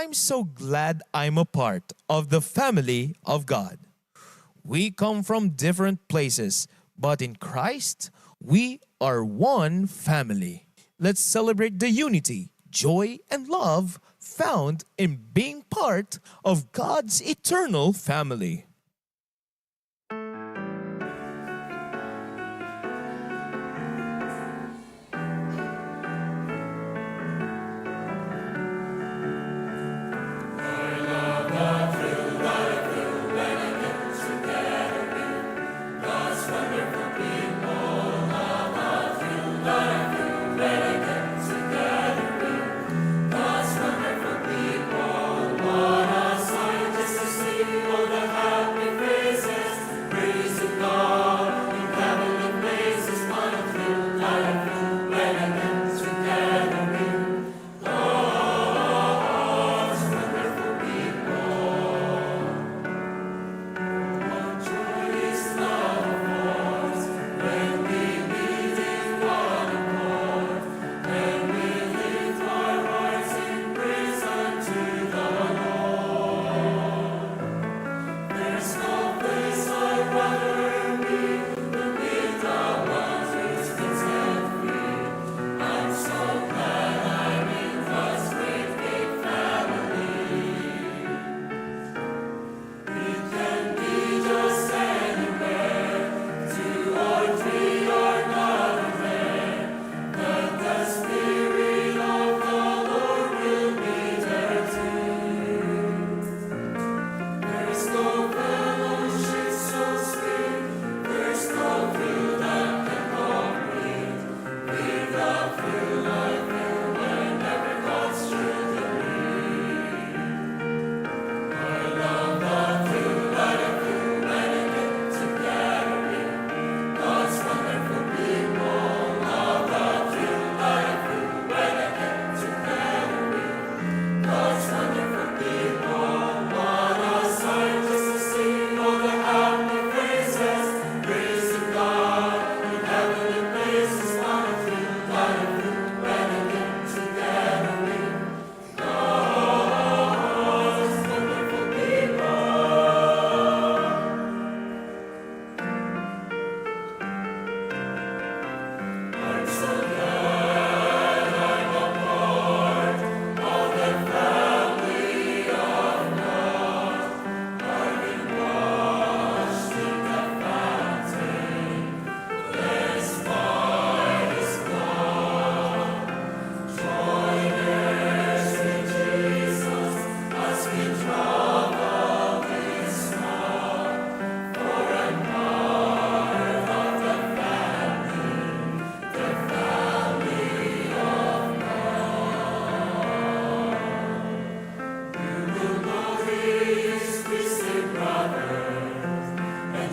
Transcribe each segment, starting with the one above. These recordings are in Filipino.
I'm so glad I'm a part of the family of God. We come from different places, but in Christ, we are one family. Let's celebrate the unity, joy, and love found in being part of God's eternal family.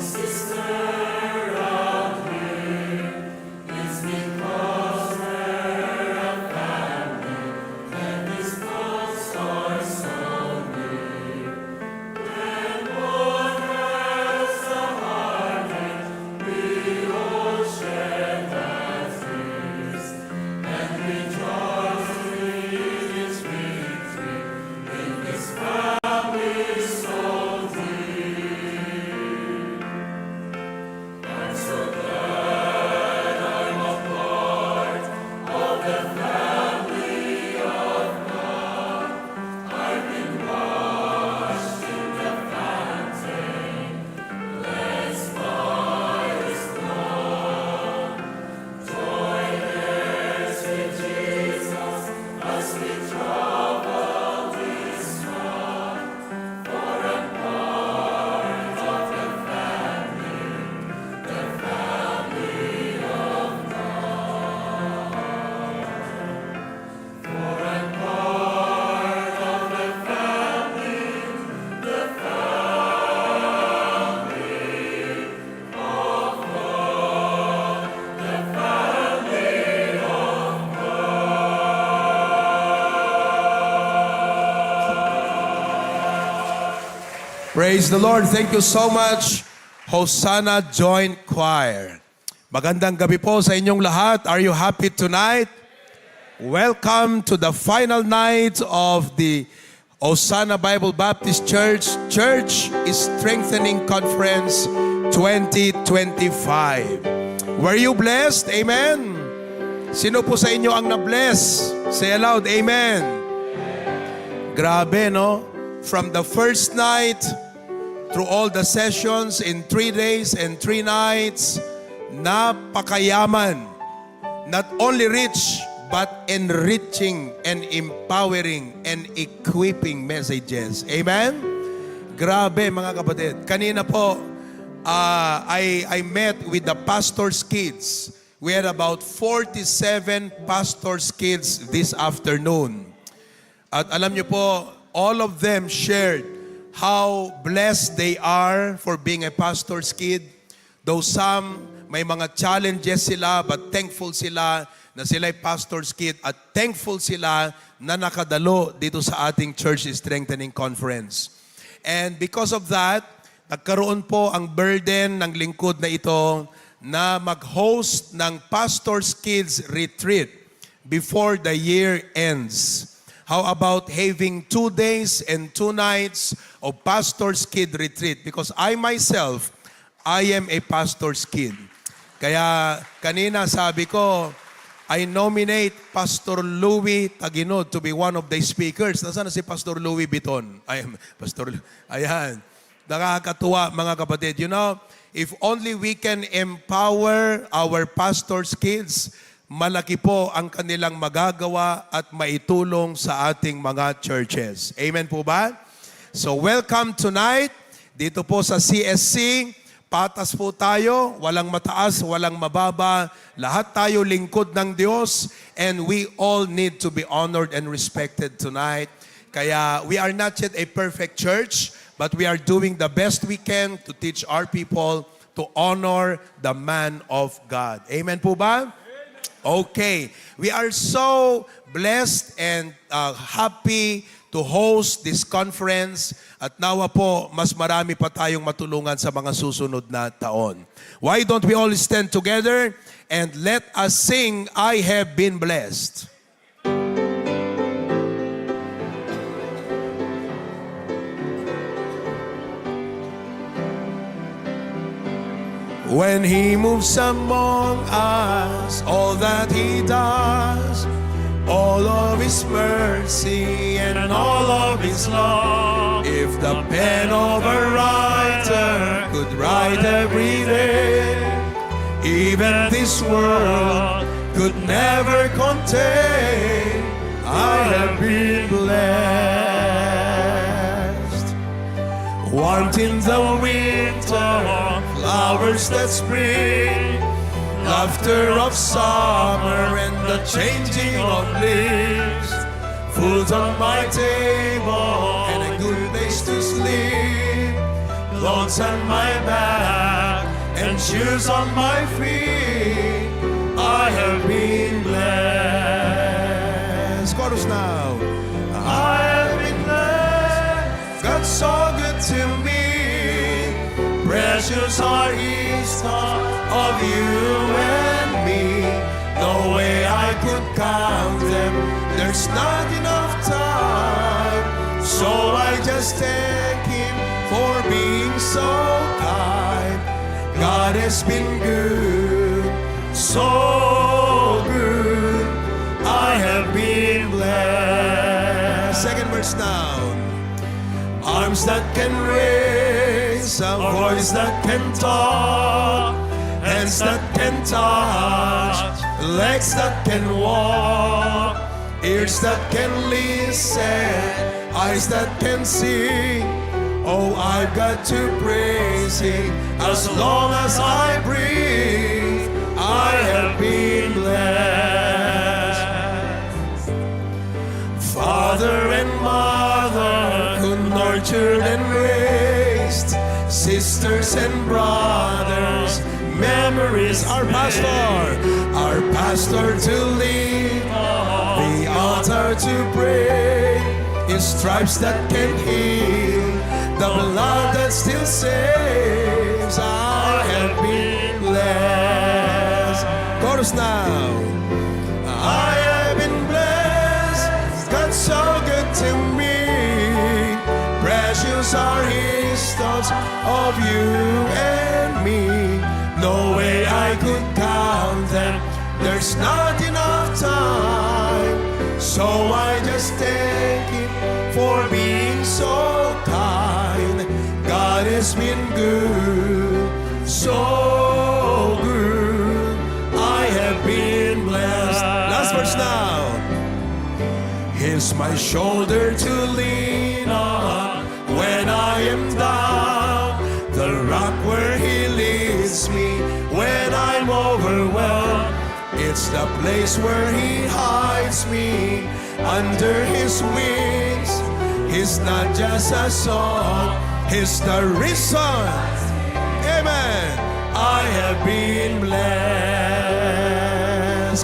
Sister out here, it's because Praise the Lord. Thank you so much, Hosanna Joint Choir. Magandang gabi po sa inyong lahat. Are you happy tonight? Welcome to the final night of the Hosanna Bible Baptist Church Strengthening Conference 2025. Were you blessed? Amen. Sino po sa inyo ang na-bless? Say aloud, Amen. Grabe, no? From the first night through all the sessions in 3 days and 3 nights, napakayaman. Not only rich, but enriching and empowering and equipping messages. Amen? Grabe, mga kapatid. Kanina po, I met with the pastor's kids. We had about 47 pastor's kids this afternoon. At alam niyo po, all of them shared how blessed they are for being a pastor's kid. Though some, may mga challenges sila, but thankful sila na sila'y pastor's kid at thankful sila na nakadalo dito sa ating Church Strengthening Conference. And because of that, nagkaroon po ang burden ng lingkod na ito na mag-host ng Pastor's Kids Retreat before the year ends. How about having 2 days and 2 nights of Pastor's Kid Retreat? Because I myself, I am a pastor's kid. Kaya kanina sabi ko, I nominate Pastor Louie Taginod to be one of the speakers. Nasaan na si Pastor Louie Biton? Ayan. Nakakatuwa, mga kapatid. You know, if only we can empower our pastor's kids, malaki po ang kanilang magagawa at maitulong sa ating mga churches. Amen po ba? So welcome tonight dito po sa CSC. Patas po tayo, walang mataas, walang mababa. Lahat tayo lingkod ng Diyos, and we all need to be honored and respected tonight. Kaya we are not yet a perfect church, but we are doing the best we can to teach our people to honor the man of God. Amen po ba? Okay. We are so blessed and happy to host this conference. At nawa po, mas marami pa tayong matulungan sa mga susunod na taon. Why don't we all stand together and let us sing, I Have Been Blessed. When He moves among us, all that He does, all of His mercy and all of His love. If the pen of a writer could write every day, even this world could never contain, I have been blessed. Wanting the winter, flowers that spring, laughter of summer and the changing of leaves, food on my table and a good place to sleep, clothes on my back and shoes on my feet, I have been blessed. Chorus now. I have been blessed, God's so good to me. Precious are His thoughts of you and me. No way I could count them, there's not enough time. So I just thank Him for being so kind. God has been good, so good. I have been blessed. Second verse now. Arms that can raise, a voice that can talk, hands that can touch, legs that can walk, ears that can listen, eyes that can see. Oh, I've got to praise Him as long as I breathe. I have been blessed. Father and mother who nurtured and raised, sisters and brothers, memories. Our pastor to lead, the altar to pray, His stripes that can heal, the blood that still saves. I have been blessed. Chorus now. I have been blessed. God's so good to me. Precious are His thoughts of you and me. No way I could count them. There's not enough time. So I just thank Him for being so kind. God has been good, so good. I have been blessed. Last verse now. Here's my shoulder to lean on when I am down, the rock where He leads me when I'm overwhelmed. It's the place where He hides me under His wings. He's not just a song, He's the reason. Amen. I have been blessed.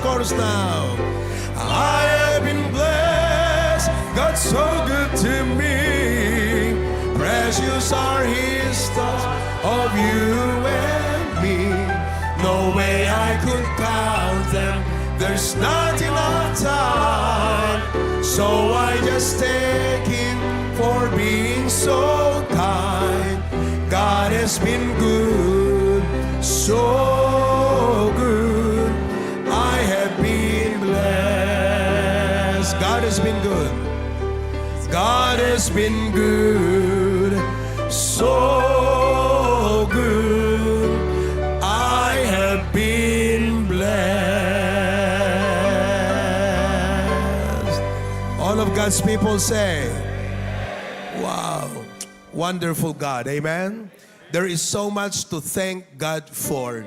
Chorus now. I have been blessed. God's so good to me. Precious are His thoughts of you and me. No way I could count them. There's not enough time. So I just thank Him for being so kind. God has been good, so good. I have been blessed. God has been good. God has been good, so good. I have been blessed. All of God's people say, wow, wonderful God, amen? There is so much to thank God for.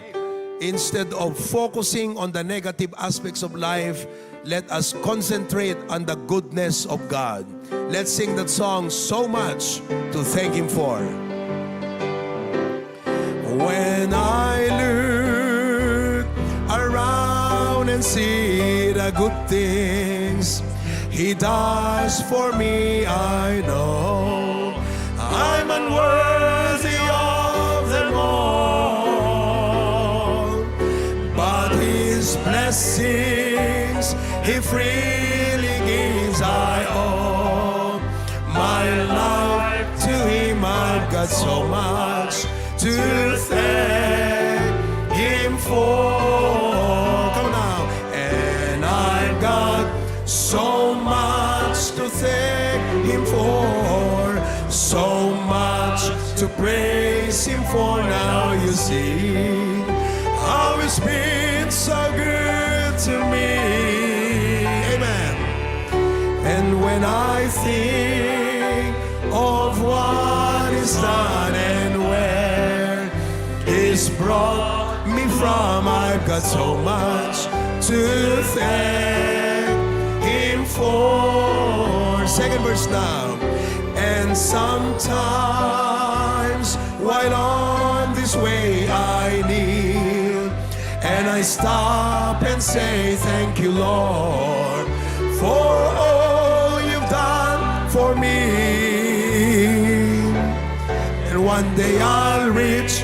Instead of focusing on the negative aspects of life, let us concentrate on the goodness of God. Let's sing that song, So Much to Thank Him For. When I look around and see the good things He does for me, I know I'm unworthy of them all, but His blessings He freely gives. I owe my life to Him. I've got so much to thank Him for. Come on now. And I've got so much to thank Him for, so much to praise Him for. Now you see how He's been so good to me. Amen. And when I think of what He's done and where He's brought me from, I've got so much to thank Him for. Second verse now. And sometimes while on this way I kneel and I stop and say, thank you, Lord, for all you've done for me. And one day I'll reach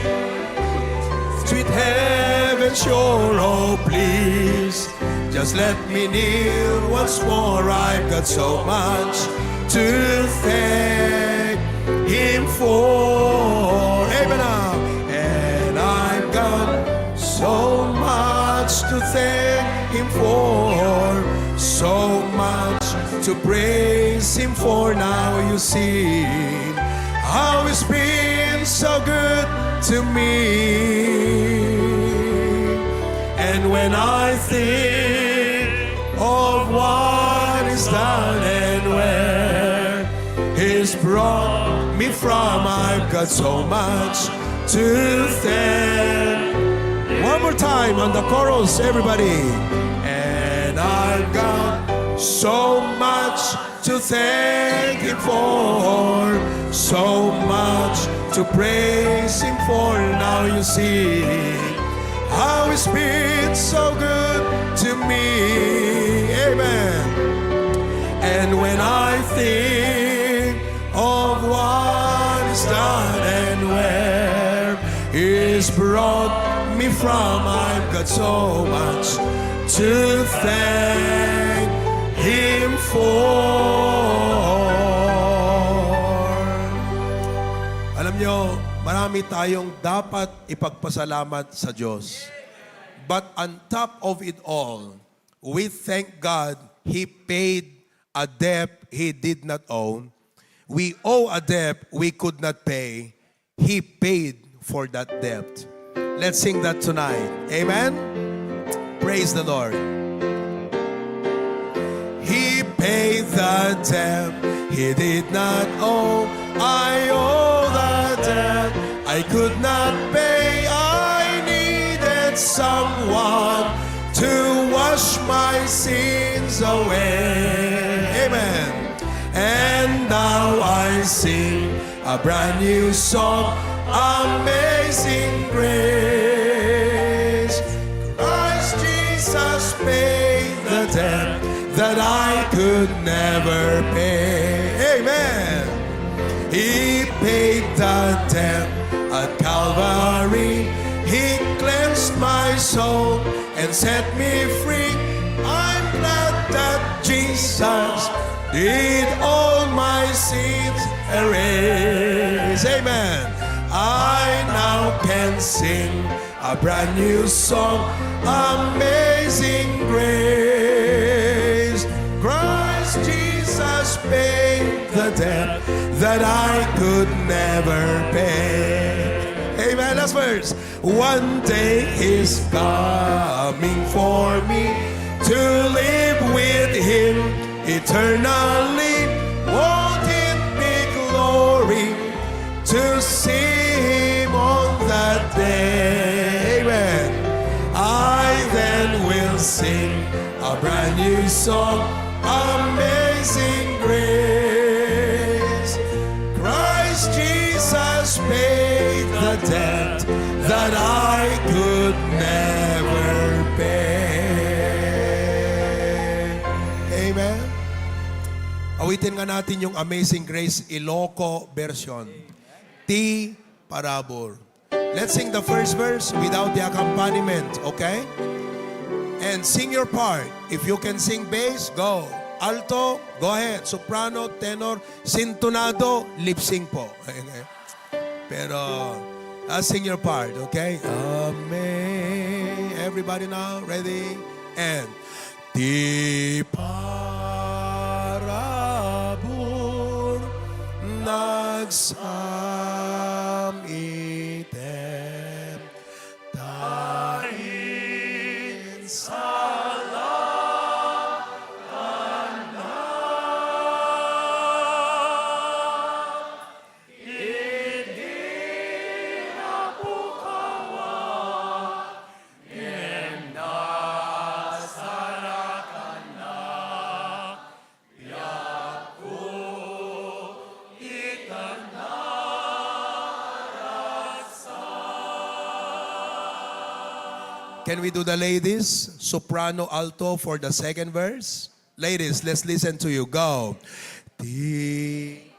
sweet heaven shore. Oh, please, just let me kneel once more. I've got so much to thank Him for. Amen now. And I've got so much to thank Him for, so much to praise Him for. Now you see how He's been so good to me. And when I think of what He's done and where He's brought me from, I've got so much to thank. One more time on the chorus, everybody. And I've got so much to thank Him for, so much to praise Him for. Now you see how He's been so good to me. Amen. And when I think of what He's He's brought me from. I've got so much to thank Him for. Alam nyo, marami tayong dapat ipagpasalamat sa Diyos. But on top of it all, we thank God He paid a debt He did not own. We owe a debt we could not pay. He paid for that debt. Let's sing that tonight. Amen? Praise the Lord. He paid the debt He did not owe. I owe the debt I could not pay. I needed someone to wash my sins away. Amen. And now I sing a brand new song, Amazing Grace. Christ Jesus paid the debt that I could never pay. Amen. He paid the debt at Calvary. He cleansed my soul and set me free. I'm glad that Jesus did all my sins erase. Amen. I now can sing a brand new song, Amazing Grace. Christ Jesus paid the debt that I could never pay. Amen. Last verse. One day is coming for me to live with Him eternally. Won't it be glory to see Him on that day? Amen. I then will sing a brand new song, Amazing Grace. Christ Jesus paid the debt that I could never pay. Amen. Awitin nga natin yung Amazing Grace Iloco version. T. Parabor. Let's sing the first verse without the accompaniment, okay? And sing your part. If you can sing bass, go. Alto, go ahead. Soprano, tenor, sintonado, lip sync po. Pero, sing your part, okay? Amen. Everybody now, ready? And, Di parabur nagsamitem tain Can we do the ladies? Soprano, alto for the second verse. Ladies, let's listen to you. Go. Di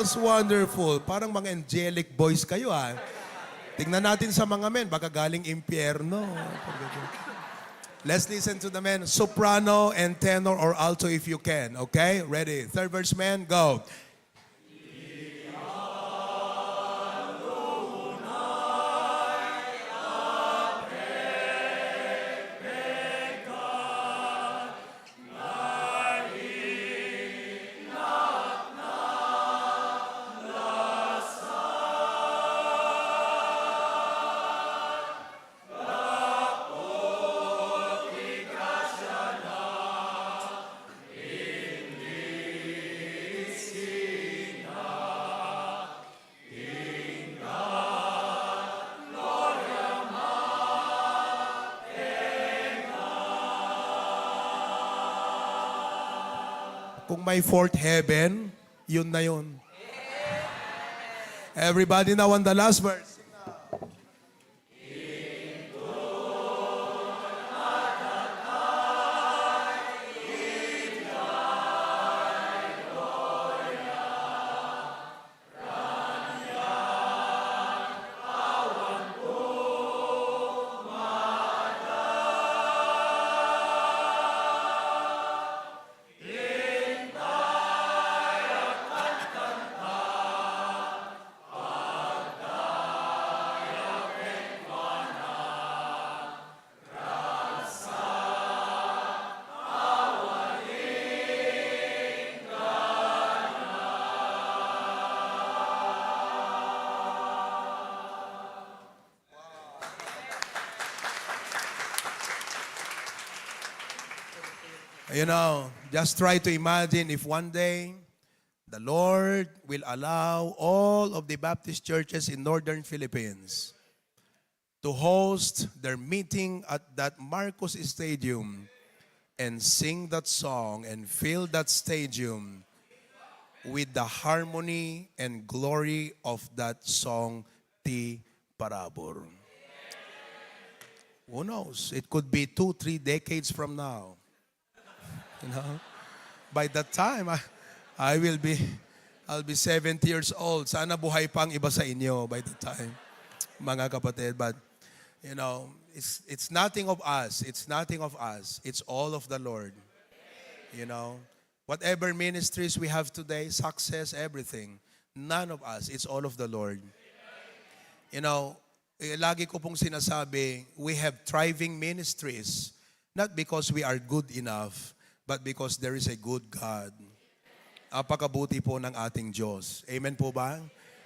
That's wonderful. Parang mga angelic voice kayo ah. Tingnan natin sa mga men, baka galing impyerno. Let's listen to the men. Soprano and tenor or alto if you can. Okay? Ready? Third verse, men, go. Kung may fourth heaven, yun na yun. Everybody now on the last verse. You know, just try to imagine if one day the Lord will allow all of the Baptist churches in Northern Philippines to host their meeting at that Marcos Stadium and sing that song and fill that stadium with the harmony and glory of that song, Ti Parabor. Who knows? It could be 2-3 decades from now. You know, by that time, I'll be 70 years old. Sana buhay pang iba sa inyo by that time, mga kapatid. But, you know, it's nothing of us. It's nothing of us. It's all of the Lord. You know, whatever ministries we have today, success, everything, none of us. It's all of the Lord. You know, lagi ko pong sinasabi, we have thriving ministries, not because we are good enough, but because there is a good God. Apakabuti po ng ating Diyos. Amen po ba?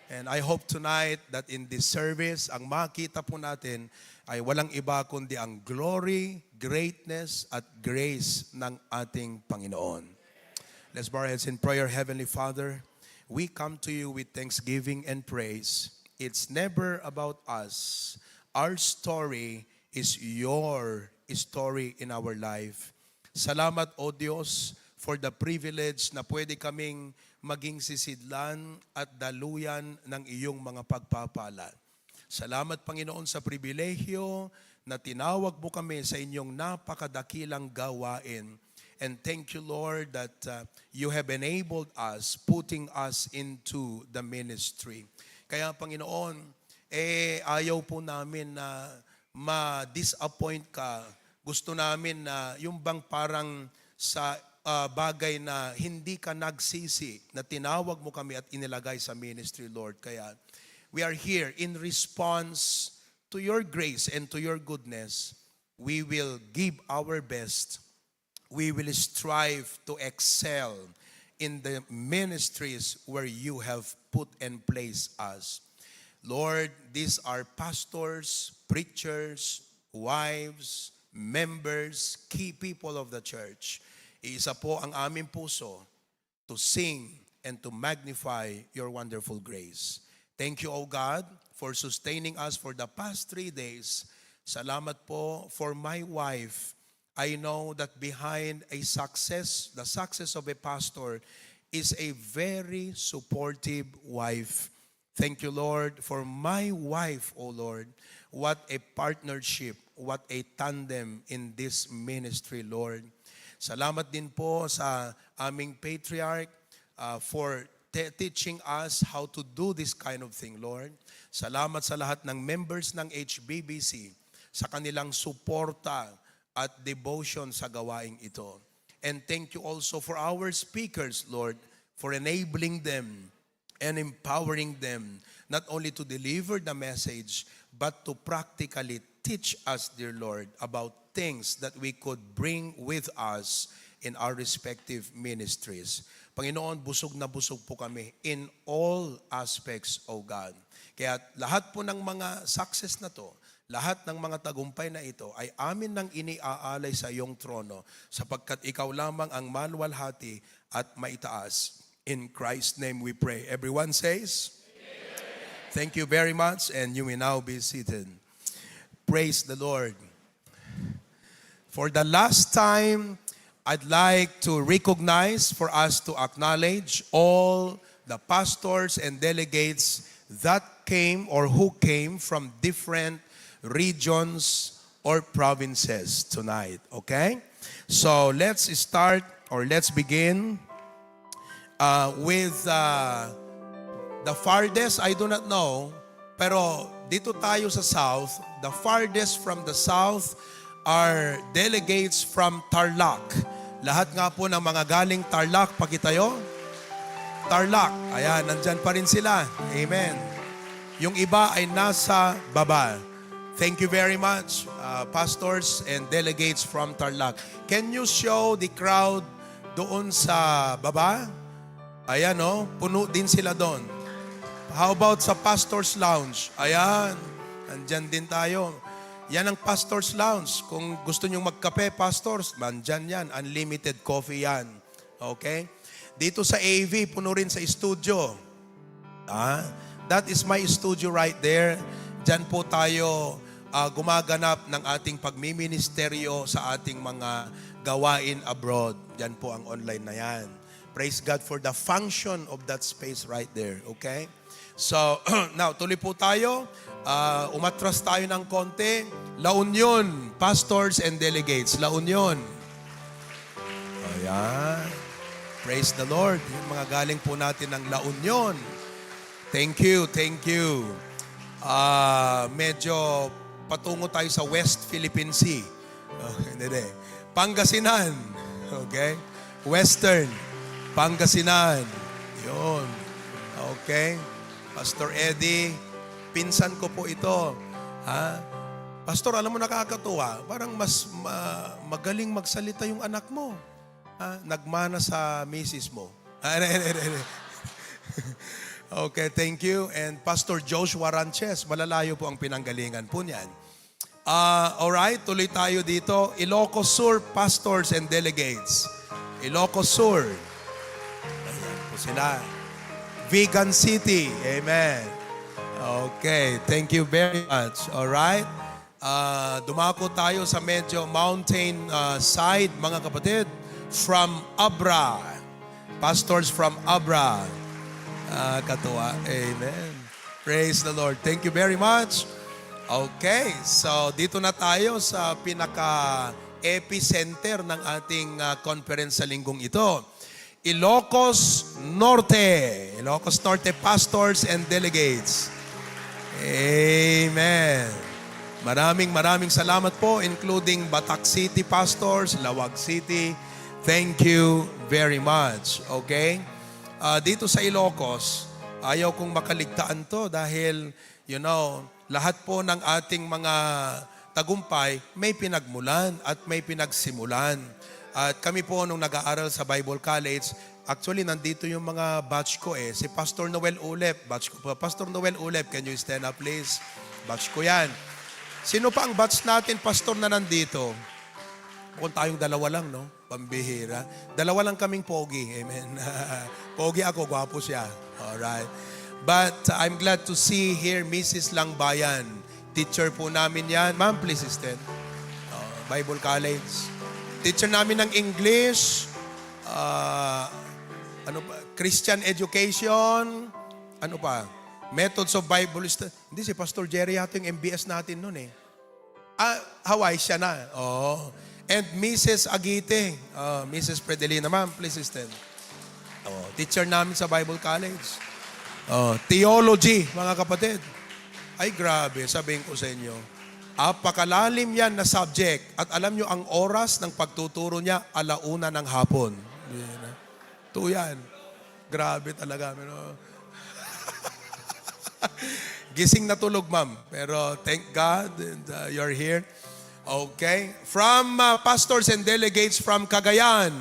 And I hope tonight that in this service, ang makita po natin ay walang iba kundi ang glory, greatness, at grace ng ating Panginoon. Let's bow our heads in prayer. Heavenly Father, we come to you with thanksgiving and praise. It's never about us. Our story is your story in our life. Salamat, O Diyos, for the privilege na pwede kaming maging sisidlan at daluyan ng iyong mga pagpapala. Salamat, Panginoon, sa pribilehyo na tinawag mo kami sa inyong napakadakilang gawain. And thank you, Lord, that you have enabled us, putting us into the ministry. Kaya, Panginoon, ayaw po namin na ma-disappoint ka. Gusto namin na yung bang parang sa bagay na hindi ka nagsisi, na tinawag mo kami at inilagay sa ministry, Lord. Kaya we are here in response to your grace and to your goodness. We will give our best. We will strive to excel in the ministries where you have put and placed us. Lord, these are pastors, preachers, wives, members, key people of the church. Iisa po ang aming puso to sing and to magnify your wonderful grace. Thank you, O God, for sustaining us for the past 3 days. Salamat po for my wife. I know that behind a success, the success of a pastor is a very supportive wife. Thank you, Lord, for my wife, O Lord. What a partnership, what a tandem in this ministry, Lord. Salamat din po sa aming patriarch for teaching us how to do this kind of thing, Lord. Salamat sa lahat ng members ng HBBC sa kanilang suporta at devotion sa gawaing ito. And thank you also for our speakers, Lord, for enabling them and empowering them not only to deliver the message, but to practically teach us, dear Lord, about things that we could bring with us in our respective ministries. Panginoon, busog na busog po kami in all aspects, O God. Kaya lahat po ng mga success na to, lahat ng mga tagumpay na ito ay amin nang iniaalay sa iyong trono sapagkat ikaw lamang ang maluwalhati at maitaas. In Christ's name we pray. Everyone says, Amen. Thank you very much, and you may now be seated. Praise the Lord. For the last time, I'd like to recognize for us to acknowledge all the pastors and delegates that came or who came from different regions or provinces tonight, okay? So let's start or let's begin with the farthest, I do not know, pero dito tayo sa South, the farthest from the South are delegates from Tarlac. Lahat nga po ng mga galing Tarlac, pakitayo. Tarlac, ayan, nandyan pa rin sila. Amen. Yung iba ay nasa baba. Thank you very much, pastors and delegates from Tarlac. Can you show the crowd doon sa baba? Ayan, no? Puno din sila doon. How about sa Pastor's Lounge? Ayan, nandyan din tayo. Yan ang Pastor's Lounge. Kung gusto nyong magkape, pastors, nandyan yan. Unlimited coffee yan. Okay? Dito sa AV, puno rin sa studio. That is my studio right there. Diyan po tayo gumaganap ng ating pagmiministeryo sa ating mga gawain abroad. Diyan po ang online na yan. Praise God for the function of that space right there. Okay? So, now, tuloy po tayo. Umatras tayo ng konti. La Union, pastors and delegates. La Union. Ayan. Praise the Lord. Yung mga galing po natin ng La Union. Thank you, thank you. Medyo patungo tayo sa West Philippine Sea. Okay, hindi. Pangasinan. Okay? Western. Pangasinan. Yun. Okay? Pastor Eddie, pinsan ko po ito. Pastor, alam mo nakakatuwa, parang mas magaling magsalita yung anak mo. Nagmana sa misis mo. Okay, thank you. And Pastor Joshua Ranches, malalayo po ang pinanggalingan po niyan. Alright, tuloy tayo dito. Ilocos Sur Pastors and Delegates. Ilocos Sur. Ayan po sila. Vegan City. Amen. Okay, thank you very much. Alright. Dumako tayo sa medyo mountain side, mga kapatid. From Abra. Pastors from Abra. Katuwa. Amen. Praise the Lord. Thank you very much. Okay, so dito na tayo sa pinaka-epicenter ng ating conference sa linggong ito. Ilocos Norte. Ilocos Norte Pastors and Delegates. Amen. Maraming salamat po, including Batac City Pastors, Lawag City. Thank you very much. Okay? Dito sa Ilocos, ayaw kong makaligtaan to dahil, lahat po ng ating mga tagumpay may pinagmulan at may pinagsimulan. At kami po nung nag-aaral sa Bible College, actually nandito yung mga batch ko Si Pastor Noel Ulep, batch ko po. Pastor Noel Ulep, can you stand up please? Batch ko yan. Sino pa ang batch natin, pastor, na nandito? Kung tayong dalawa lang, no? Pambihira. Dalawa lang kaming pogi. Amen. Pogi ako, gwapo siya. Alright. But I'm glad to see here Mrs. Langbayan. Teacher po namin yan. Ma'am, please stand. Bible College. Teacher namin ng English, Christian education, methods of Bible study. Hindi, si Pastor Jerry yata yung MBS natin noon Hawaii siya na. And Mrs. Agite, Mrs. Predelina, ma'am, please stand. Teacher namin sa Bible College. Theology, mga kapatid. Ay, grabe, sabihin ko sa inyo. Apakalalim yan na subject. At alam nyo, ang oras ng pagtuturo niya, 1:00 ng hapon. Ito yan. Grabe talaga. Gising na tulog, ma'am. Pero thank God and you're here. Okay. From pastors and delegates from Cagayan.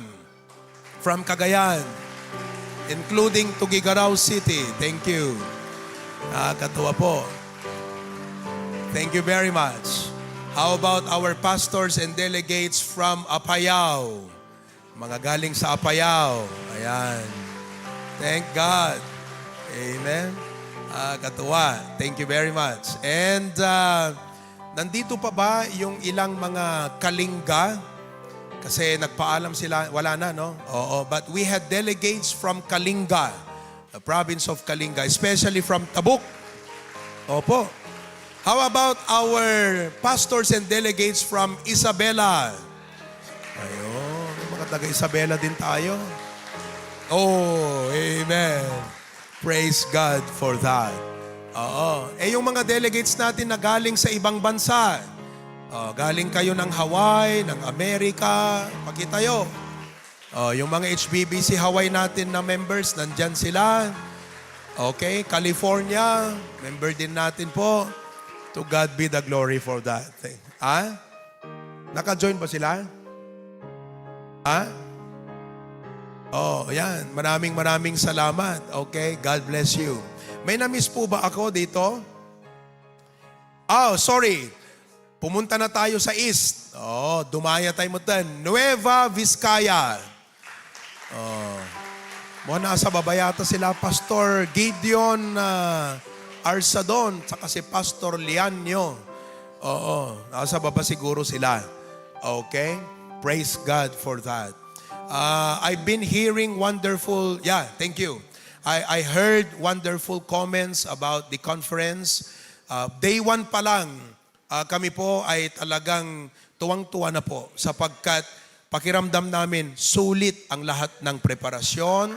From Cagayan. Including Tugigaraw City. Thank you. Katuwa po. Thank you very much. How about our pastors and delegates from Apayao? Mga galing sa Apayao. Ayan. Thank God. Amen. Katuwa. Thank you very much. And nandito pa ba yung ilang mga kalingga? Kasi nagpaalam sila, wala na, no? Oo, but we had delegates from Kalinga, the province of Kalinga, especially from Tabuk. Opo. How about our pastors and delegates from Isabela? Ayun, mga taga Isabela din tayo. Oh, amen. Praise God for that. Oo. Yung mga delegates natin na galing sa ibang bansa, galing kayo ng Hawaii, ng Amerika, pakitayo. Yung mga HBBC Hawaii natin na members, nandyan sila. Okay, California, member din natin po. To God be the glory for that thing. Naka-join ba sila? Yan. Maraming salamat. Okay, God bless you. May na-miss po ba ako dito? Sorry. Pumunta na tayo sa East. Dumaya tayo mo tan. Nueva Vizcaya. Nasa baba yata sila, Pastor Gideon Arsadon, saka si Pastor Lianyo. Nasa baba siguro sila. Okay? Praise God for that. I've been hearing wonderful, thank you. I heard wonderful comments about the conference. Day 1 pa lang, kami po ay talagang tuwang-tuwa na po sapagkat pakiramdam namin sulit ang lahat ng preparasyon.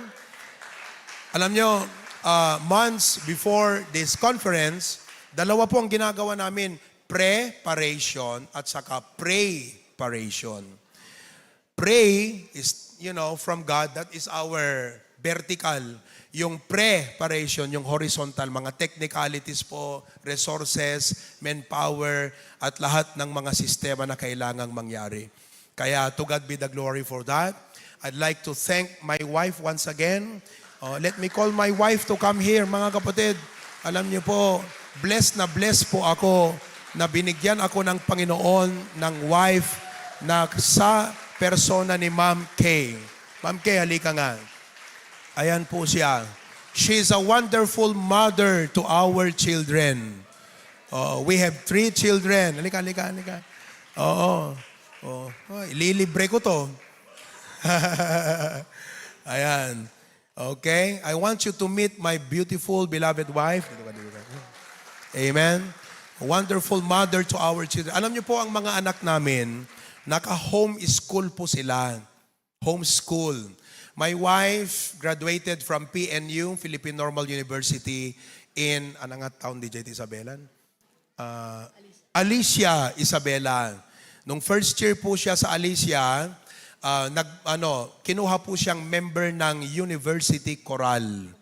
Alam nyo, months before this conference, dalawa po ang ginagawa namin, preparation at saka pray-paration. Pray is, from God, that is our vertical. Yung preparation, yung horizontal, mga technicalities po, resources, manpower, at lahat ng mga sistema na kailangang mangyari. Kaya to God be the glory for that. I'd like to thank my wife once again. Let me call my wife to come here, mga kapatid. Alam niyo po, blessed po ako na binigyan ako ng Panginoon ng wife na sa persona ni Ma'am Kay. Ma'am Kay, halika nga. Ayan po siya. She's a wonderful mother to our children. We have 3 children. Halika. Ililibre ko to. Ayan. Okay? I want you to meet my beautiful, beloved wife. Amen. A wonderful mother to our children. Alam niyo po, ang mga anak namin, naka-home school po sila. Homeschool. My wife graduated from PNU, Philippine Normal University, in, anong town DJ Isabelan? Alicia, Isabela. Nung first year po siya sa Alicia, kinuha po siyang member ng University Choral.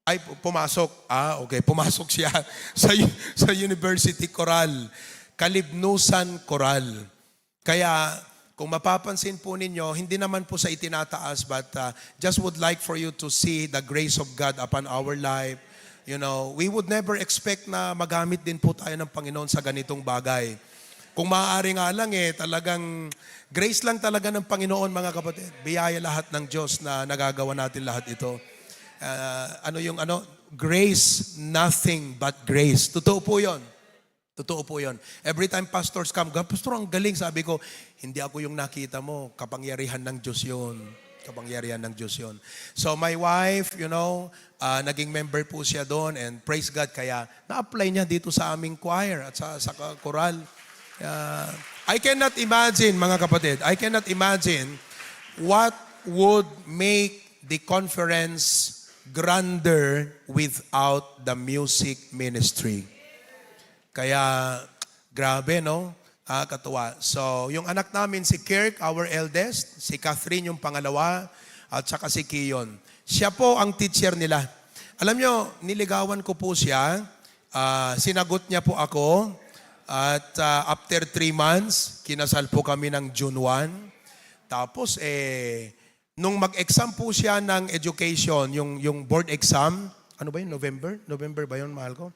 Ay, pumasok. Okay. Pumasok siya sa University Choral. Kalibnusan Choral. Kaya, kung mapapansin po ninyo, hindi naman po sa itinataas, but just would like for you to see the grace of God upon our life. We would never expect na magamit din po tayo ng Panginoon sa ganitong bagay. Kung maaari nga lang talagang grace lang talaga ng Panginoon, mga kapatid. Biyaya lahat ng Diyos na nagagawa natin lahat ito. Grace, nothing but grace. Totoo po yun. Totoo po yun. Every time pastors come, Pastor, ang galing, sabi ko, hindi ako yung nakita mo, kapangyarihan ng Diyos yun. Kapangyarihan ng Diyos yun. So my wife, naging member po siya doon, and praise God, kaya na-apply niya dito sa aming choir at sa choral. I cannot imagine, mga kapatid, I cannot imagine what would make the conference grander without the music ministry. Kaya, grabe, no? Katuwa. So, yung anak namin, si Kirk, our eldest, si Catherine, yung pangalawa, at saka si Kiyon. Siya po ang teacher nila. Alam nyo, niligawan ko po siya. Sinagot niya po ako. At after 3 months, kinasal po kami ng June 1. Tapos, nung mag-exam po siya ng education, yung board exam, ano ba yun, November? November ba yun, mahal ko?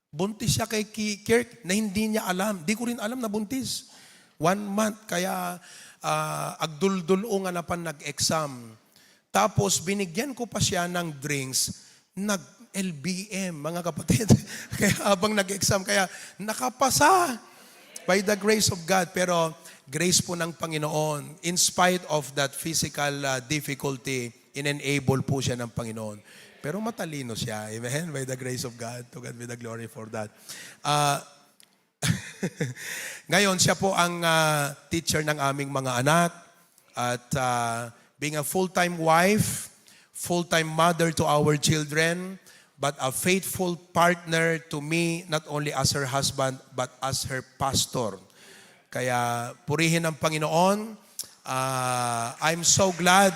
Buntis siya kay Kirk na hindi niya alam. Di ko rin alam na buntis. 1 month, kaya agdul-dulo nga na pa nag-exam. Tapos, binigyan ko pa siya ng drinks, nag-LBM, mga kapatid. Kaya habang nag-exam, kaya nakapasa by the grace of God. Pero grace po ng Panginoon, in spite of that physical difficulty, in-enable po siya ng Panginoon. Pero matalino siya. Amen? By the grace of God. To God be the glory for that. Ngayon, siya po ang teacher ng aming mga anak. At being a full-time wife, full-time mother to our children, but a faithful partner to me, not only as her husband, but as her pastor. Kaya purihin ang Panginoon. I'm so glad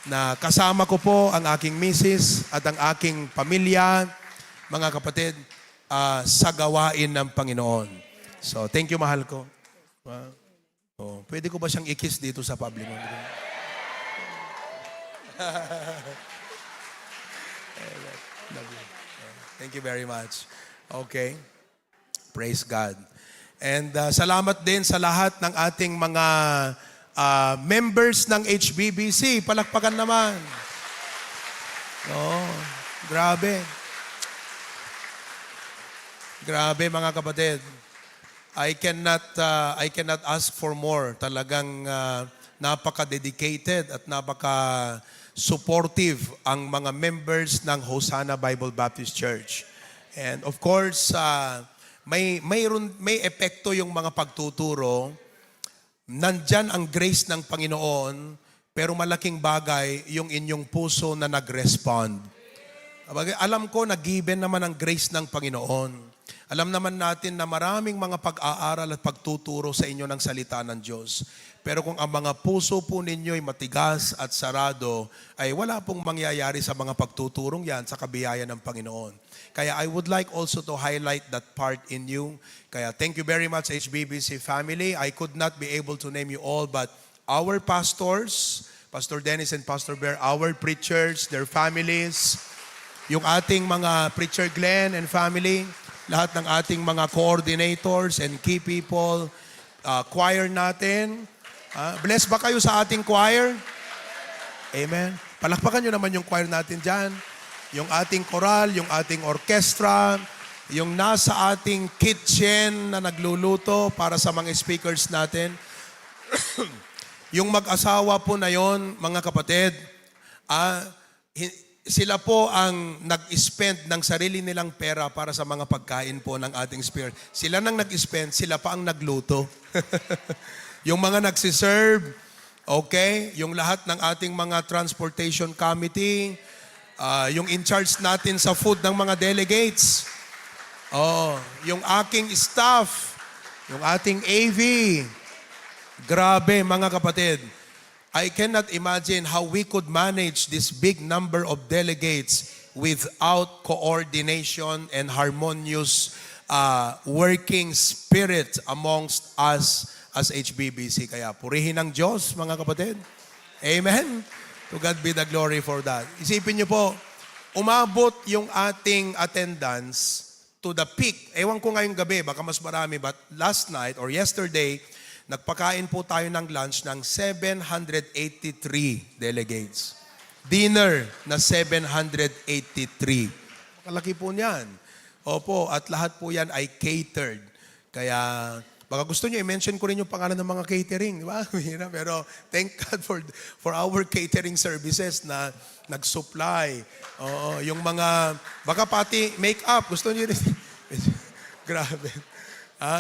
na kasama ko po ang aking misis at ang aking pamilya, mga kapatid, sa gawain ng Panginoon. So, thank you, mahal ko. Pwede ko ba siyang i-kiss dito sa public? Thank you very much. Okay. Praise God. And salamat din sa lahat ng ating mga members ng HBBC. Palakpakan naman. Grabe. Grabe mga kapatid. I cannot ask for more. Talagang napaka-dedicated at napaka-supportive ang mga members ng Hosanna Bible Baptist Church. And of course, may epekto yung mga pagtuturo. Nandyan ang grace ng Panginoon, pero malaking bagay yung inyong puso na nag-respond. Alam ko na given naman ang grace ng Panginoon. Alam naman natin na maraming mga pag-aaral at pagtuturo sa inyo ng salita ng Diyos. Pero kung ang mga puso po ninyo ay matigas at sarado, ay wala pong mangyayari sa mga pagtuturong yan sa kabiyaya ng Panginoon. Kaya I would like also to highlight that part in you. Kaya thank you very much, HBBC family. I could not be able to name you all, but our pastors, Pastor Dennis and Pastor Bear, our preachers, their families, yung ating mga preacher Glenn and family, lahat ng ating mga coordinators and key people, choir natin. Bless ba kayo sa ating choir? Amen. Palakpakan nyo naman yung choir natin dyan. Yung ating choral, yung ating orchestra, yung nasa ating kitchen na nagluluto para sa mga speakers natin. Yung mag-asawa po na yon, mga kapatid, sila po ang nag-spend ng sarili nilang pera para sa mga pagkain po ng ating spirit. Sila nang nag-spend, sila pa ang nagluto. Yung mga nagsiserve, okay? Yung lahat ng ating mga transportation committee, yung in charge natin sa food ng mga delegates, yung aking staff, yung ating AV, grabe mga kapatid. I cannot imagine how we could manage this big number of delegates without coordination and harmonious working spirit amongst us as HBBC. Kaya purihin ng Diyos, mga kapatid. Amen? To God be the glory for that. Isipin niyo po, umabot yung ating attendance to the peak. Ewan ko ngayong gabi, baka mas marami, but last night or yesterday, nagpakain po tayo ng lunch ng 783 delegates. Dinner na 783. Kalaki po niyan. Opo, at lahat po yan ay catered. Kaya, baka gusto niyo i-mention ko rin yung pangalan ng mga catering, di ba? Pero thank God for our catering services na nag-supply. Oo, yung mga, baka pati make-up, gusto niyo rin. Grabe.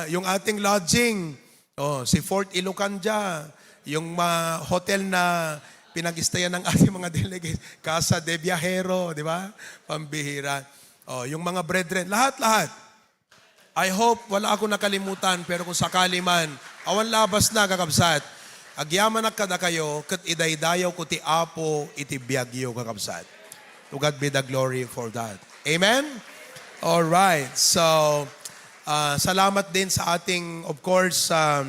Yung ating lodging, si Fort Ilocandia, yung hotel na pinag-istayan ng ating mga delegates, Casa de Viajero, di ba? Pambihira. Yung mga brethren, lahat-lahat. I hope wala ako nakalimutan, pero kung sakali man, awan labas na kakabsat. Agyaman na kada kayo, kat idaydayaw ko ti apo, iti biyagyo kakabsat. To God be the glory for that. Amen? Alright. So, salamat din sa ating, of course, sa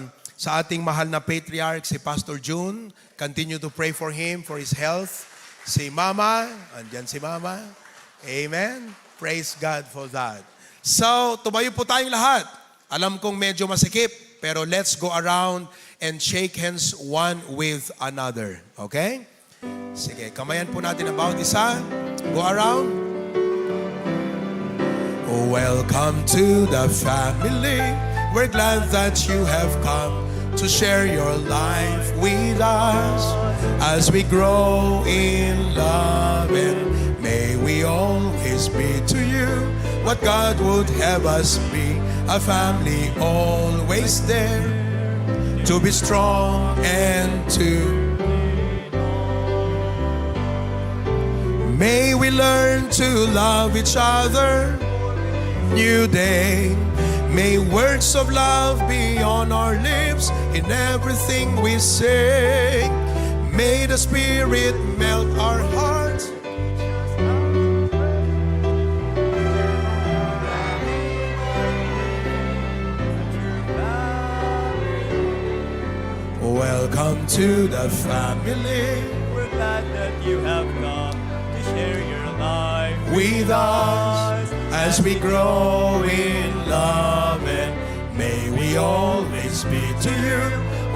ating mahal na patriarch, si Pastor June. Continue to pray for him, for his health. Si Mama, andyan si Mama. Amen? Praise God for that. So, tumayo po tayong lahat. Alam kong medyo masikip, pero let's go around and shake hands one with another. Okay? Sige, kamayan po natin ang bawat isa. Go around. Welcome to the family. We're glad that you have come. to share your life with us as we grow in love, and may we always be to you what God would have us be, a family always there to be strong and to may we learn to love each other. New day, may words of love be on our lips in everything we say. May the Spirit melt our hearts. Welcome to the family. We're glad that you have come to share your life With us as we grow in love, and may we always be to you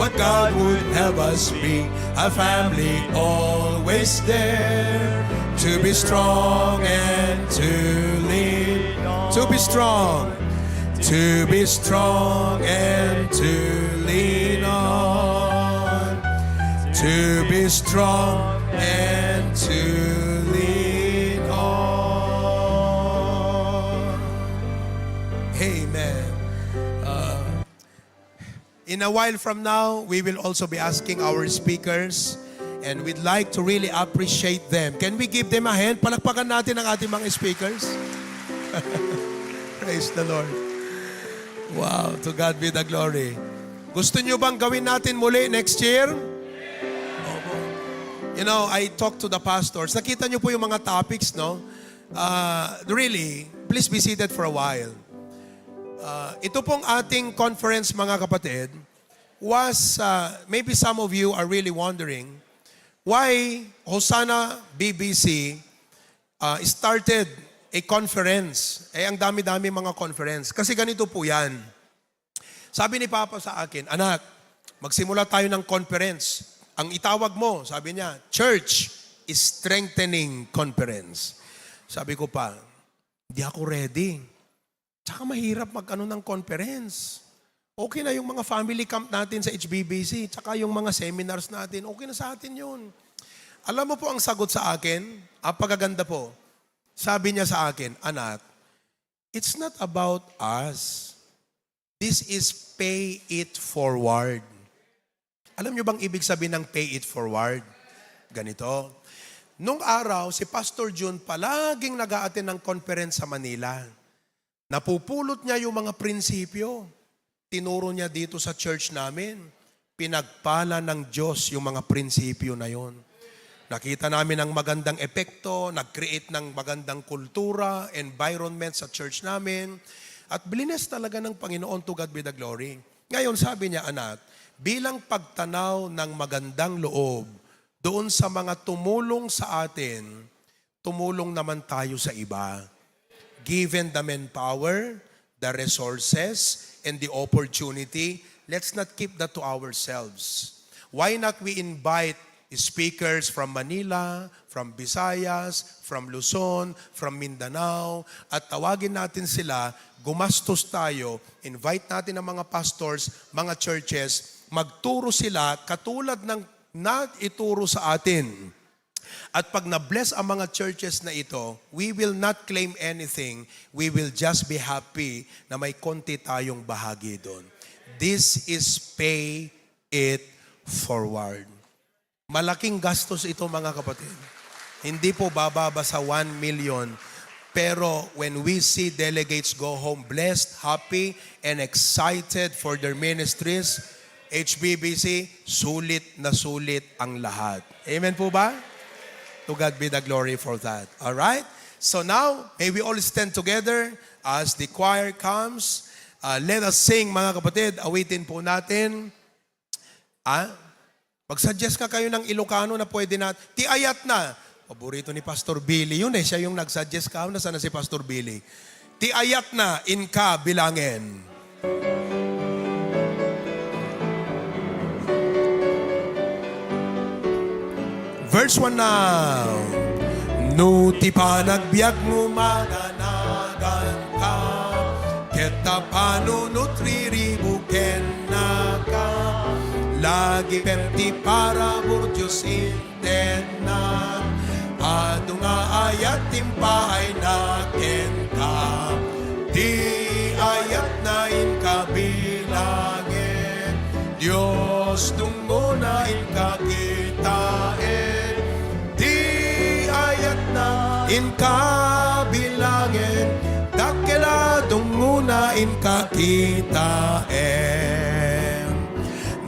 what God would have us be, a family always there to be strong and to lean, to be strong, to be strong and to lean on, to be strong and to lean on. Amen. In a while from now, we will also be asking our speakers, and we'd like to really appreciate them. Can we give them a hand? Palakpakan natin ang ating mga speakers. Praise the Lord. Wow, to God be the glory. Gusto nyo bang gawin natin muli next year? Opo. You know, I talked to the pastors. Nakita nyo po yung mga topics, no? Really, please be seated for a while. Ito pong ating conference, mga kapatid, was, maybe some of you are really wondering, why Hosanna BBC started a conference. Ang dami-dami mga conference. Kasi ganito po yan. Sabi ni Papa sa akin, anak, magsimula tayo ng conference. Ang itawag mo, sabi niya, Church is Strengthening Conference. Sabi ko pa, hindi ako ready. Tsaka mahirap mag-ano ng conference. Okay na yung mga family camp natin sa HBBC, tsaka yung mga seminars natin, okay na sa atin yun. Alam mo po ang sagot sa akin, ang pagaganda po, sabi niya sa akin, anak, it's not about us. This is pay it forward. Alam niyo bang ibig sabihin ng pay it forward? Ganito. Nung araw, si Pastor June palaging nag-a-attend ng conference sa Manila. Napupulot niya yung mga prinsipyo. Tinuro niya dito sa church namin. Pinagpala ng Diyos yung mga prinsipyo na yon. Nakita namin ang magandang epekto, nag-create ng magandang kultura, environment sa church namin. At blines talaga ng Panginoon, to God be the glory. Ngayon sabi niya, anak, bilang pagtanaw ng magandang loob, doon sa mga tumulong sa atin, tumulong naman tayo sa iba. Given the manpower, the resources, and the opportunity, let's not keep that to ourselves. Why not we invite speakers from Manila, from Visayas, from Luzon, from Mindanao, at tawagin natin sila, gumastos tayo, invite natin ang mga pastors, mga churches, magturo sila katulad ng ituro sa atin. At pag na-bless ang mga churches na ito, we will not claim anything. We will just be happy na may konti tayong bahagi doon. This is pay it forward. Malaking gastos ito, mga kapatid. Hindi po bababa sa 1 million. Pero when we see delegates go home blessed, happy, and excited for their ministries, HBBC, sulit na sulit ang lahat. Amen po ba? To God be the glory for that. All right? So now, may we all stand together as the choir comes. Let us sing, mga kapatid. Awitin po natin. Mag-suggest ka kayo ng Ilocano na pwede na. Tiayat na. Paborito ni Pastor Billy. Yun siya yung nag-suggest ka. Nasaan na si Pastor Billy? Tiayat na, in ka bilangin. Verse 1 now. Nuti pa nagbiag mo maganagan ka, ket tapano nutriribuken na ka, lagi pemti para burjus intenan, adu nga ayat timpaay naken ka, di ayat na inkabilangin, Diyos tungo na inkakitain, di ayat na inkabilangin, dakela tungo na inkakitain.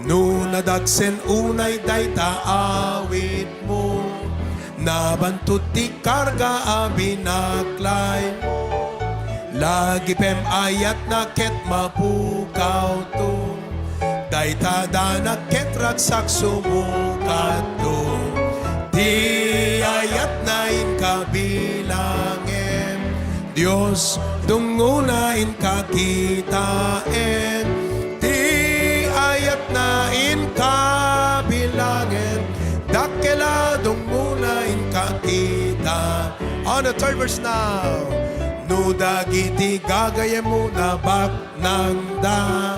Nunadagsen unay dayta awit mo, nabantut ti karga abinaklay mo, lagi pem ayat na ket mapukaw to, dayta danak ket ragsak sumukat to, di ayat na inkabilangin, Diyos tungo na inkakitain, di ayat na inkabilangin, dakela tungo na inkakita. On the third verse now. No dagiti gagayem mo na bak ng da,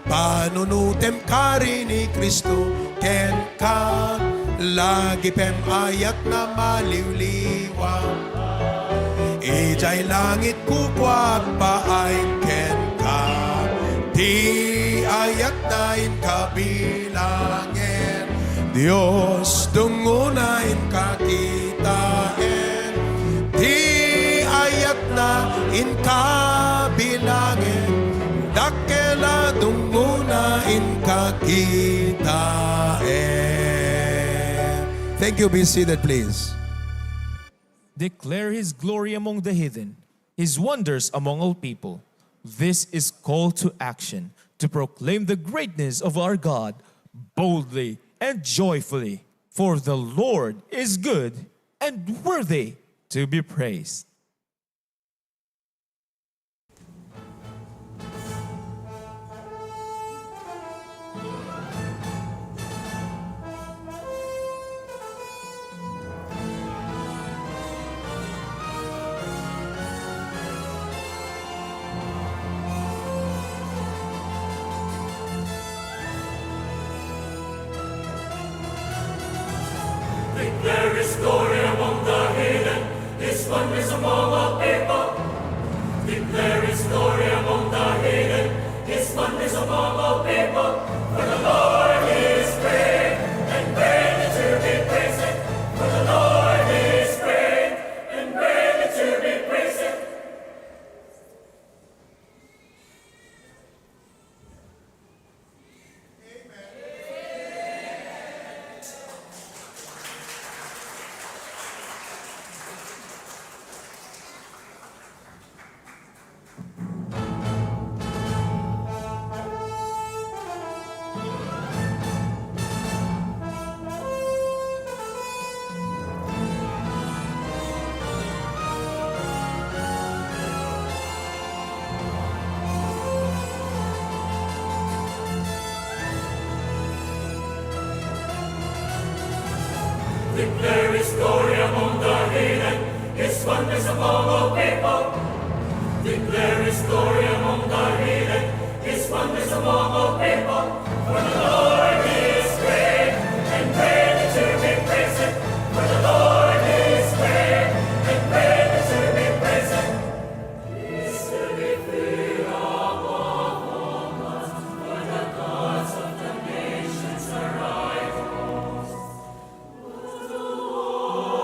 panunutem kari ni Kristo ken ka, lagi pem ayat na maliwliwa, ijay langit kukwat paay ken ka, di ayat na inkabilangin, Diyos tungo na inkakitain, di ayat na inkabilangin, dakela tungo na inkakitain. Thank you. Be seated, please. Declare His glory among the heathen, His wonders among all people. This is call to action, to proclaim the greatness of our God boldly and joyfully. For the Lord is good and worthy to be praised. Declare His glory among the heathen, His wonders among all people. Declare His glory among the heathen, His wonders among all people. For the Lord is great, and greatly to be praised. For the Lord is great, and greatly to be praised. Declare His glory among the heathen, His wonders among all people. Declare His glory among the heathen, His wonders among all people. For the Lord is great, and greatly to be praised. For the Lord is great, and greatly to be praised. Peace to be free among all gods, for the gods of the nations are idols. The Lord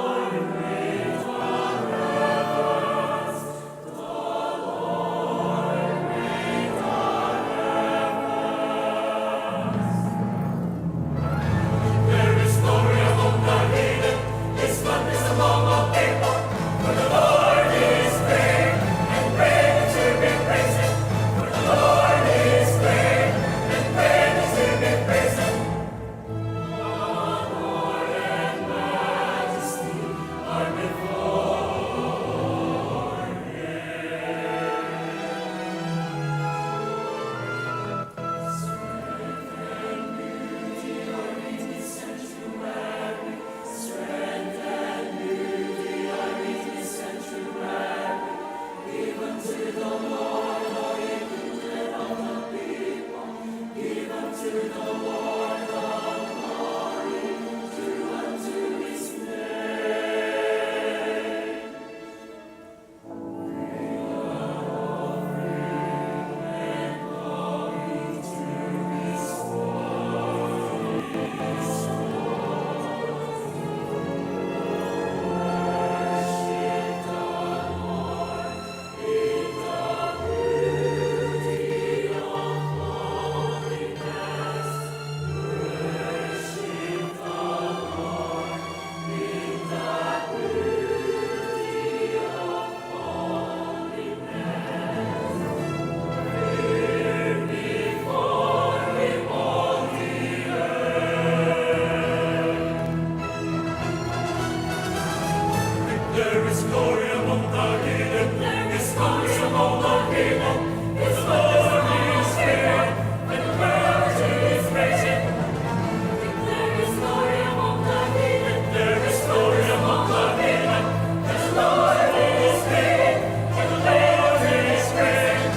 There is glory among the heathen. There is glory among the heathen. His Lord is here, and the world is praising. There is glory among the heathen. There is glory among the heathen. His Lord is here, and the Lord is praising.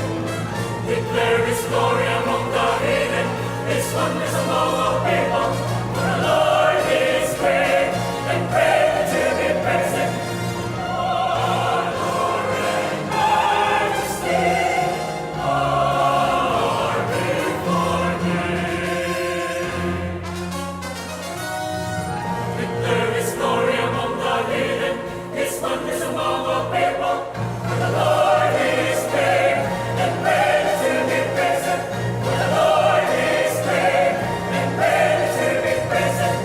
There is glory among the heathen. His wonders among all people. For the Lord is great, and great to be praised. Honor and majesty are before Him. There is glory among the heathen. His wonders among all people. For the Lord is great, and great to be praised. For the Lord is great, and great to be praised.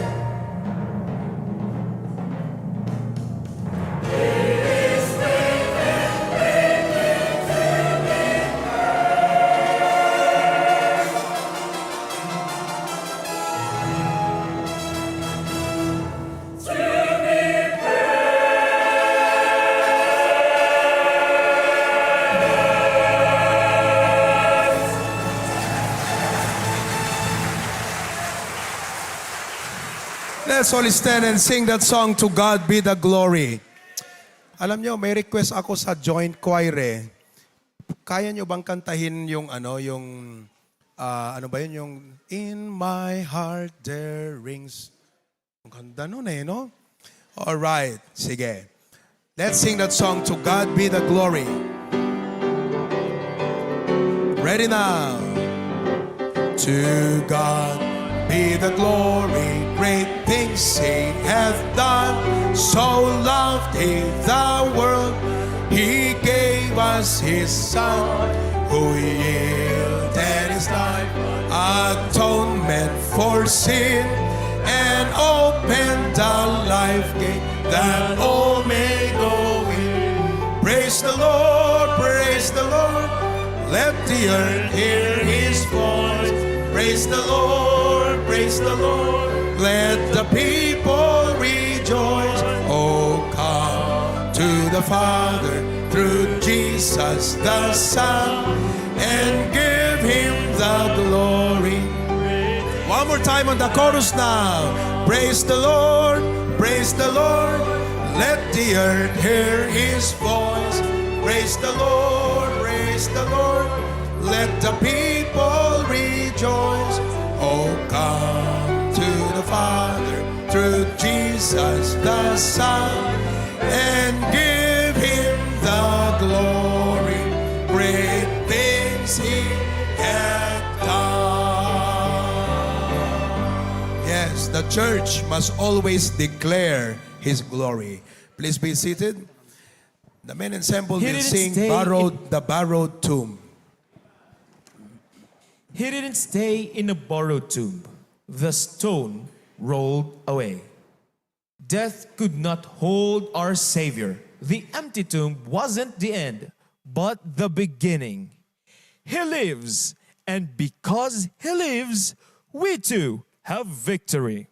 Let's all stand and sing that song, To God Be the Glory. Alam nyo, may request ako sa joint choir eh. Kaya nyo bang kantahin yung ano ba yun, yung In my heart there rings. Ang ganda nun eh, no? Alright, sige. Let's sing that song, To God Be the Glory. Ready now. To God be the glory, great things He hath done. So loved He the world, He gave us His Son, who yielded His life, atonement for sin, and opened the life gate that all may go in. Praise the Lord, praise the Lord. Let the earth hear His voice. Praise the Lord, praise the Lord. Let the people rejoice. Oh, come to the Father through Jesus the Son, and give Him the glory. One more time on the chorus now. Praise the Lord, praise the Lord. Let the earth hear His voice. Praise the Lord, praise the Lord. Let the people rejoice. Oh, come to the Father through Jesus the Son, and give Him the glory. Great things He hath done. Yes, the church must always declare His glory. Please be seated. The men ensemble He will didn't sing stay The Borrowed Tomb. He didn't stay in a borrowed tomb. The stone rolled away. Death could not hold our Savior. The empty tomb wasn't the end, but the beginning. He lives, and because He lives, we too have victory.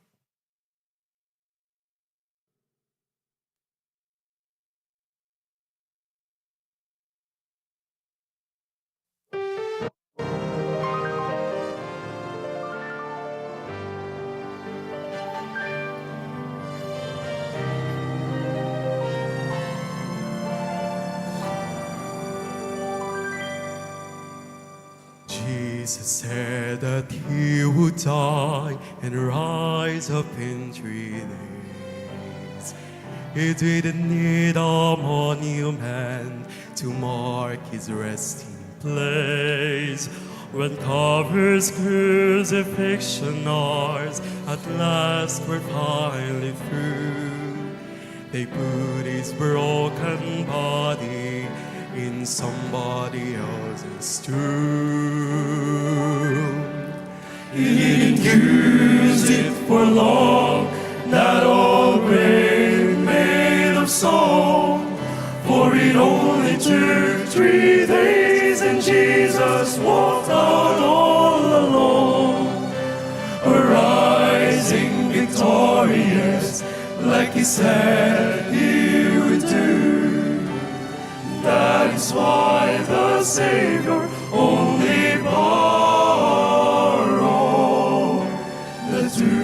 Jesus said that He would die and rise up in 3 days. He didn't need a monument to mark His resting place. When Calvary's crucifixion hours at last were finally through, they put His broken body in somebody else's tomb. He didn't use it for long, that old grave made of stone, for it only took 3 days, and Jesus walked out all alone, arising victorious like He said He would do. why the Savior only borrowed the dew.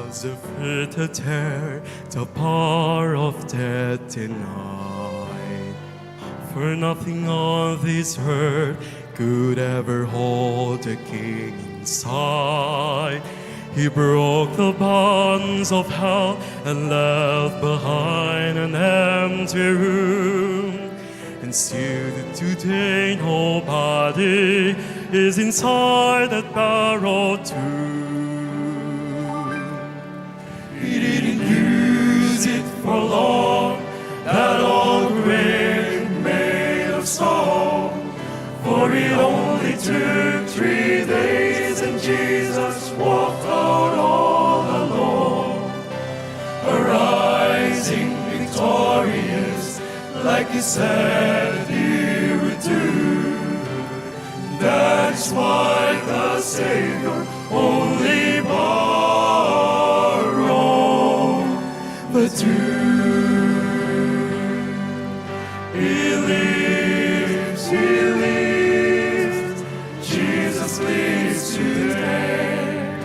Was afraid to tear the power of death denied. For nothing on this earth could ever hold the King inside. He broke the bonds of hell and left behind an empty room. And still today nobody is inside that borrowed tomb. He didn't use it for long, that old grave made of stone. For it only took 3 days, and Jesus walked out all alone, arising victorious, like He said He would do. That's why the Savior only borrowed the dew. He lives, He lives, Jesus lives today.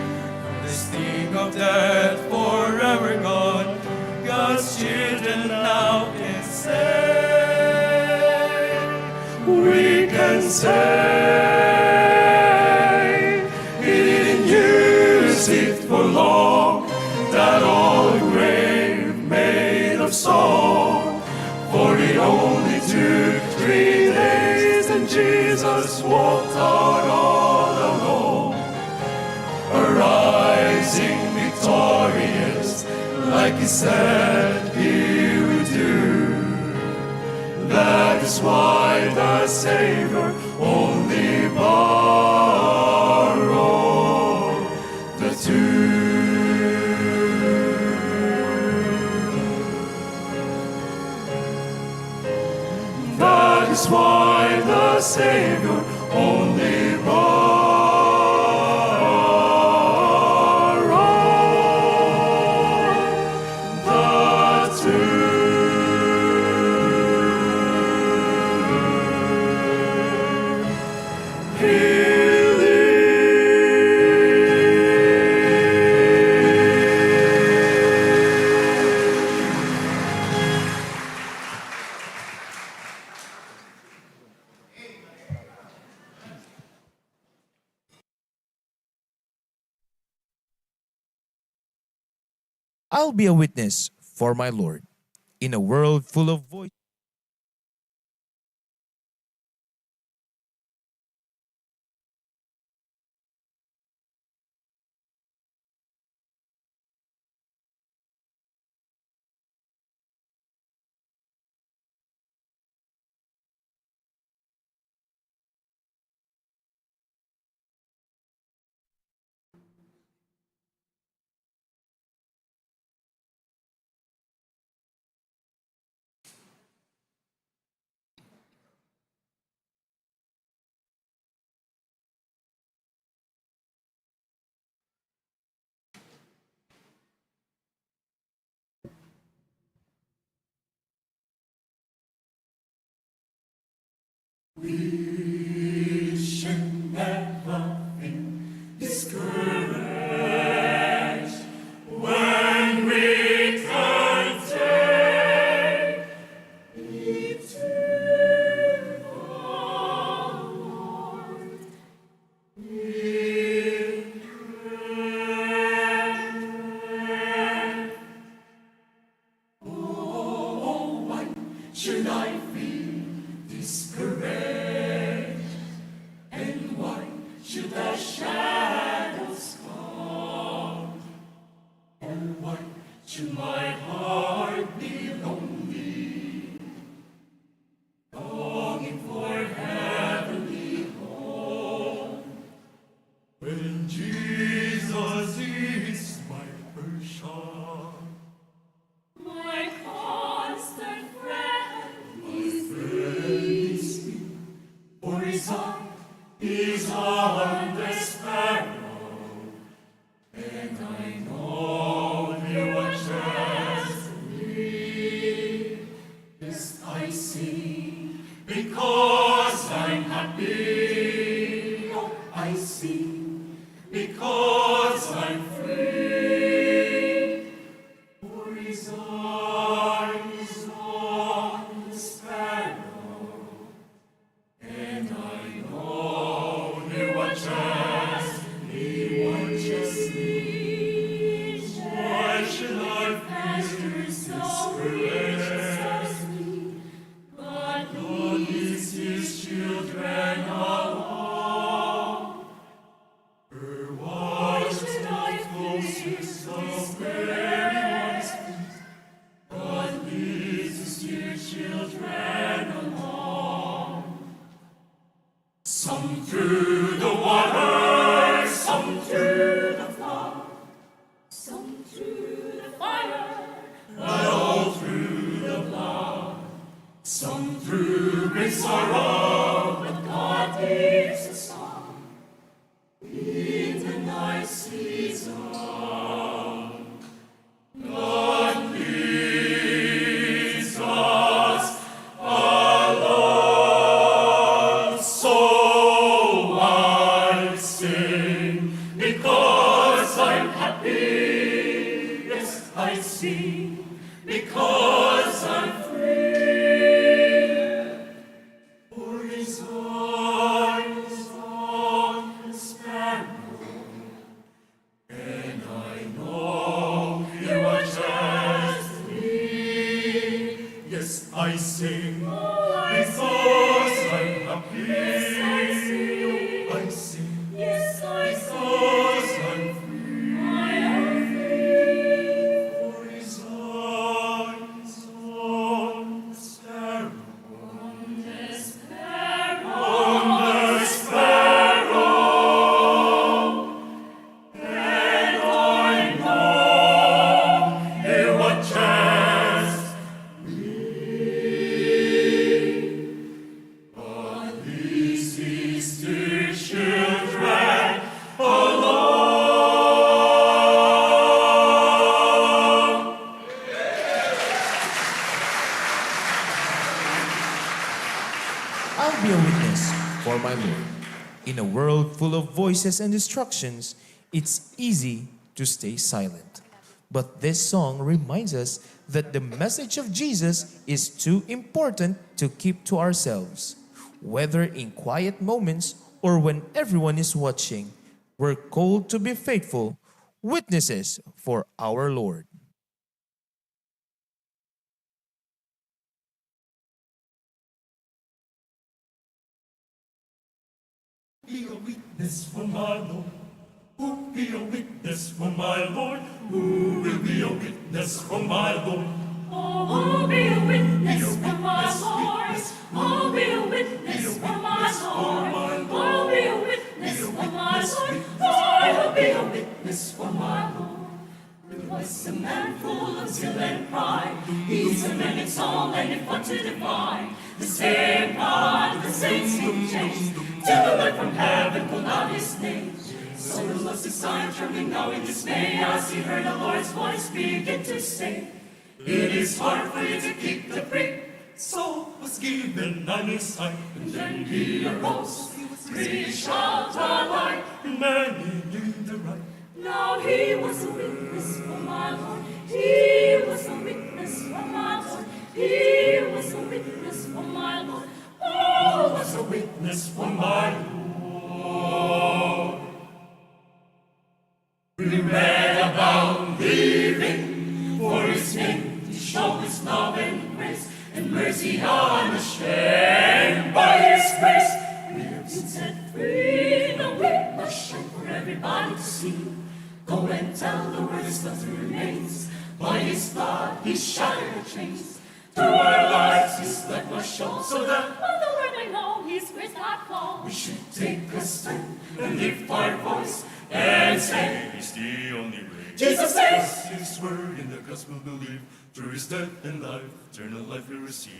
From the sting of death forever gone, God's children now can say, we can say, He didn't use it for long, that old grave made of stone. For it only took 3 days, and Jesus walked out all alone, arising victorious, like He said He would do. That is why the Savior only borrowed the dew. That is why the Savior only borrowed the dew. I'll be a witness for my Lord in a world full of voices. We should never be discouraged when we can take it to the Lord in prayer. Oh, why should I be discouraged? And why should the shadows come? And why should my heart be lonely, longing for heavenly home, when Jesus is my portion? My constant friend Praise me, for His eye is on the sparrow, and I sing, because I'm free. For his eyes on the sparrow, and I know he watches me. Why should I fear his disgrace? God leads his children along. Why should I fear his disgrace? God leads his dear children along. Some through the water, some through the flood, Some through the fire, but all through the blood. Some through great sorrow, but God gives a song. in the night season. God leads us along. So I sing, because I'm happy. Yes, I sing, because I'm free. For his eyes on the sparrow, and I know he watches me. Yes, I sing, because I'm happy. I sing, Yes, I see. because I'm free. I am free. For his eyes on the sparrow, on the sparrow, and I know he watches me. God leads his dear children along. I'll be a witness for my Lord. In a world full of voices and distractions, it's easy to stay silent. But this song reminds us that the message of Jesus is too important to keep to ourselves. Whether in quiet moments or when everyone is watching, we're called to be faithful witnesses for our Lord. Be a witness for my Lord. Who be a witness for my Lord? Who will be a witness for my Lord? Oh, be a witness for my Lord. Oh, be a witness for my Lord. Oh, be a witness for my Lord. Oh, be a witness for my Lord. It was a man full of zeal and pride. He's a man in song and in fun to divine. The same God, the saints in chains. Till the Lord from heaven called out his name. So was his sign, trembling now in dismay, as he heard the Lord's voice begin to say, It is hard for you to keep the faith. So was given on his sight. and then he arose. He shot a light. And many knew the right. Now he was a witness for my Lord. He was a witness for my Lord. He was a witness for my Lord. Oh, was a Witness for my Lord. We read about living for his name to show his love and grace and mercy unashamed by his grace. We have been set free. Now we must shine for everybody to see. Go and tell the world his love remains. By his blood he shattered the chains. Through our lives his light must show, so that All the world may know his grace not fall. we should take a stand and lift our voice and say, He's the only way. Jesus saves. His word in the gospel believe. Through his death and life, eternal life we receive.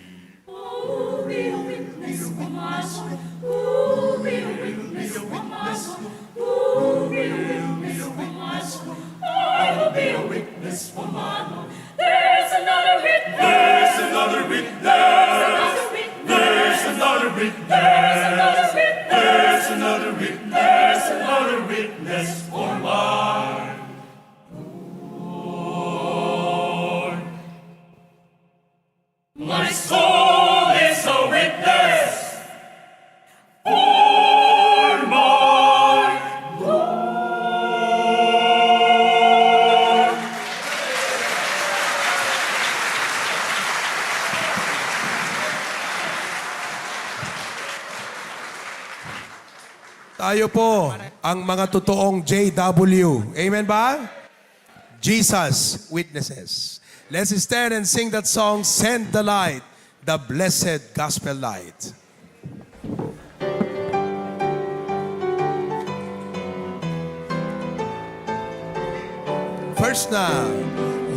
Oh, be a witness for my Lord. Oh, be a witness for my Lord. Oh, be a witness for my Lord. Oh, be a witness for my Lord. There's another witness. There's another witness. Another witness. There's another witness. There's another witness. There's another witness. witness for mine. Lord, my soul is a witness for my Lord. Tayo po ang mga totoong JW. Amen ba? Jesus witnesses. Let's stand and sing that song, Send the Light, the blessed gospel light. First now,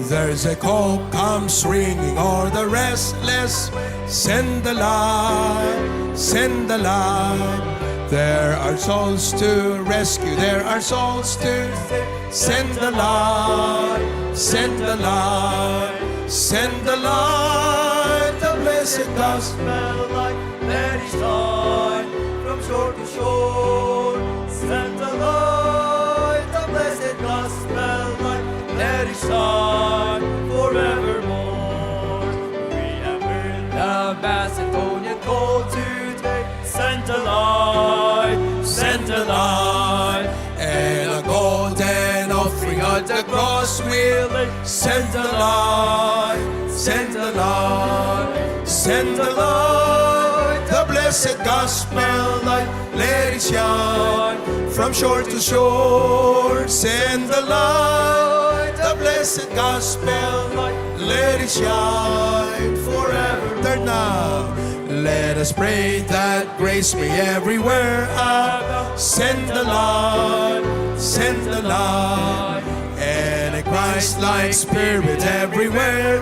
there's a call comes ringing o'er the restless. Send the light, send the light. There are souls to rescue, there are souls to save. Send the light, send the light, send the light, the blessed gospel light. Let it shine from shore to shore. Send the light, the blessed gospel light. Let it shine forevermore. We have heard the Macedonian call today. Send the light, send the light. And a golden offering at the cross will lay. Send the light, send the light, send the light, the blessed gospel light. Let it shine from shore to shore. Send the light, the blessed gospel light. Let it shine forever. Third now. Let us pray that grace may everywhere abound. Send the light, send the light, and a Christ-like spirit everywhere.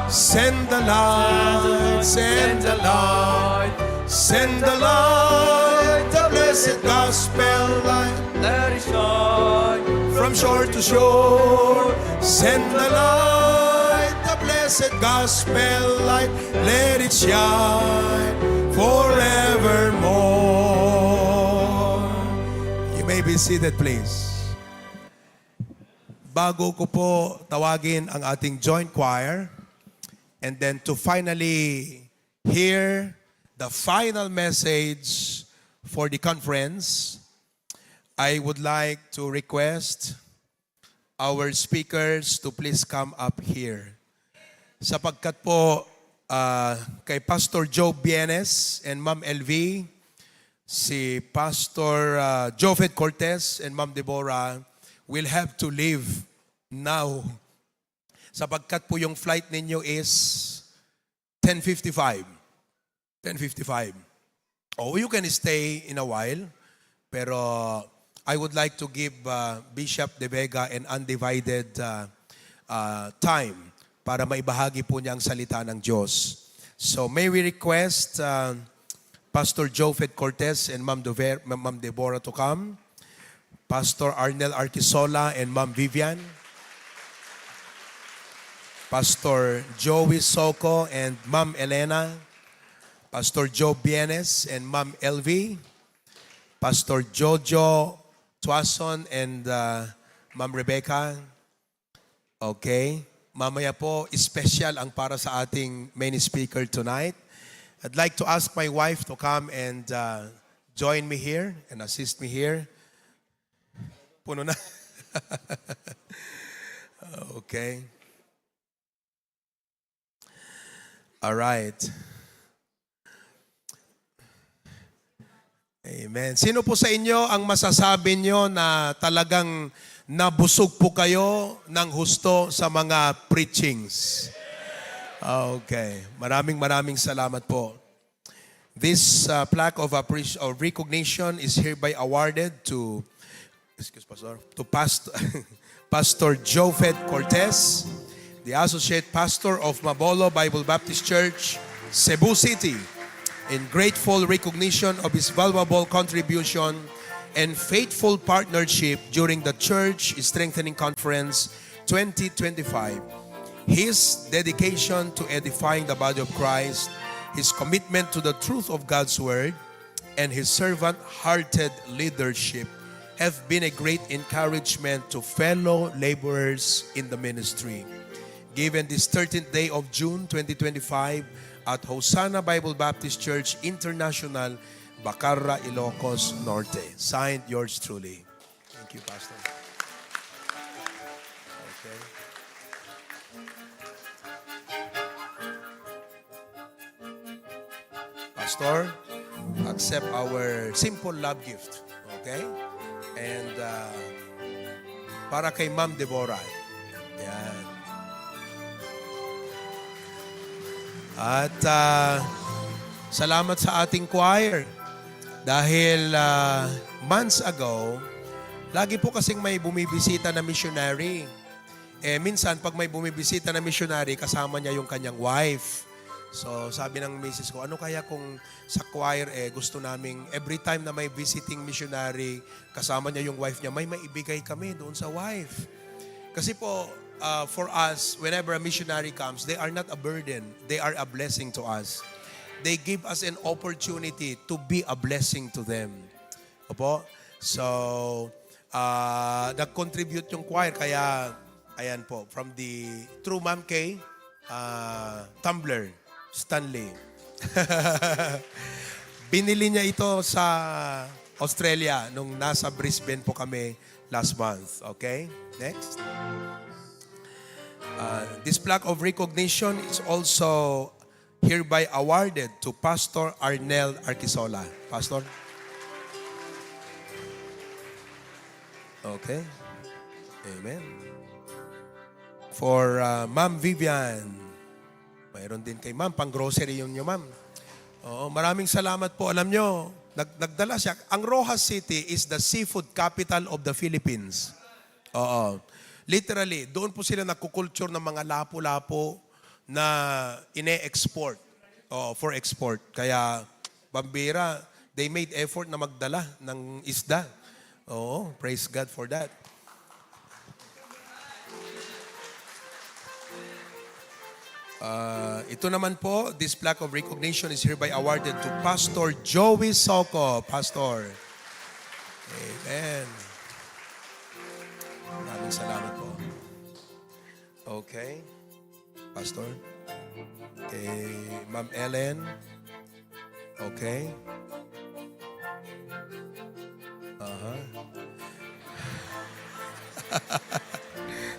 Send the light, send the light, send the light, the blessed gospel light. Let it shine From shore to shore, send the light, the blessed gospel light. Let it shine forevermore. You may be seated, please. Bago ko po tawagin ang ating joint choir, and then to finally hear the final message for the conference, I would like to request our speakers to please come up here. Sapagkat po kay Pastor Joe Bienes and Ma'am LV, si Pastor Jofet Cortez and Ma'am Deborah will have to leave now. Sapagkat po yung flight ninyo is 10:55. 10:55. Oh, you can stay in a while, pero I would like to give Bishop De Vega an undivided time para maibahagi po niya ang salita ng Diyos. So may we request Pastor Jofet Cortez and Ma'am Deborah to come. Pastor Arnel Arquisola and Ma'am Vivian. Pastor Joey Soco and Ma'am Elena. Pastor Joe Bienes and Ma'am LV. Pastor Jojo Tuason and Ma'am Rebecca. Okay. Mamaya po, special ang para sa ating main speaker tonight. I'd like to ask my wife to come and join me here and assist me here. Puno na. Okay. All right. Amen. Sino po sa inyo ang masasabi nyo na talagang nabusog po kayo ng husto sa mga preachings? Okay. Maraming salamat po. This plaque of recognition is hereby awarded to Pastor Jofet Cortez, the Associate Pastor of Mabolo Bible Baptist Church, Cebu City, in grateful recognition of his valuable contribution and faithful partnership during the Church Strengthening Conference 2025. His dedication to edifying the body of Christ, his commitment to the truth of God's Word, and his servant-hearted leadership have been a great encouragement to fellow laborers in the ministry. Given this 13th day of June 2025 at Hosanna Bible Baptist Church International, Bacarra, Ilocos Norte. Signed, yours truly. Thank you, Pastor. Okay. Pastor, accept our simple love gift. Okay? And para kay Ma'am Deborah. Yan. At salamat sa ating choir. Dahil months ago, lagi po kasing may bumibisita na missionary. Minsan, pag may bumibisita na missionary, kasama niya yung kanyang wife. So, sabi ng misis ko, ano kaya kung sa choir, gusto naming every time na may visiting missionary, kasama niya yung wife niya, may maibigay kami doon sa wife. Kasi po, for us, whenever a missionary comes, they are not a burden. They are a blessing to us. They give us an opportunity to be a blessing to them. Opo? So, nag-contribute yung choir. Kaya, ayan po, from the True Ma'am Kay, Tumblr, Stanley. Binili niya ito sa Australia nung nasa Brisbane po kami last month. Okay? Next. This plaque of recognition is also hereby awarded to Pastor Arnel Arquisola. Pastor? Okay. Amen. For Ma'am Vivian. Mayroon din kay Ma'am, pang grocery yun nyo, Ma'am. Oo, maraming salamat po. Alam nyo, nagdala siya. Ang Rojas City is the seafood capital of the Philippines. Oo. Literally, doon po sila nagkukulture ng mga lapo-lapo na ine-export for export. Kaya, bambira, they made effort na magdala ng isda. Oo, praise God for that. Ito naman po, this plaque of recognition is hereby awarded to Pastor Joey Soco. Pastor. Amen. Maraming salamat po. Okay. Pastor. Kay Ma'am Ellen. Okay.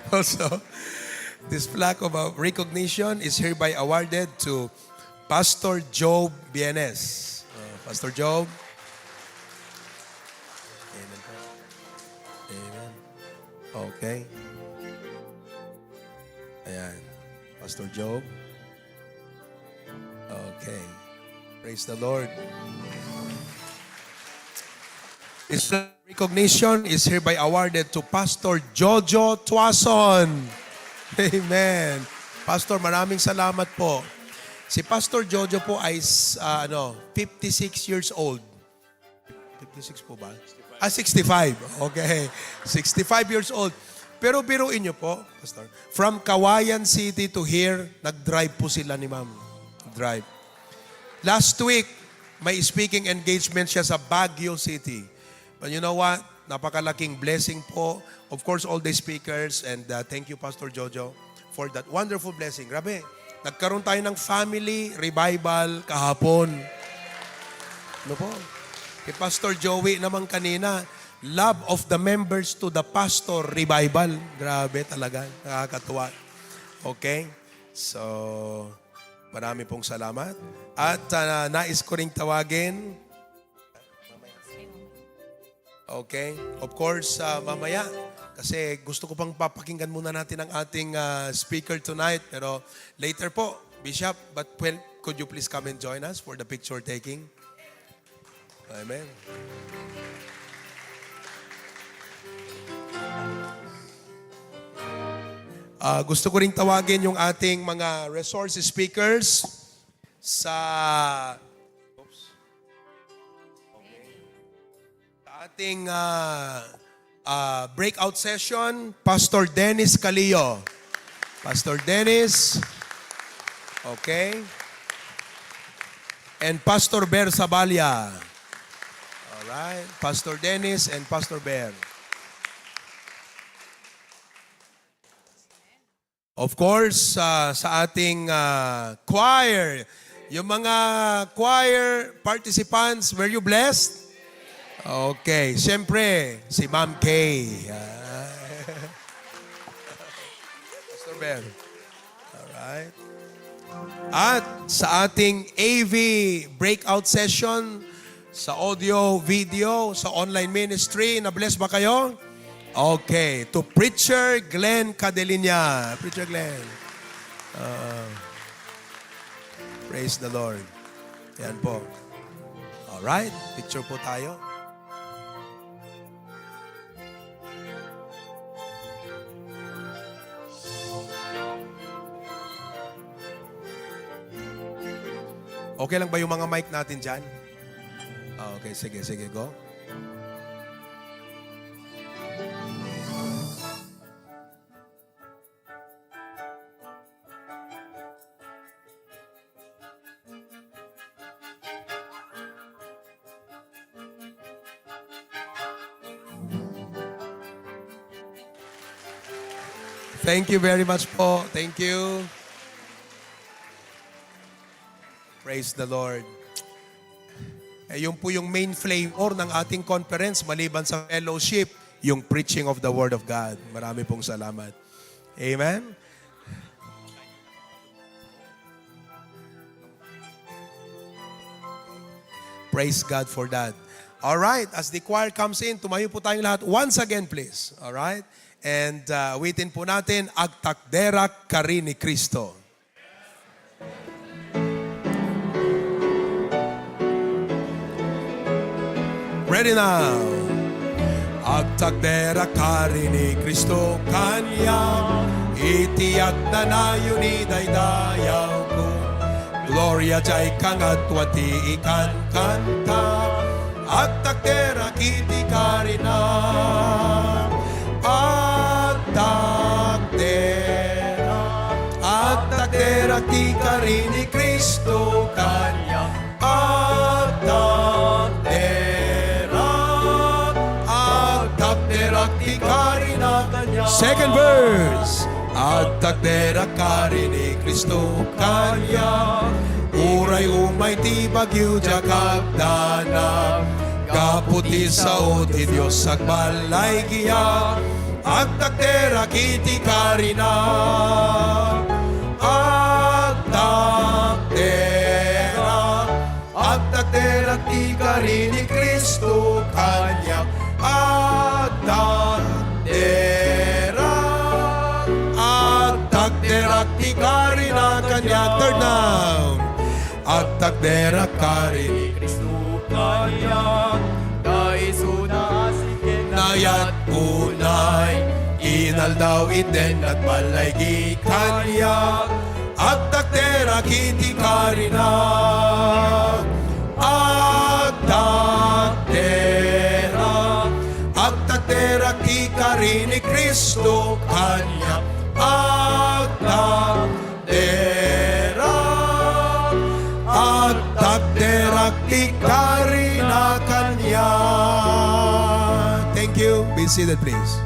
Also, this plaque of recognition is hereby awarded to Pastor Job Bienes. Pastor Job. Amen. Amen. Okay. Ayan. Pastor Job. Okay. Praise the Lord. This recognition is hereby awarded to Pastor Jojo Tuason. Amen. Pastor, maraming salamat po. Si Pastor Jojo po ay 56 years old. 56 po ba? 65. Okay. 65 years old. Pero biruin niyo po, Pastor, from Kawayan City to here, nag-drive po sila ni Ma'am. Drive. Last week, may speaking engagement siya sa Baguio City. But you know what? Napakalaking blessing po. Of course, all the speakers, and thank you, Pastor Jojo, for that wonderful blessing. Grabe, nagkaroon tayo ng family revival kahapon. Ano po? Kay Pastor Joey naman kanina, love of the members to the pastor revival. Grabe talaga, nakakatuwa. Okay? So, marami pong salamat. At nais ko ring tawagin. Okay? Of course, mamaya, kasi gusto ko pang papakinggan muna natin ang ating speaker tonight. Pero later po, Bishop, but could you please come and join us for the picture taking? Amen. Gusto ko ring tawagin yung ating mga resource speakers sa ating breakout session, Pastor Dennis Calillo. Pastor Dennis. Okay. And Pastor Ber Sabalia. Alright. Pastor Dennis and Pastor Bear. Of course, sa ating choir, yung mga choir participants, were you blessed? Okay. Siyempre, si Ma'am Kay. Pastor Bear. Alright. At sa ating AV breakout session, sa audio, video, sa online ministry, na-bless ba kayo? Okay. To Preacher Glenn Cadelinia. Preacher Glenn. Praise the Lord. Yan po. Alright. Picture po tayo. Okay lang ba yung mga mic natin dyan? Okay, sige, go. Thank you very much po. Thank you. Praise the Lord. Yun po yung main flavor ng ating conference maliban sa fellowship, yung preaching of the Word of God. Marami pong salamat. Amen? Praise God for that. Alright, as the choir comes in, tumayo po tayong lahat. Once again, please. Alright? And awitin po natin, Agtakderak Kari ni Kristo. Ready now. Agtakderak Kari ni Kristo Kanya, itiyak na nayo ni daydayaw ko. Gloria jay kangat wati ikan kanta, agtakderak iti karina. Agtakderak ti kari ni Kristo Kanya, agtakderak ti kari na Kanya. Second verse. Agtakderak kari ni Kristo Kanya, uray umay ti bagyo jakabdana, kaputi sao ti Diyos agbalay giya, agtakderak iti karina. Agtakderak ti kari ni Kristo Kanya, agtakderak ti kari na Kanya. Third now. Agtakderak kari ni Kristo Kanya, kaisuna asikin nayat unay, inaldaw iten at balay Kanya, agtakderak iti kari na. Agtakderak ti kari ni Kristo Kanya, agtakderak ti kari na Kanya. Thank you. Be seated, please.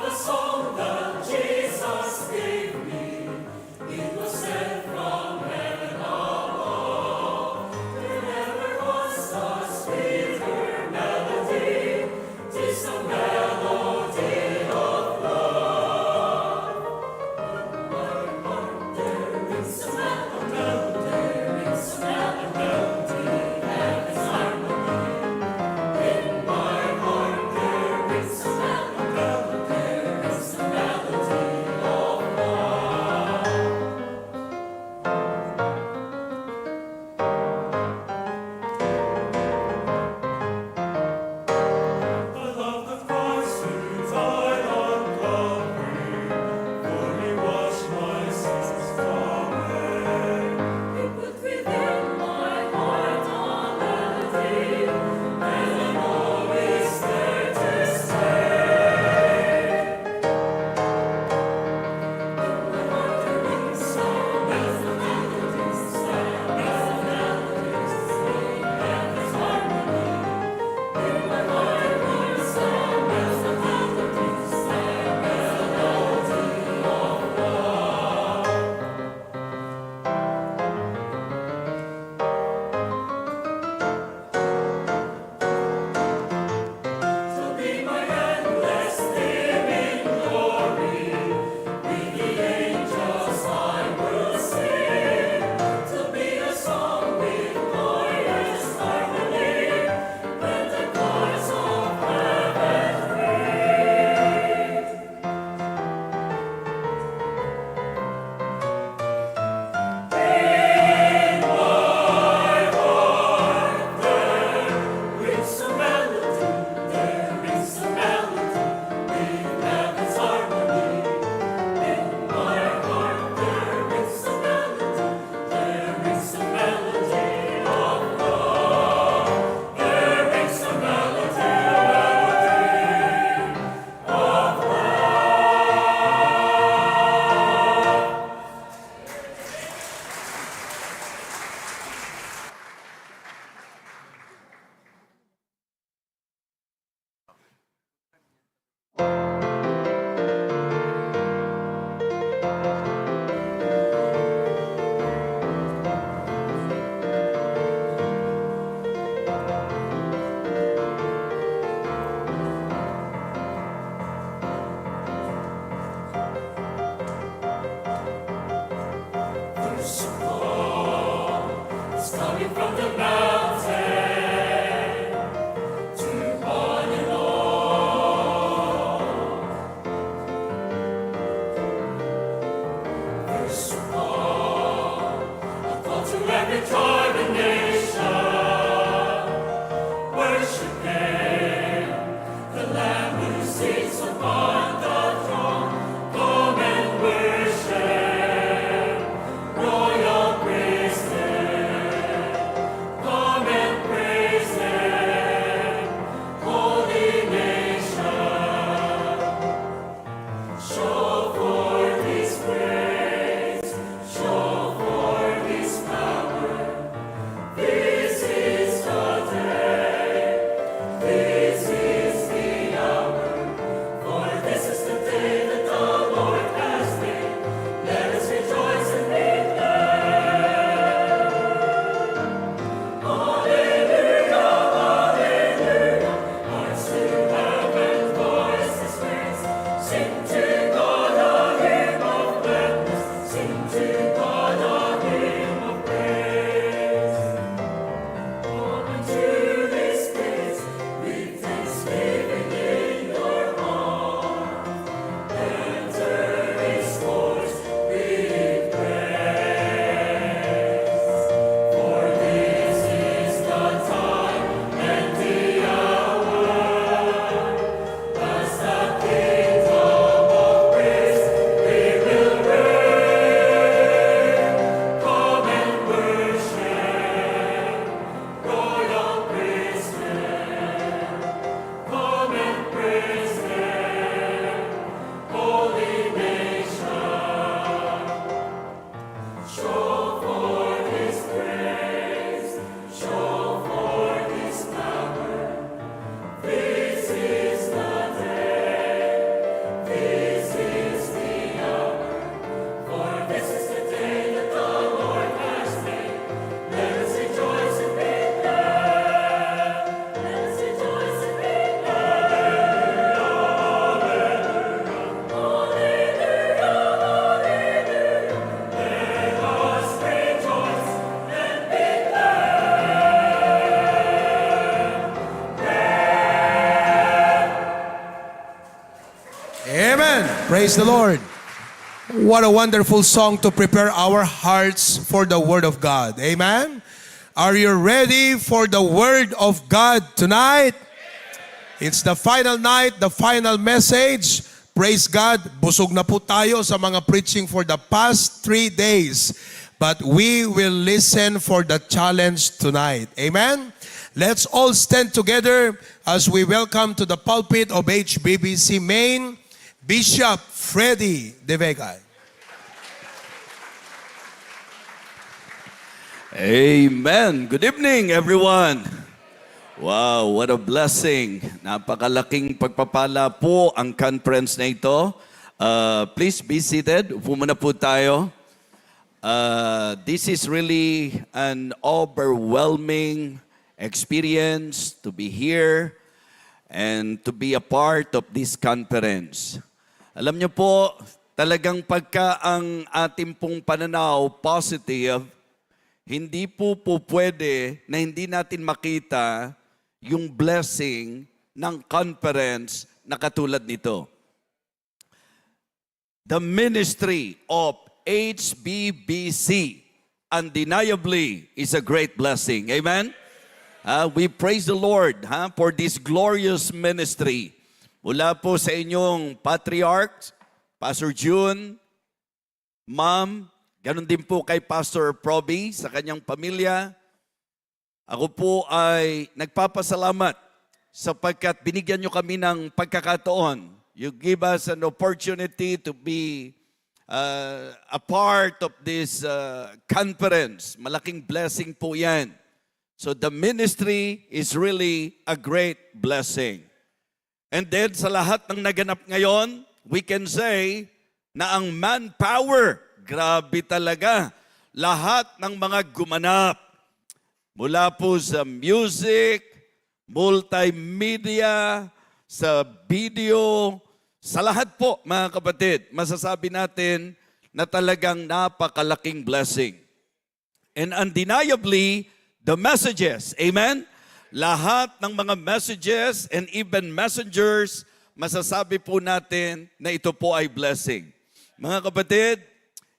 The song that Jesus gave. Praise the Lord. What a wonderful song to prepare our hearts for the Word of God. Amen? Are you ready for the Word of God tonight? It's the final night, the final message. Praise God. Busog na po tayo sa mga preaching for the past 3 days. But we will listen for the challenge tonight. Amen? Let's all stand together as we welcome to the pulpit of HBBC Maine, Bishop Freddy De Vega. Amen. Good evening, everyone. Wow, what a blessing. Napakalaking pagpapala po ang conference na ito. Please be seated. Upo muna po tayo. This is really an overwhelming experience to be here and to be a part of this conference. Alam niyo po, talagang pagka ang ating pong pananaw positive, hindi po pwede na hindi natin makita yung blessing ng conference na katulad nito. The ministry of HBBC undeniably is a great blessing. Amen? We praise the Lord for this glorious ministry. Mula po sa inyong patriarch, Pastor June, Ma'am, ganon din po kay Pastor Proby sa kanyang pamilya. Ako po ay nagpapasalamat sapagkat binigyan nyo kami ng pagkakataon. You give us an opportunity to be a part of this conference. Malaking blessing po yan. So the ministry is really a great blessing. And then sa lahat ng naganap ngayon, we can say na ang manpower, grabe talaga. Lahat ng mga gumanap. Mula po sa music, multimedia, sa video, sa lahat po mga kapatid, masasabi natin na talagang napakalaking blessing. And undeniably, the messages, amen? Lahat ng mga messages and even messengers, masasabi po natin na ito po ay blessing. Mga kapatid,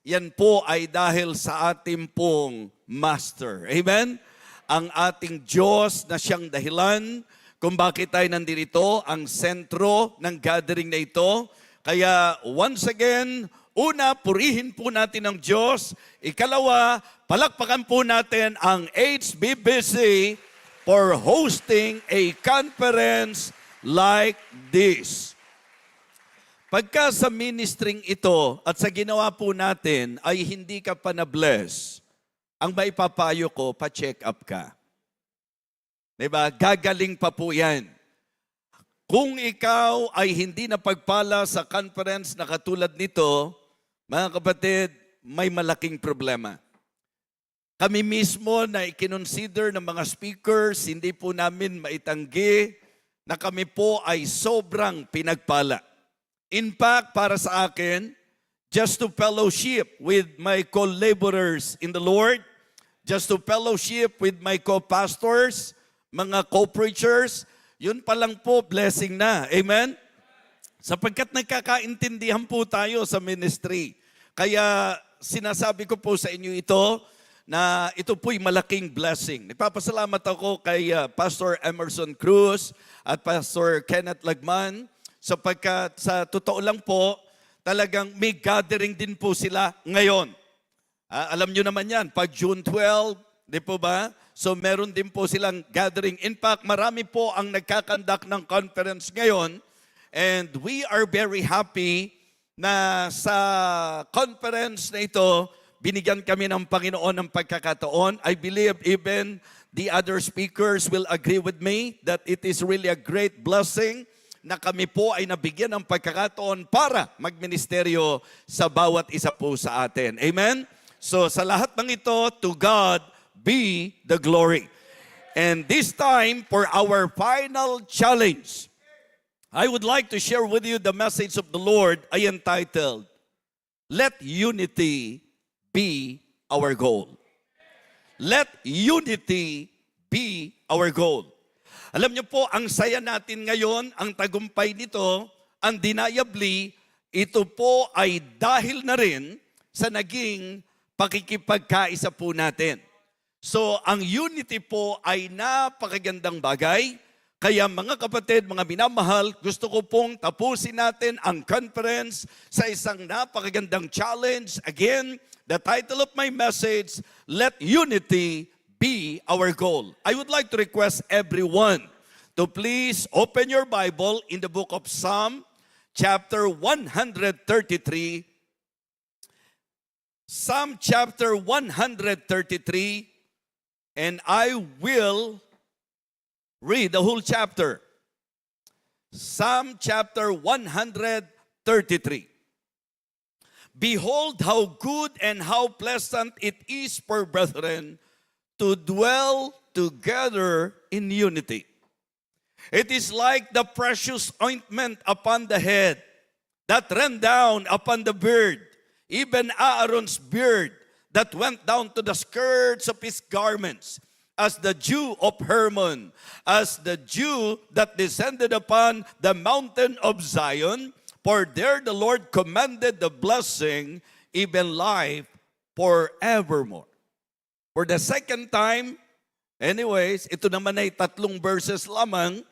yan po ay dahil sa ating pong Master. Amen? Ang ating Diyos na siyang dahilan kung bakit tayo nandito, ang sentro ng gathering na ito. Kaya once again, una, purihin po natin ang Diyos. Ikalawa, palakpakan po natin ang HBBC for hosting a conference like this. Pagka sa ministering ito at sa ginawa po natin ay hindi ka pa na-bless, ang maipapayo ko, pa-check up ka. Diba? Gagaling pa po yan. Kung ikaw ay hindi napagpala sa conference na katulad nito, mga kapatid, may malaking problema. Kami mismo na ikinonsider ng mga speakers, hindi po namin maitanggi na kami po ay sobrang pinagpala. In fact, para sa akin, just to fellowship with my co-laborers in the Lord, just to fellowship with my co-pastors, mga co-preachers, yun pa lang po, blessing na. Amen? Sapagkat nagkakaintindihan po tayo sa ministry. Kaya sinasabi ko po sa inyo ito, na ito po'y malaking blessing. Nagpapasalamat ako kay Pastor Emerson Cruz at Pastor Kenneth Lagman sapagkat sa totoo lang po, talagang may gathering din po sila ngayon. Alam nyo naman yan, pag June 12, di po ba? So meron din po silang gathering. In fact, marami po ang nagkakandak ng conference ngayon and we are very happy na sa conference na ito, binigyan kami ng Panginoon ng pagkakataon. I believe even the other speakers will agree with me that it is really a great blessing na kami po ay nabigyan ng pagkakataon para magministeryo sa bawat isa po sa atin. Amen? So sa lahat ng ito, to God be the glory. And this time, for our final challenge, I would like to share with you the message of the Lord I entitled, Let Unity Be Our Goal. Let unity be our goal. Alam niyo po, ang saya natin ngayon, ang tagumpay nito, undeniably, ito po ay dahil na rin sa naging pakikipagkaisa po natin. So, ang unity po ay napakagandang bagay. Kaya mga kapatid, mga minamahal, gusto ko pong tapusin natin ang conference sa isang napakagandang challenge. Again, the title of my message, Let Unity Be Our Goal. I would like to request everyone to please open your Bible in the book of Psalm, chapter 133. Psalm chapter 133, and I will read the whole chapter. Psalm chapter 133. Behold how good and how pleasant it is for brethren to dwell together in unity. It is like the precious ointment upon the head that ran down upon the beard, even Aaron's beard that went down to the skirts of his garments, as the dew of Hermon, as the dew that descended upon the mountain of Zion. For there the Lord commanded the blessing, even life forevermore. For the second time, anyways, ito naman ay 3 verses lamang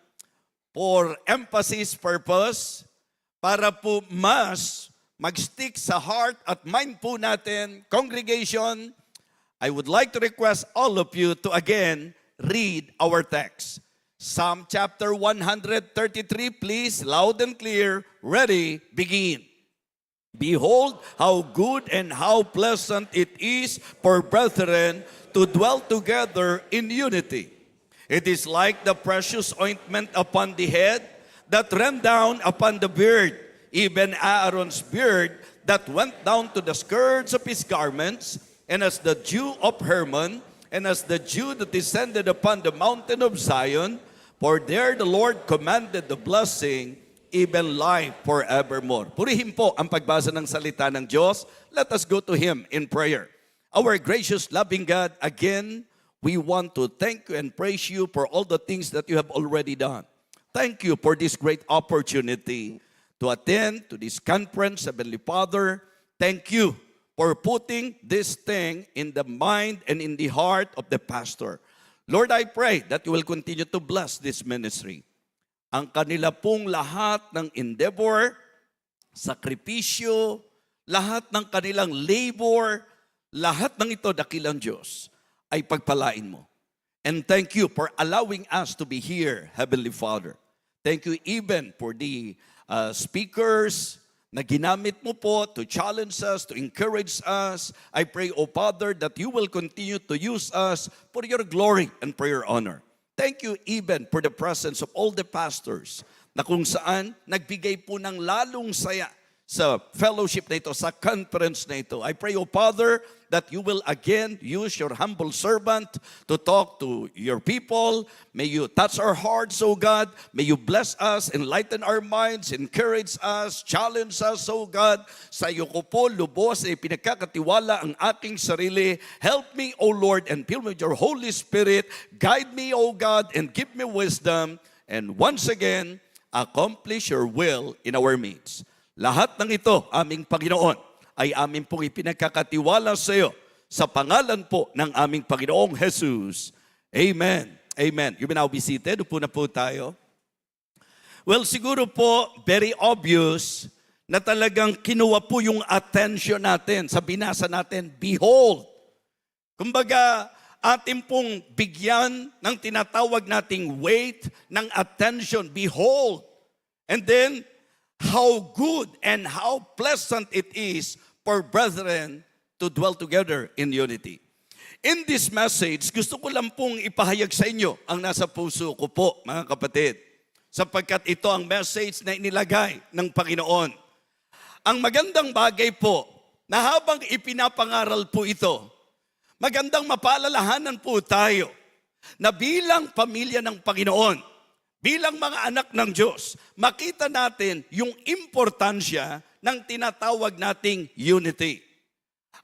for emphasis purpose, para po mas mag-stick sa heart at mind po natin, congregation. I would like to request all of you to again read our text. Psalm chapter 133, please, loud and clear. Ready, begin. Behold, how good and how pleasant it is for brethren to dwell together in unity. It is like the precious ointment upon the head that ran down upon the beard, even Aaron's beard that went down to the skirts of his garments, and as the dew of Hermon, and as the dew that descended upon the mountain of Zion, for there the Lord commanded the blessing, even life forevermore. Purihin po ang pagbasa ng salita ng Diyos. Let us go to Him in prayer. Our gracious, loving God, again, we want to thank you and praise you for all the things that you have already done. Thank you for this great opportunity to attend to this conference, Heavenly Father. Thank you for putting this thing in the mind and in the heart of the pastor. Lord, I pray that you will continue to bless this ministry. Ang kanila pong lahat ng endeavor, sakripisyo, lahat ng kanilang labor, lahat ng ito, dakilang Diyos, ay pagpalain mo. And thank you for allowing us to be here, Heavenly Father. Thank you even for the speakers na ginamit mo po to challenge us, to encourage us. I pray, O Father, that you will continue to use us for your glory and for your honor. Thank you even for the presence of all the pastors na kung saan nagbigay po ng lalong saya sa fellowship na ito, sa conference na ito. I pray, O Father, that you will again use your humble servant to talk to your people. May you touch our hearts, O God. May you bless us, enlighten our minds, encourage us, challenge us, O God. Sa iyo ko po lubos ay pinagkakatiwala ang aking sarili. Help me, O Lord, and fill me with your Holy Spirit. Guide me, O God, and give me wisdom. And once again, accomplish your will in our midst. Lahat ng ito, aming Panginoon, ay aming pong ipinagkakatiwala sa iyo sa pangalan po ng aming Panginoong Jesus. Amen. Amen. You may now be seated. Upo na po tayo. Well, siguro po, very obvious na talagang kinuha po yung attention natin sa binasa natin, behold. Kumbaga, atin pong bigyan ng tinatawag nating weight ng attention, behold. And then, how good and how pleasant it is for brethren to dwell together in unity. In this message, gusto ko lang pong ipahayag sa inyo ang nasa puso ko po, mga kapatid, sapagkat ito ang message na inilagay ng Panginoon. Ang magandang bagay po, na habang ipinapangaral po ito, magandang mapaalalahanan po tayo na bilang pamilya ng Panginoon, bilang mga anak ng Diyos, makita natin yung importansya ng tinatawag nating unity.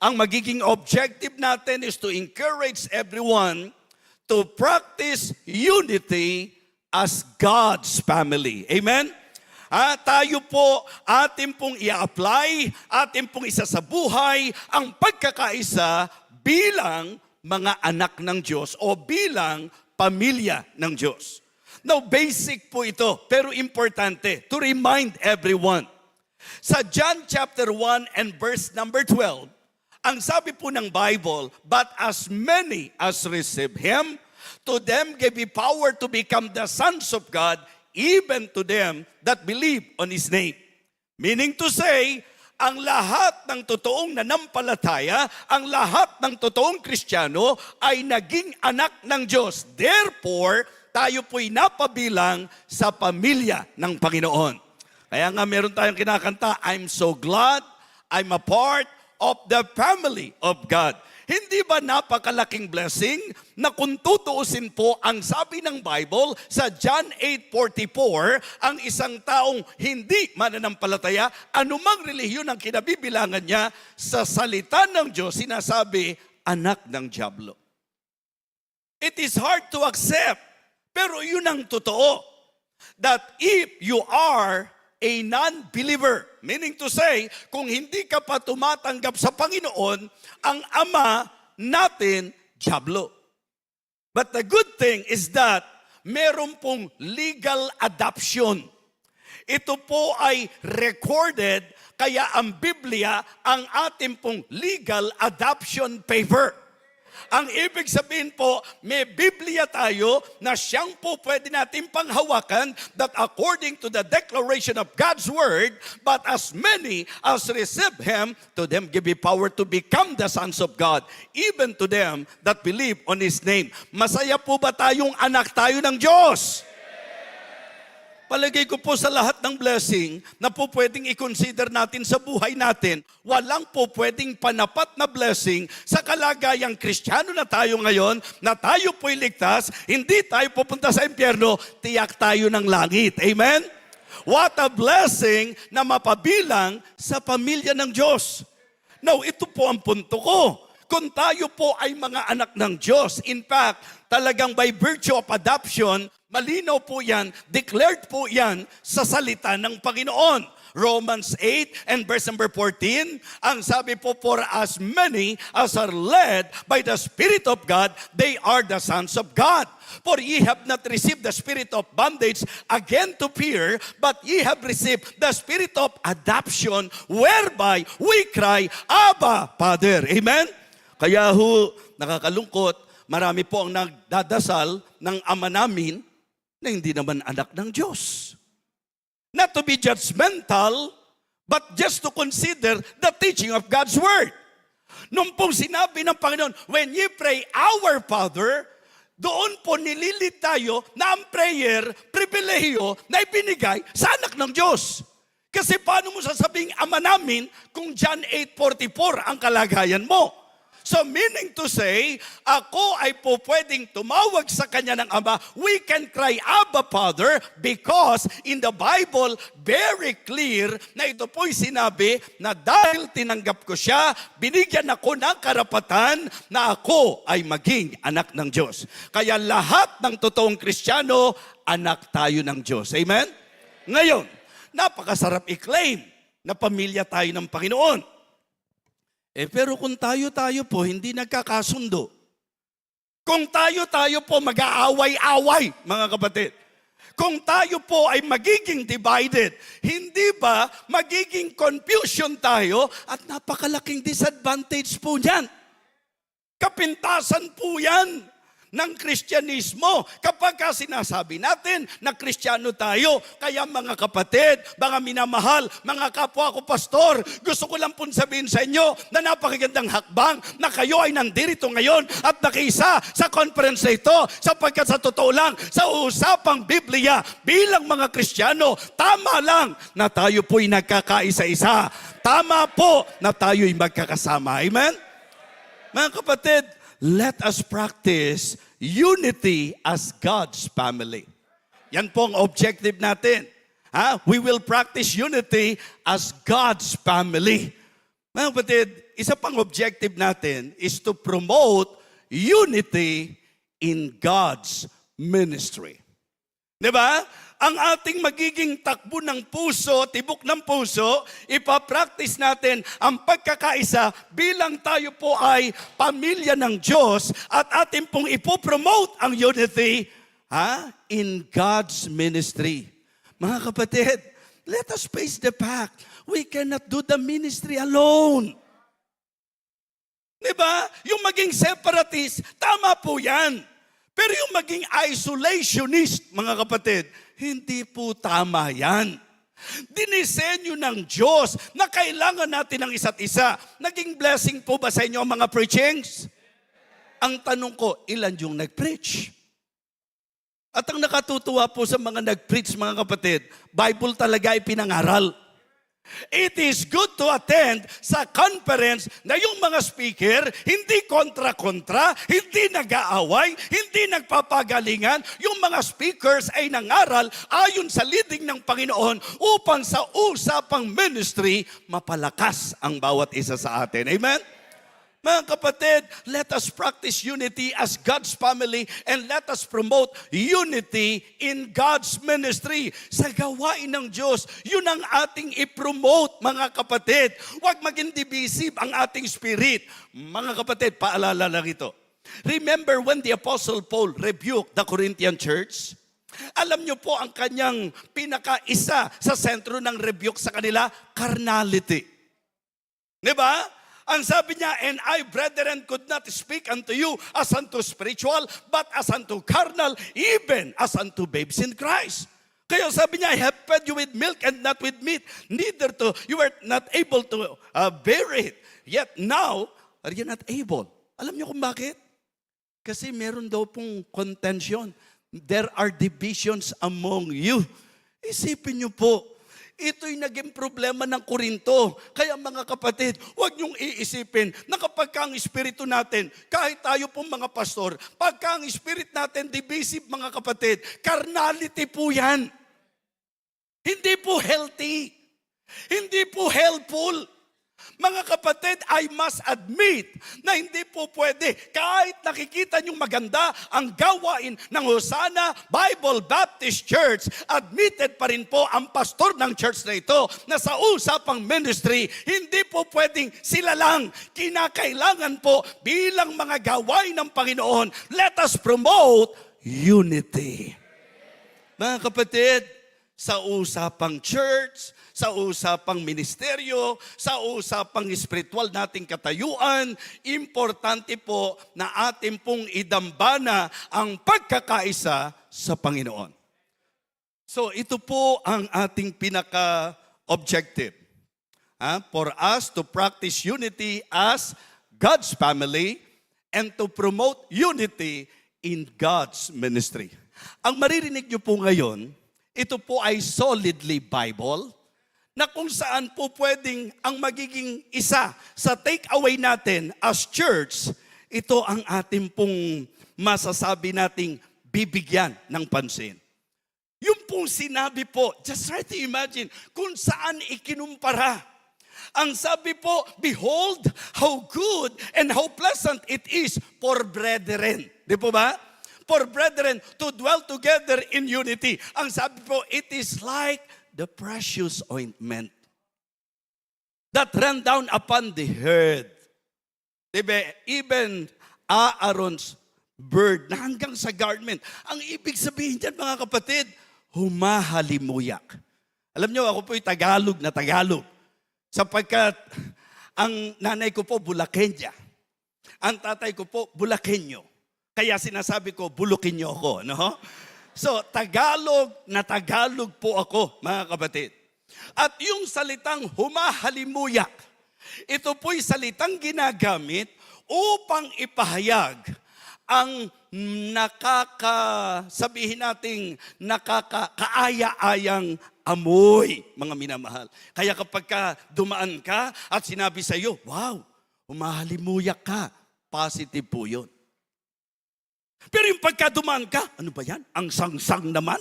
Ang magiging objective natin is to encourage everyone to practice unity as God's family. Amen? Tayo po, atin pong i-apply, atin pong isa sa buhay ang pagkakaisa bilang mga anak ng Diyos o bilang pamilya ng Diyos. Now, basic po ito, pero importante to remind everyone. Sa John chapter 1 and verse number 12, ang sabi po ng Bible, "But as many as receive Him, to them gave He power to become the sons of God, even to them that believe on His name." Meaning to say, ang lahat ng totoong nanampalataya, ang lahat ng totoong Kristiyano ay naging anak ng Diyos. Therefore, tayo po'y napabilang sa pamilya ng Panginoon. Kaya nga meron tayong kinakanta, "I'm so glad I'm a part of the family of God." Hindi ba napakalaking blessing na kung tutuusin po ang sabi ng Bible sa John 8:44, ang isang taong hindi mananampalataya, anumang relihiyon ang kinabibilangan niya, sa salita ng Diyos sinasabi, anak ng dyablo. It is hard to accept, pero yun ang totoo. That if you are a non-believer, meaning to say, kung hindi ka pa tumatanggap sa Panginoon, ang ama natin, dyablo. But the good thing is that meron pong legal adoption. Ito po ay recorded, kaya ang Biblia ang ating pong legal adoption paper. Ang ibig sabihin po, may Biblia tayo na siyang po pwede natin panghawakan, that according to the declaration of God's Word, "But as many as receive Him, to them give He power to become the sons of God, even to them that believe on His name." Masaya po ba tayong anak tayo ng Diyos? Palagay ko po sa lahat ng blessing na po pwedeng i-consider natin sa buhay natin, walang po pwedeng panapat na blessing sa kalagayang Kristiyano na tayo ngayon, na tayo po'y ligtas, hindi tayo pupunta sa impyerno, tiyak tayo ng langit. Amen? What a blessing na mapabilang sa pamilya ng Diyos. Now, ito po ang punto ko. Kung tayo po ay mga anak ng Diyos, in fact, talagang by virtue of adoption, malinaw po yan, declared po yan sa salita ng Panginoon. Romans 8 and verse number 14, ang sabi po, "For as many as are led by the Spirit of God, they are the sons of God. For ye have not received the spirit of bondage again to fear, but ye have received the spirit of adoption, whereby we cry, Abba, Father." Amen? Kaya nakakalungkot, marami po ang nagdadasal ng ama namin na hindi naman anak ng Diyos. Not to be judgmental, but just to consider the teaching of God's Word. Nung pong sinabi ng Panginoon, "When ye pray, Our Father," doon po nililit tayo na ang prayer, pribilehiyo na ibinigay sa anak ng Diyos. Kasi paano mo sasabing ama namin kung John 8:44 ang kalagayan mo? So meaning to say, ako ay po pwedeng tumawag sa kanya ng Ama. We can cry, Abba, Father, because in the Bible, very clear na ito po'y sinabi na dahil tinanggap ko siya, binigyan ako ng karapatan na ako ay maging anak ng Diyos. Kaya lahat ng totoong Kristiyano, anak tayo ng Diyos. Amen? Ngayon, napakasarap i-claim na pamilya tayo ng Panginoon. Pero kung tayo po hindi nagkakasundo, kung tayo po mag-aaway-away, mga kapatid, kung tayo po ay magiging divided, hindi ba magiging confusion tayo at napakalaking disadvantage po niyan? Kapintasan po yan ng Kristyanismo. Kapag sinasabi natin na Kristiyano tayo, kaya mga kapatid, mga minamahal, mga kapwa ko pastor, gusto ko lang pong sabihin sa inyo na napakagandang hakbang na kayo ay nandito ngayon at nakiisa sa conference na ito, sapagkat sa totoo lang, sa usapang Biblia, bilang mga Kristiyano, tama lang na tayo po'y nagkakaisa-isa. Tama po na tayo'y magkakasama. Amen? Mga kapatid, let us practice unity as God's family. Yan po ang objective natin. We will practice unity as God's family. Mga kapatid, isa pang objective natin is to promote unity in God's ministry. Diba? ang ating magiging takbo ng puso, tibok ng puso, ipapractice natin ang pagkakaisa bilang tayo po ay pamilya ng Diyos at atin pong ipopromote ang unity in God's ministry. Mga kapatid, let us face the fact, we cannot do the ministry alone. Diba? Yung maging separatist, tama po yan. Pero yung maging isolationist, mga kapatid, hindi po tama yan. Dinisenyo ng Diyos na kailangan natin ng isa't isa. Naging blessing po ba sa inyo ang mga preachings? Ang tanong ko, ilan yung nag-preach? At ang nakatutuwa po sa mga nag-preach, mga kapatid, Bible talaga ay pinangaral. It is good to attend sa conference na yung mga speaker hindi kontra-kontra, hindi nag-aaway, hindi nagpapagalingan. Yung mga speakers ay nangaral ayon sa leading ng Panginoon upang sa usapang ministry mapalakas ang bawat isa sa atin. Amen? Mga kapatid, let us practice unity as God's family and let us promote unity in God's ministry. Sa gawain ng Diyos, yun ang ating i-promote, mga kapatid. Huwag maging divisive ang ating spirit. Mga kapatid, paalala lang ito. Remember when the Apostle Paul rebuked the Corinthian church? Alam niyo po ang kanyang pinakaisa sa sentro ng rebuke sa kanila, carnality. Diba? Ang sabi niya, and I, brethren, could not speak unto you as unto spiritual, but as unto carnal, even as unto babes in Christ. Kaya sabi niya, I have fed you with milk and not with meat, neither to, you were not able to bear it. Yet now, are you not able? Alam niyo kung bakit? Kasi meron daw pong contention. There are divisions among you. Isipin niyo po, ito'y naging problema ng Korinto. Kaya mga kapatid, huwag niyong iisipin na kapag ang espiritu natin, kahit tayo pong mga pastor, pagka ang spirit natin divisive, mga kapatid, carnality po yan. Hindi po healthy. Hindi po helpful. Mga kapatid, I must admit na hindi po pwede. Kahit nakikita niyong maganda ang gawain ng Hosanna Bible Baptist Church, admitted pa rin po ang pastor ng church na ito na sa usapang ministry, hindi po pwedeng sila lang. Kinakailangan po bilang mga gawain ng Panginoon, let us promote unity. Mga kapatid, sa usapang church, sa usapang ministeryo, sa usapang espiritual nating katayuan, importante po na atin pong idambana ang pagkakaisa sa Panginoon. So ito po ang ating pinaka-objective. For us to practice unity as God's family and to promote unity in God's ministry. Ang maririnig niyo po ngayon, ito po ay solidly Bible, na kung saan po pwedeng ang magiging isa sa take-away natin as church, ito ang ating pong masasabi nating bibigyan ng pansin. Yung pong sinabi po, just try to imagine kung saan ikinumpara. Ang sabi po, behold how good and how pleasant it is for brethren. Di po ba? For brethren to dwell together in unity. Ang sabi po, it is like the precious ointment that ran down upon the head. Diba? Even Aaron's bird na hanggang sa garment. Ang ibig sabihin dyan, mga kapatid, humahalimuyak. Alam nyo, ako po'y Tagalog na Tagalog. Sapagkat ang nanay ko po, Bulakenya. Ang tatay ko po, Bulakenyo. Kaya sinasabi ko, Bulukenyo ako. No? So, Tagalog na Tagalog po ako, mga kapatid. At yung salitang humahalimuyak, ito po'y salitang ginagamit upang ipahayag ang sabihin nating nakakaaya-ayang amoy, mga minamahal. Kaya kapag dumaan ka at sinabi sa iyo, wow, humahalimuyak ka, positive po yun. Pero yung pagkadumaan ka, ano ba yan? Ang sangsang naman.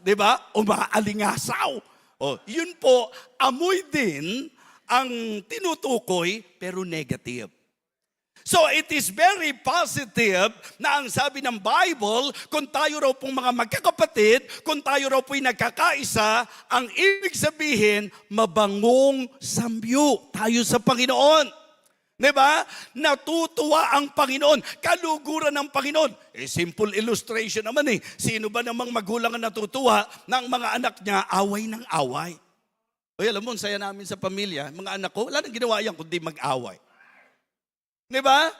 Diba? Umaalingasaw. O, yun po, amoy din ang tinutukoy, pero negative. So it is very positive na ang sabi ng Bible, kung tayo raw pong mga magkakapatid, kung tayo raw po'y nagkakaisa, ang ibig sabihin, mabangong samyo tayo sa Panginoon. Diba? Natutuwa ang Panginoon, kaluguran ng Panginoon. Simple illustration naman eh. Sino ba namang magulang ang natutuwa ng mga anak niya away ng away? Oy, alam mo, saya namin sa pamilya, mga anak ko, wala nang ginawa yan kundi mag-away. Diba?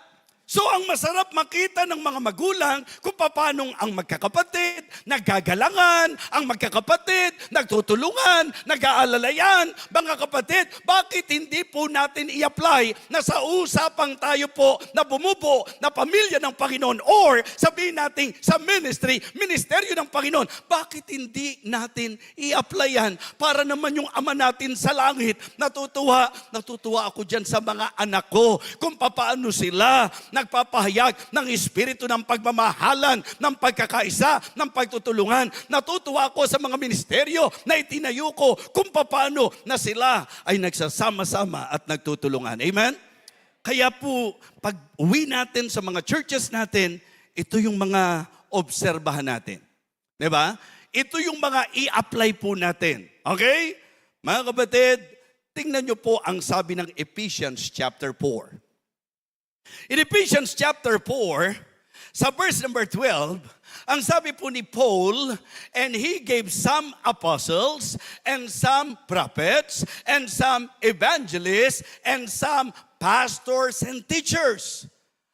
So ang masarap makita ng mga magulang kung paano ang magkakapatid, naggagalangan, ang magkakapatid, nagtutulungan, nag-aalalayan. Mga kapatid, bakit hindi po natin i-apply na sa usapang tayo po na bumubo na pamilya ng Panginoon or sabihin natin sa ministry, ministeryo ng Panginoon, bakit hindi natin i-apply yan para naman yung Ama natin sa langit natutuwa ako dyan sa mga anak ko kung paano sila nagpapahayag ng espiritu ng pagmamahalan, ng pagkakaisa, ng pagtutulungan. Natutuwa ako sa mga ministeryo na itinayo ko kung paano na sila ay nagsasama-sama at nagtutulungan. Amen? Kaya po, pag uwi natin sa mga churches natin, ito yung mga obserbahan natin. Diba? Ito yung mga i-apply po natin. Okay? Mga kapatid, tingnan nyo po ang sabi ng Ephesians chapter 4. In Ephesians chapter 4, sa verse number 12, ang sabi po ni Paul, and he gave some apostles, and some prophets, and some evangelists, and some pastors and teachers.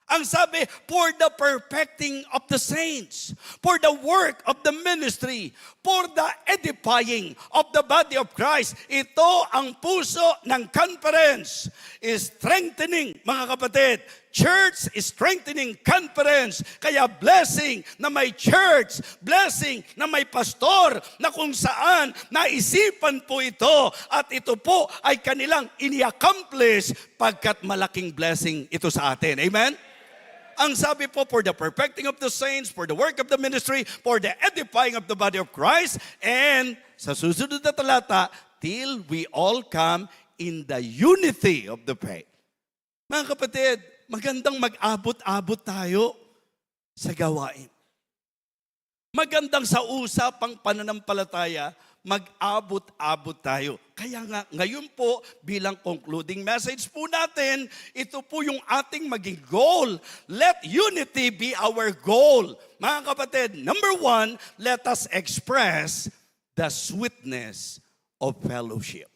Ang sabi, for the perfecting of the saints, for the work of the ministry, for the edifying of the body of Christ. Ito ang puso ng conference. Strengthening, mga kapatid. Church is strengthening conference. Kaya blessing na may church, blessing na may pastor, na kung saan naisipan po ito at ito po ay kanilang ini-accomplish pagkat malaking blessing ito sa atin. Amen? Ang sabi po, for the perfecting of the saints, for the work of the ministry, for the edifying of the body of Christ, and sa susunod na talata, till we all come in the unity of the faith. Mga kapatid, magandang mag-abot-abot tayo sa gawain. Magandang sa usapang pananampalataya, mag-abot-abot tayo. Kaya nga, ngayon po, bilang concluding message po natin, ito po yung ating maging goal. Let unity be our goal. Mga kapatid, number 1, let us express the sweetness of fellowship.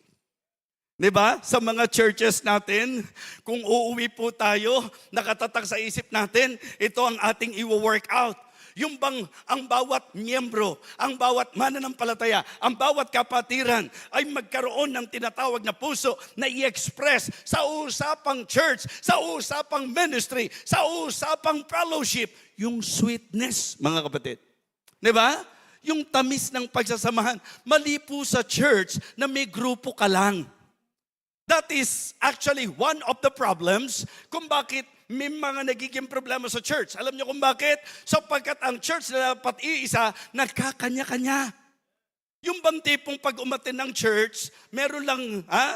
Diba? Sa mga churches natin, kung uuwi po tayo, nakatatak sa isip natin, ito ang ating i-work out. Yung bang ang bawat miyembro, ang bawat mananampalataya, ang bawat kapatiran ay magkaroon ng tinatawag na puso na i-express sa usapang church, sa usapang ministry, sa usapang fellowship, yung sweetness, mga kapatid. Diba? Yung tamis ng pagsasamahan. Mali po sa church na may grupo ka lang. That is actually one of the problems kung bakit may mga nagiging problema sa church. Alam niyo kung bakit? Sapagkat ang church na dapat iisa, nagkakanya-kanya. Yung bang tipong pag umatin ng church, meron lang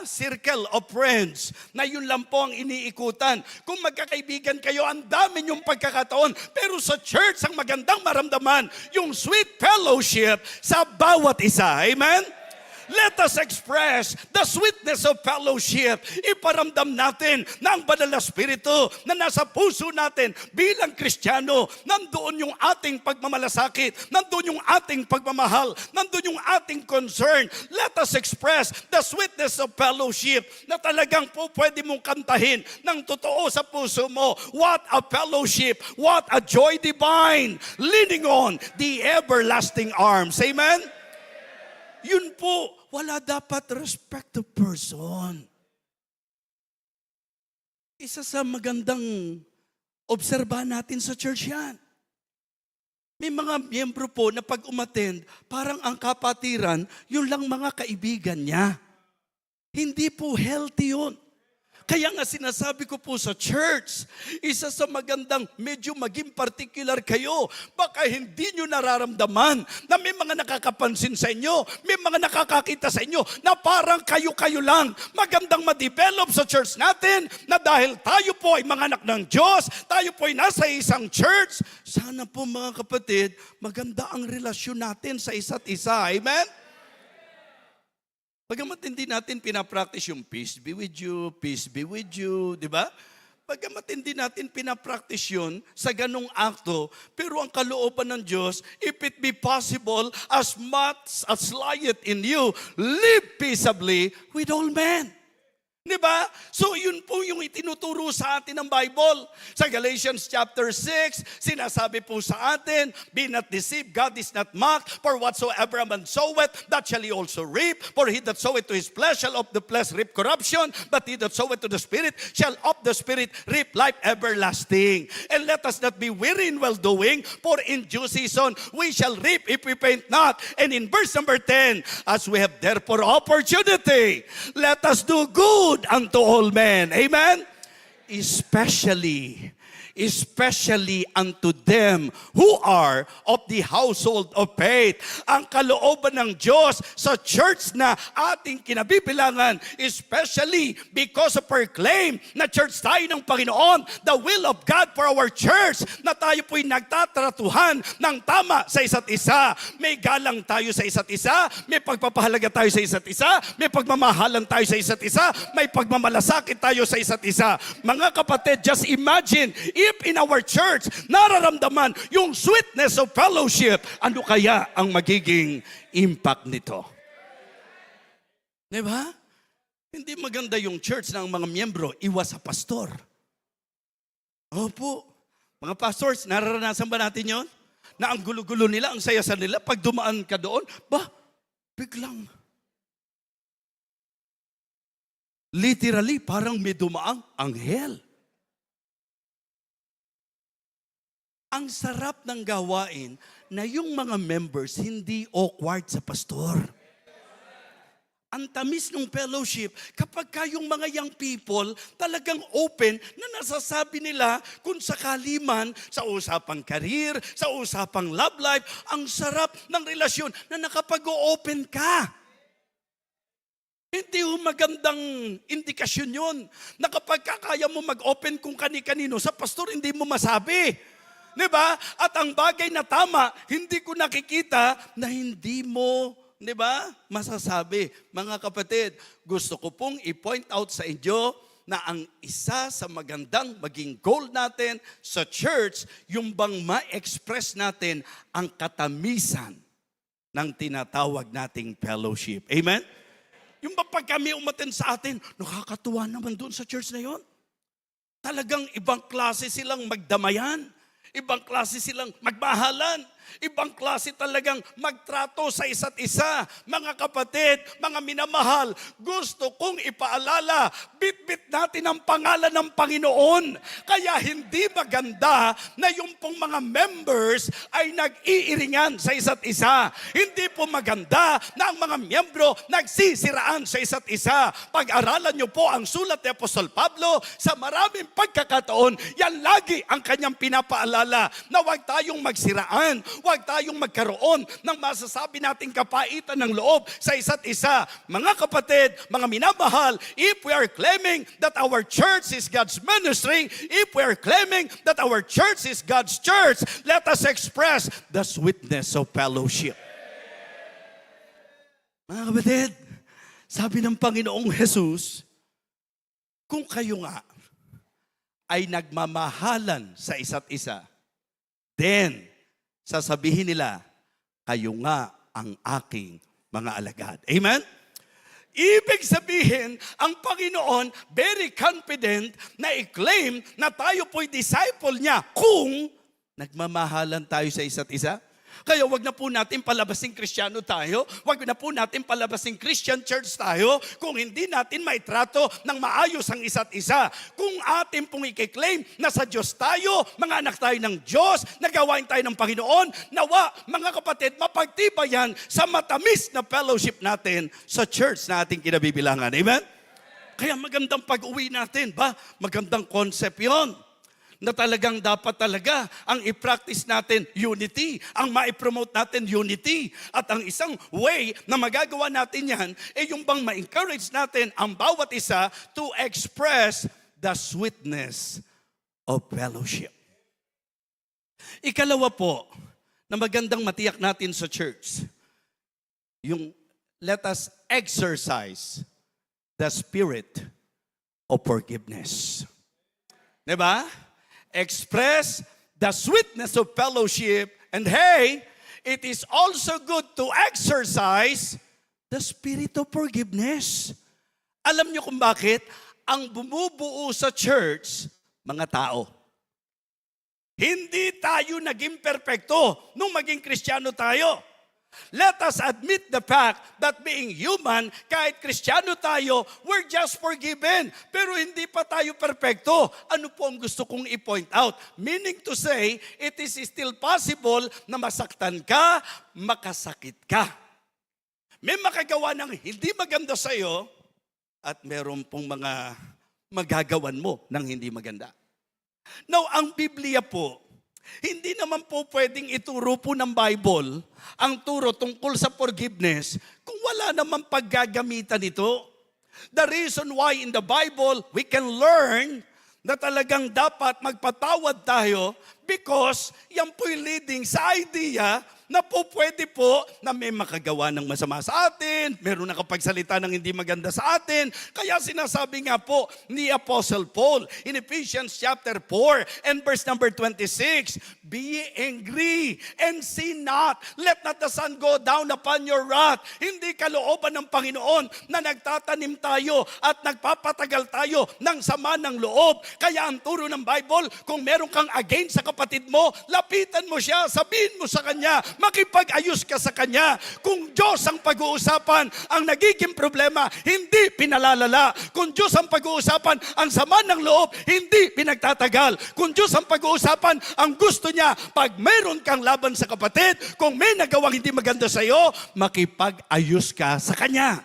circle of friends na yun lang po ang iniikutan. Kung magkakaibigan kayo, ang dami niyong pagkakataon. Pero sa church, ang magandang maramdaman, yung sweet fellowship sa bawat isa. Amen? Let us express the sweetness of fellowship. Iparamdam natin na ang banal na Espiritu na nasa puso natin bilang Kristiyano, nandoon yung ating pagmamalasakit, nandoon yung ating pagmamahal, nandoon yung ating concern. Let us express the sweetness of fellowship na talagang po pwede mong kantahin ng totoo sa puso mo. What a fellowship! What a joy divine! Leaning on the everlasting arms. Amen? Yun po, wala dapat respect to person. Isa sa magandang obserbahan natin sa church yan. May mga miyembro po na pag umattend, parang ang kapatiran, yun lang mga kaibigan niya. Hindi po healthy yun. Kaya nga sinasabi ko po sa church, isa sa magandang medyo maging particular kayo. Baka hindi nyo nararamdaman na may mga nakakapansin sa inyo, may mga nakakakita sa inyo na parang kayo-kayo lang. Magandang ma-develop sa church natin na dahil tayo po ay mga anak ng Diyos, tayo po ay nasa isang church. Sana po mga kapatid, maganda ang relasyon natin sa isa't isa. Amen? Bagamat hindi natin pinapractice yung peace be with you, di ba? Bagamat hindi natin pinapractice yun sa ganong akto, pero ang kalooban ng Diyos, if it be possible, as much as lieth in you, live peaceably with all men. Di ba? So yun po yung itinuturo sa atin ng Bible. Sa Galatians chapter 6, sinasabi po sa atin, be not deceived, God is not mocked, for whatsoever a man soweth, that shall he also reap. For he that soweth to his flesh shall of the flesh reap corruption, but he that soweth to the Spirit shall of the Spirit reap life everlasting. And let us not be weary in well-doing, for in due season we shall reap if we faint not. And in verse number 10, as we have therefore opportunity, let us do good unto all men. Amen? Especially unto them who are of the household of faith. Ang kalooban ng Diyos sa church na ating kinabibilangan, especially because of our claim na church tayo ng Panginoon, the will of God for our church, na tayo po'y nagtatratuhan ng tama sa isa't isa. May galang tayo sa isa't isa, may pagpapahalaga tayo sa isa't isa, may pagmamahalan tayo sa isa't isa, may pagmamalasakit tayo sa isa't isa. Mga kapatid, just imagine, if in our church, nararamdaman yung sweetness of fellowship, ano kaya ang magiging impact nito? Diba? Hindi maganda yung church ng mga miyembro, iwas sa pastor. Opo. Mga pastors, nararanasan ba natin yon? Na ang gulo-gulo nila, ang saya-saya nila, pag dumaan ka doon, biglang. Literally, parang may dumaang anghel. Ang sarap ng gawain na yung mga members hindi awkward sa pastor. Ang tamis ng fellowship kapag kayong mga young people talagang open na nasasabi nila kung sakali man sa usapang career, sa usapang love life, ang sarap ng relasyon na nakapag-open ka. Hindi ho magandang indikasyon yun na kapag kaya mo mag-open kung kani-kanino, sa pastor hindi mo masabi. Diba? At ang bagay na tama, hindi ko nakikita na hindi mo, diba, masasabi. Mga kapatid, gusto ko pong i-point out sa inyo na ang isa sa magandang maging goal natin sa church, yung bang ma-express natin ang katamisan ng tinatawag nating fellowship. Amen? Yung ba pag kami umaten sa atin, nakakatuwa naman doon sa church na yon. Talagang ibang klase silang magdamayan. Ibang klase silang magmahalan. Ibang klase talagang magtrato sa isa't isa. Mga kapatid, mga minamahal, gusto kong ipaalala, bit-bit natin ang pangalan ng Panginoon. Kaya hindi maganda na yung pong mga members ay nag-iiringan sa isa't isa. Hindi po maganda na ang mga miyembro nagsisiraan sa isa't isa. Pag-aralan niyo po ang sulat ni Apostol Pablo, sa maraming pagkakataon, yan lagi ang kanyang pinapaalala na huwag tayong magsiraan, huwag tayong magkaroon ng masasabi nating kapaitan ng loob sa isa't isa. Mga kapatid, mga minamahal, if we are claiming that our church is God's ministry, if we are claiming that our church is God's church, let us express the sweetness of fellowship. Mga kapatid, sabi ng Panginoong Jesus, kung kayo nga ay nagmamahalan sa isa't isa, then, sasabihin nila, kayo nga ang aking mga alagad. Amen? Ibig sabihin, ang Panginoon very confident na i-claim na tayo po'y disciple niya kung nagmamahalan tayo sa isa't isa. Kaya wag na po natin palabasing Kristiyano tayo, wag na po natin palabasing Christian church tayo kung hindi natin maitrato ng maayos ang isa't isa. Kung atin pong i-claim na sa Diyos tayo, mga anak tayo ng Diyos, nagawain tayo ng Panginoon, nawa, mga kapatid, mapagtibayan sa matamis na fellowship natin sa church na ating kinabibilangan. Amen? Kaya magandang pag-uwi natin, ba? Magandang concept yon. Na talagang dapat talaga ang i-practice natin unity, ang ma-promote natin unity. At ang isang way na magagawa natin yan, yung bang ma-encourage natin ang bawat isa to express the sweetness of fellowship. Ikalawa po, na magandang matiyak natin sa church, yung let us exercise the spirit of forgiveness. Diba? Express the sweetness of fellowship, and hey, it is also good to exercise the spirit of forgiveness. Alam niyo kung bakit? Ang bumubuo sa church, mga tao. Hindi tayo naging perpekto nung maging Kristiyano tayo. Let us admit the fact that being human, kahit Kristiyano tayo, we're just forgiven. Pero hindi pa tayo perpekto. Ano po ang gusto kong i-point out? Meaning to say, it is still possible na masaktan ka, makasakit ka. May makagawa ng hindi maganda sa iyo at meron pong mga magagawan mo ng hindi maganda. Now, ang Biblia po, hindi naman po pwedeng ituro po ng Bible ang turo tungkol sa forgiveness kung wala naman paggagamitan ito. The reason why in the Bible we can learn na talagang dapat magpatawad tayo because yan po'y leading sa idea na po pwede po na may makagawa ng masama sa atin, meron nakapagsalita ng hindi maganda sa atin. Kaya sinasabi nga po ni Apostle Paul in Ephesians chapter 4 and verse number 26, be angry and sin not. Let not the sun go down upon your wrath. Hindi kalooban ng Panginoon na nagtatanim tayo at nagpapatagal tayo ng sama ng loob. Kaya ang turo ng Bible, kung meron kang against sa kapatid mo, lapitan mo siya, sabihin mo sa kanya, makipag-ayos ka sa kanya. Kung Diyos ang pag-uusapan, ang nagiging problema, hindi pinalalala. Kung Diyos ang pag-uusapan, ang sama ng loob, hindi pinagtatagal. Kung Diyos ang pag-uusapan, ang gusto niya, pag mayroon kang laban sa kapatid, kung may nagawang hindi maganda sa iyo, makipag-ayos ka sa kanya.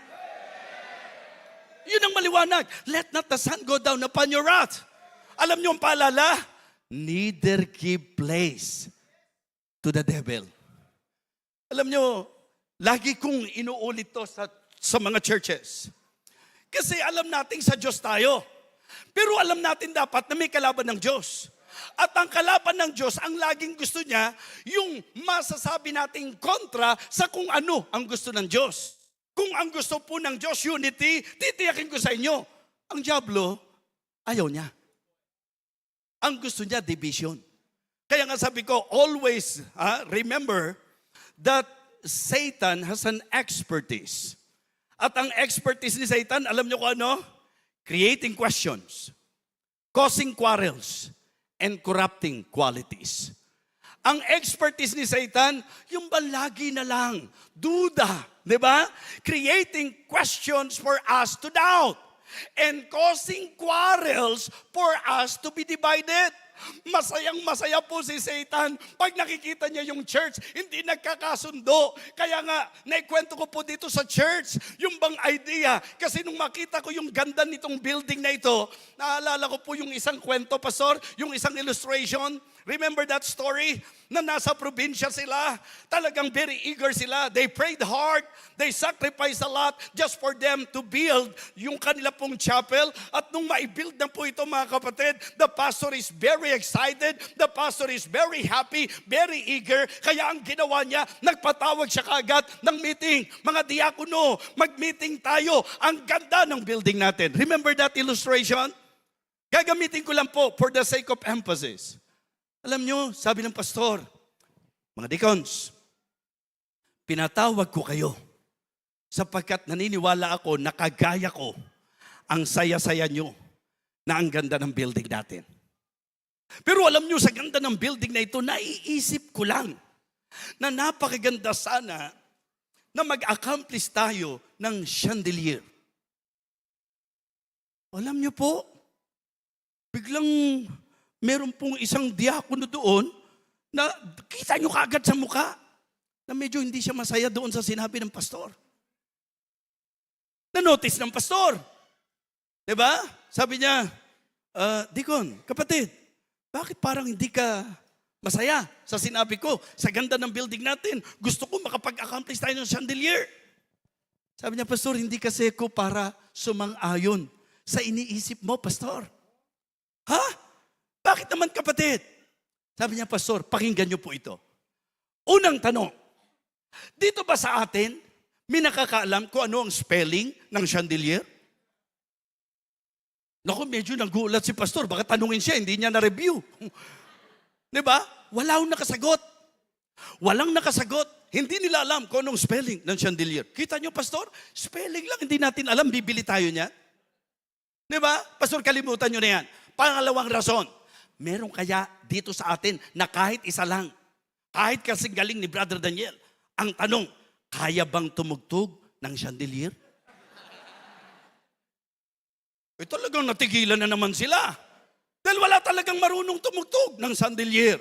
Yun ang maliwanag. Let not the sun go down upon your wrath. Alam niyo ang paalala? Neither give place to the devil. Alam nyo, lagi kong inuulit to sa mga churches. Kasi alam natin sa Diyos tayo. Pero alam natin dapat na may kalaban ng Diyos. At ang kalaban ng Diyos, ang laging gusto niya, yung masasabi nating kontra sa kung ano ang gusto ng Diyos. Kung ang gusto po ng Diyos, unity, titiyakin ko sa inyo. Ang diablo, ayaw niya. Ang gusto niya, division. Kaya nga sabi ko, always remember that Satan has an expertise. At ang expertise ni Satan, alam niyo kung ano? Creating questions, causing quarrels, and corrupting qualities. Ang expertise ni Satan, yung ba lagi na lang, duda, di ba? Creating questions for us to doubt. And causing quarrels for us to be divided. Masayang-masaya po si Satan pag nakikita niya yung church, hindi nagkakasundo. Kaya nga, naikwento ko po dito sa church, yung bang idea. Kasi nung makita ko yung ganda nitong building na ito, naalala ko po yung isang kwento, Pastor, yung isang illustration. Remember that story? Na nasa probinsya sila, talagang very eager sila. They prayed hard, they sacrificed a lot just for them to build yung kanila pong chapel. At nung maibuild na po ito mga kapatid, the pastor is very excited, the pastor is very happy, very eager. Kaya ang ginawa niya, nagpatawag siya kaagad ng meeting. Mga diakono, mag-meeting tayo. Ang ganda ng building natin. Remember that illustration? Gagamitin ko lang po for the sake of emphasis. Alam nyo, sabi ng pastor, mga deacons, pinatawag ko kayo sapagkat naniniwala ako, nakagaya ko ang saya-saya nyo na ang ganda ng building natin. Pero alam nyo, sa ganda ng building na ito, naiisip ko lang na napakaganda sana na mag-accomplish tayo ng chandelier. Alam nyo po, biglang meron pong isang diakono doon na kita nyo kaagad sa mukha na medyo hindi siya masaya doon sa sinabi ng pastor. Na-notice ng pastor. Diba? Sabi niya, Deacon, kapatid, bakit parang hindi ka masaya sa sinabi ko? Sa ganda ng building natin, gusto ko makapag-accomplish tayo ng chandelier. Sabi niya, Pastor, hindi kasi ko para sumang-ayon sa iniisip mo, Pastor. Ha? Bakit naman, kapatid? Sabi niya, Pastor, pakinggan niyo po ito. Unang tanong, dito ba sa atin, may nakakaalam kung ano ang spelling ng chandelier? Naku, medyo nagulat si Pastor. Baka tanungin siya, hindi niya na-review. Diba? Walang nakasagot. Walang nakasagot. Hindi nila alam kung anong spelling ng chandelier. Kita niyo, Pastor? Spelling lang, hindi natin alam. Bibili tayo niyan. Diba? Pastor, kalimutan niyo na yan. Pangalawang rason, meron kaya dito sa atin na kahit isa lang, kahit kasing galing ni Brother Daniel, ang tanong, kaya bang tumugtog ng chandelier? Talagang natigilan na naman sila. Dahil wala talagang marunong tumugtog ng chandelier.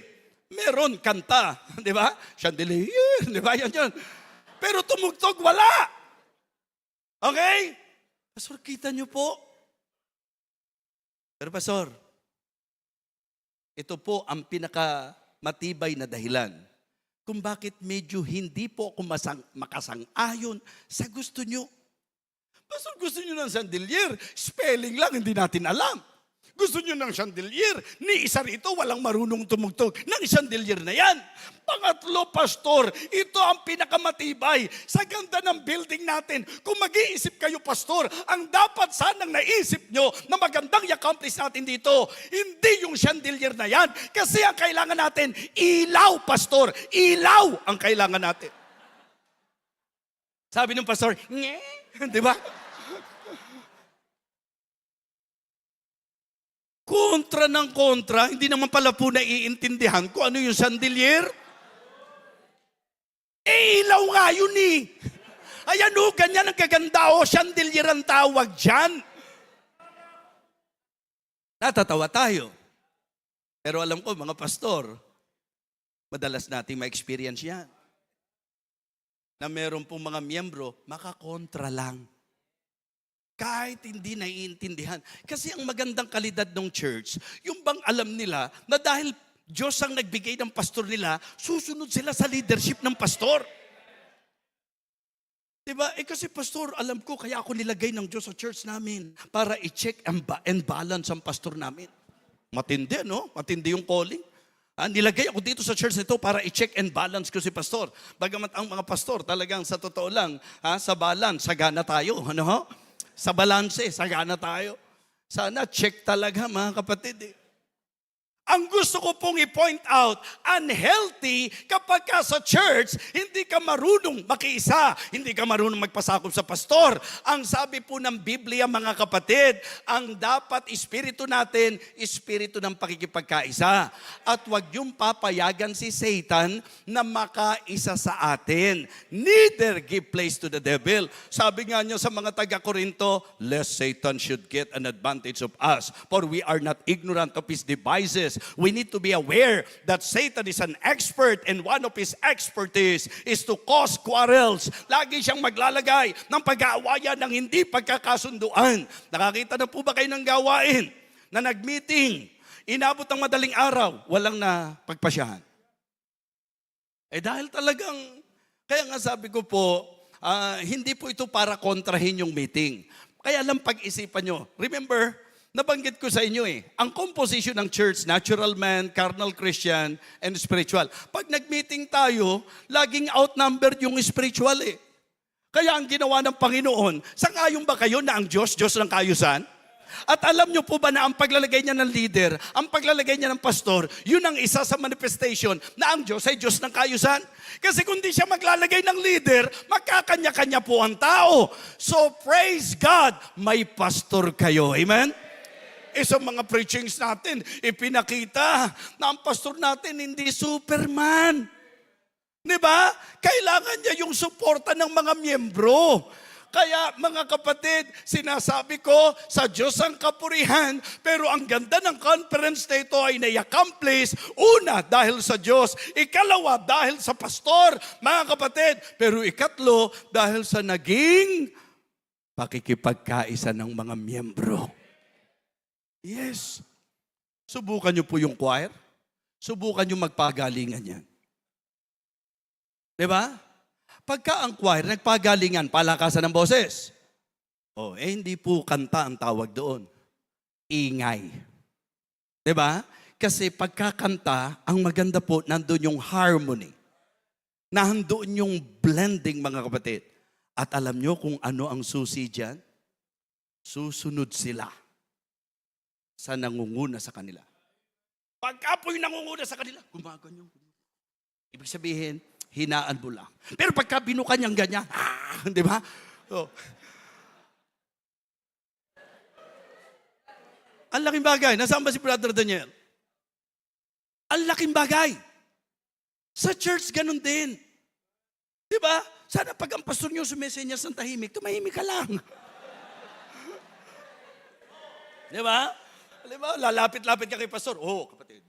Meron kanta, di ba? Chandelier, di ba? Yan. Pero tumugtog, wala. Okay? Pastor, kita niyo po. Pero Pastor, ito po ang pinakamatibay na dahilan kung bakit medyo hindi po ako makasang-ayon sa gusto niyo. Pastor, gusto niyo ng chandelier, spelling lang, hindi natin alam. Gusto niyo ng chandelier, ni isa rito walang marunong tumugtog ng chandelier na yan. Pangatlo, Pastor, ito ang pinakamatibay sa ganda ng building natin. Kung mag-iisip kayo, Pastor, ang dapat sanang naisip nyo na magandang i-accomplish natin dito, hindi yung chandelier na yan. Kasi ang kailangan natin, ilaw, Pastor. Ilaw ang kailangan natin. Sabi ng Pastor, di ba? Kontra ng kontra, hindi naman pala po naiintindihan kung ano yung chandelier. Ilaw nga yun eh. Ayan o, ganyan ang kaganda o, chandelier ang tawag dyan. Natatawa tayo. Pero alam ko, mga pastor, madalas nating ma-experience yan. Na meron pong mga miyembro, makakontra lang. Kahit hindi naiintindihan. Kasi ang magandang kalidad ng church, yung bang alam nila na dahil Diyos ang nagbigay ng pastor nila, susunod sila sa leadership ng pastor. Diba? Kasi pastor, alam ko, kaya ako nilagay ng Diyos sa church namin para i-check and balance ang pastor namin. Matindi, no? Matindi yung calling. Nilagay ako dito sa church nito para i-check and balance ko si pastor. Bagamat ang mga pastor, talagang sa totoo lang, sa balance, sagana tayo. Ano ho? Sa balanse, sagana tayo. Sana check talaga, mga kapatid. Ang gusto ko pong i-point out, unhealthy kapag ka sa church, hindi ka marunong makiisa, hindi ka marunong magpasakop sa pastor. Ang sabi po ng Biblia, mga kapatid, ang dapat espiritu natin, espiritu ng pakikipagkaisa. At huwag niyong papayagan si Satan na makaisa sa atin. Neither give place to the devil. Sabi nga niyo sa mga taga-Korinto, lest Satan should get an advantage of us, for we are not ignorant of his devices. We need to be aware that Satan is an expert and one of his expertise is to cause quarrels. Lagi siyang maglalagay ng pag-aawayan ng hindi pagkakasunduan. Nakakita na po ba kayo ng gawain na nag-meeting, inabot ng madaling araw, walang na pagpasyahan? Dahil talagang, kaya nga sabi ko po, hindi po ito para kontrahin yung meeting. Kaya lang pag-isipan nyo. Remember, nabanggit ko sa inyo ang composition ng church, natural man, carnal Christian, and spiritual. Pag nag-meeting tayo, laging outnumbered yung spiritual Kaya ang ginawa ng Panginoon, sangayon ba kayo na ang Diyos ng kaayusan? At alam nyo po ba na ang paglalagay niya ng leader, ang paglalagay niya ng pastor, yun ang isa sa manifestation na ang Diyos ay Diyos ng kaayusan? Kasi kung di siya maglalagay ng leader, magkakanya-kanya po ang tao. So praise God, may pastor kayo. Amen? Sa mga preachings natin, ipinakita na ang pastor natin hindi Superman. Diba? Kailangan niya yung suporta ng mga miyembro. Kaya mga kapatid, sinasabi ko, sa Diyos ang kapurihan, pero ang ganda ng conference na ito ay nai-accomplish, una, dahil sa Diyos, ikalawa, dahil sa pastor, mga kapatid, pero ikatlo, dahil sa naging pakikipagkaisa ng mga miyembro. Yes. Subukan nyo po yung choir. Subukan nyo magpagalingan yan. Di ba? Pagka ang choir, nagpagalingan, palakasan ng boses. Hindi po kanta ang tawag doon. Ingay. Di ba? Kasi pagkakanta, ang maganda po, nandun yung harmony. Nandoon yung blending, mga kapatid. At alam nyo kung ano ang susi dyan? Susunod sila sa nangunguna sa kanila. Pagka po yung nangunguna sa kanila, gumaganyan. Ibig sabihin, hinaan mo lang. Pero pagka binuka niyang ganyan, di ba? Ang laking bagay. Nasaan ba si Brother Daniel? Ang laking bagay. Sa church, ganun din. Di ba? Sana pag ang pastor niyo sumesenyas ng tahimik, tumahimik ka lang. Di ba? Di ba? Lalapit-lapit ka kay pastor. Kapatid.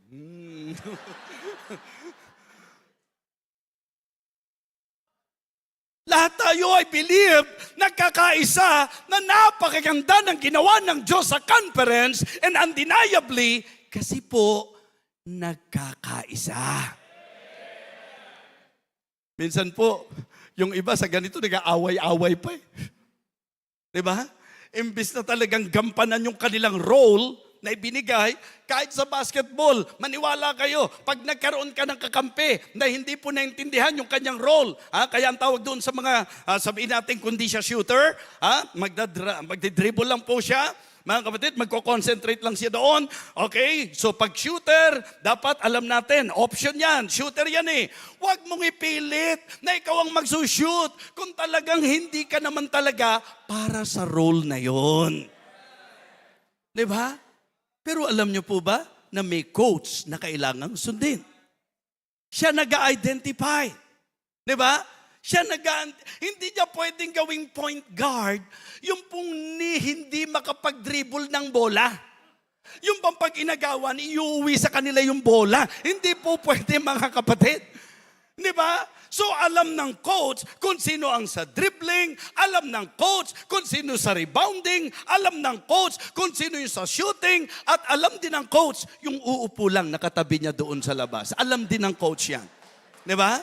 Lahat tayo ay believe, nagkakaisa na napakaganda ng ginawa ng Diyos sa conference and undeniably, kasi po, nagkakaisa. Minsan po, yung iba sa ganito, nag-aaway-away pa eh. Diba? Imbis na talagang gampanan yung kanilang role na ibinigay, kahit sa basketball, maniwala kayo, pag nagkaroon ka ng kakampi na hindi po naintindihan yung kanyang role, kaya ang tawag doon sa mga, sabihin natin, kundi siya shooter, magdidribble lang po siya, mga kapatid, magko-concentrate lang siya doon. Okay? So pag shooter, dapat alam natin, option yan, shooter yan eh. Huwag mong ipilit na ikaw ang magsushoot kung talagang hindi ka naman talaga para sa role na yon. Diba? Pero alam niyo po ba na may coach na kailangang sundin? Siya nag-identify. Diba? Hindi niya pwedeng gawing point guard yung pong hindi makapag-dribble ng bola. Yung pang pag inagawan, iuwi sa kanila yung bola. Hindi po pwede, mga kapatid. Di ba? So alam ng coach kung sino ang sa dribbling, alam ng coach kung sino sa rebounding, alam ng coach kung sino yung sa shooting, at alam din ng coach yung uupo lang nakatabi niya doon sa labas. Alam din ng coach yan. Di ba?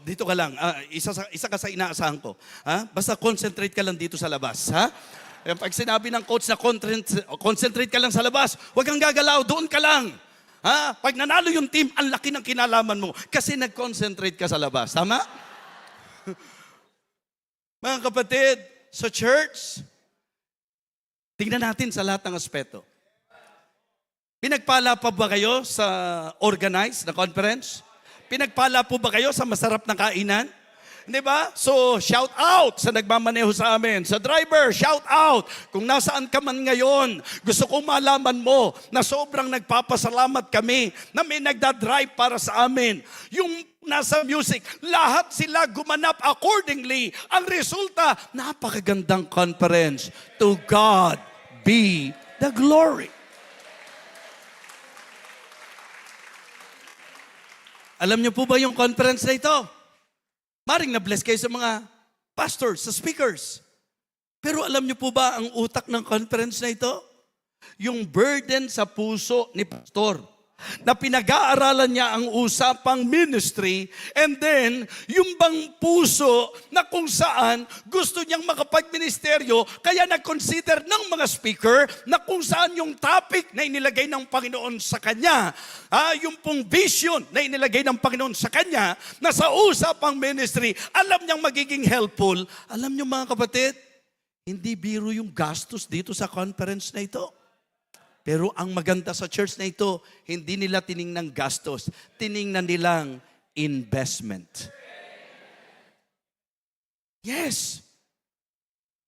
Dito ka lang. Isa ka sa inaasahan ko. Basta concentrate ka lang dito sa labas. Pag sinabi ng coach na concentrate ka lang sa labas, huwag kang gagalaw, doon ka lang. Pag nanalo yung team, ang laki ng kinalaman mo kasi nag-concentrate ka sa labas. Tama? Mga kapatid, sa church, tingnan natin sa lahat ng aspeto. Pinagpala pa ba kayo sa organized na conference? Pinagpala po ba kayo sa masarap na kainan? Di ba? So, shout out sa nagmamaneho sa amin. Sa driver, shout out. Kung nasaan ka man ngayon, gusto kong malaman mo na sobrang nagpapasalamat kami na may nagdadrive para sa amin. Yung nasa music, lahat sila gumanap accordingly. Ang resulta, napakagandang conference. To God be the glory. Alam niyo po ba yung conference na ito? Maring na-bless kayo sa mga pastors, sa speakers. Pero alam niyo po ba ang utak ng conference na ito? Yung burden sa puso ni pastor. Na pinag-aaralan niya ang usapang ministry, and then yung bang puso na kung saan gusto niyang makapag-ministeryo, kaya nag-consider ng mga speaker na kung saan yung topic na inilagay ng Panginoon sa kanya, yung pong vision na inilagay ng Panginoon sa kanya, na sa usapang ministry, alam niyang magiging helpful. Alam niyo mga kapatid, hindi biro yung gastos dito sa conference na ito. Pero ang maganda sa church na ito, hindi nila tiningnan gastos, tiningnan nilang investment. Yes.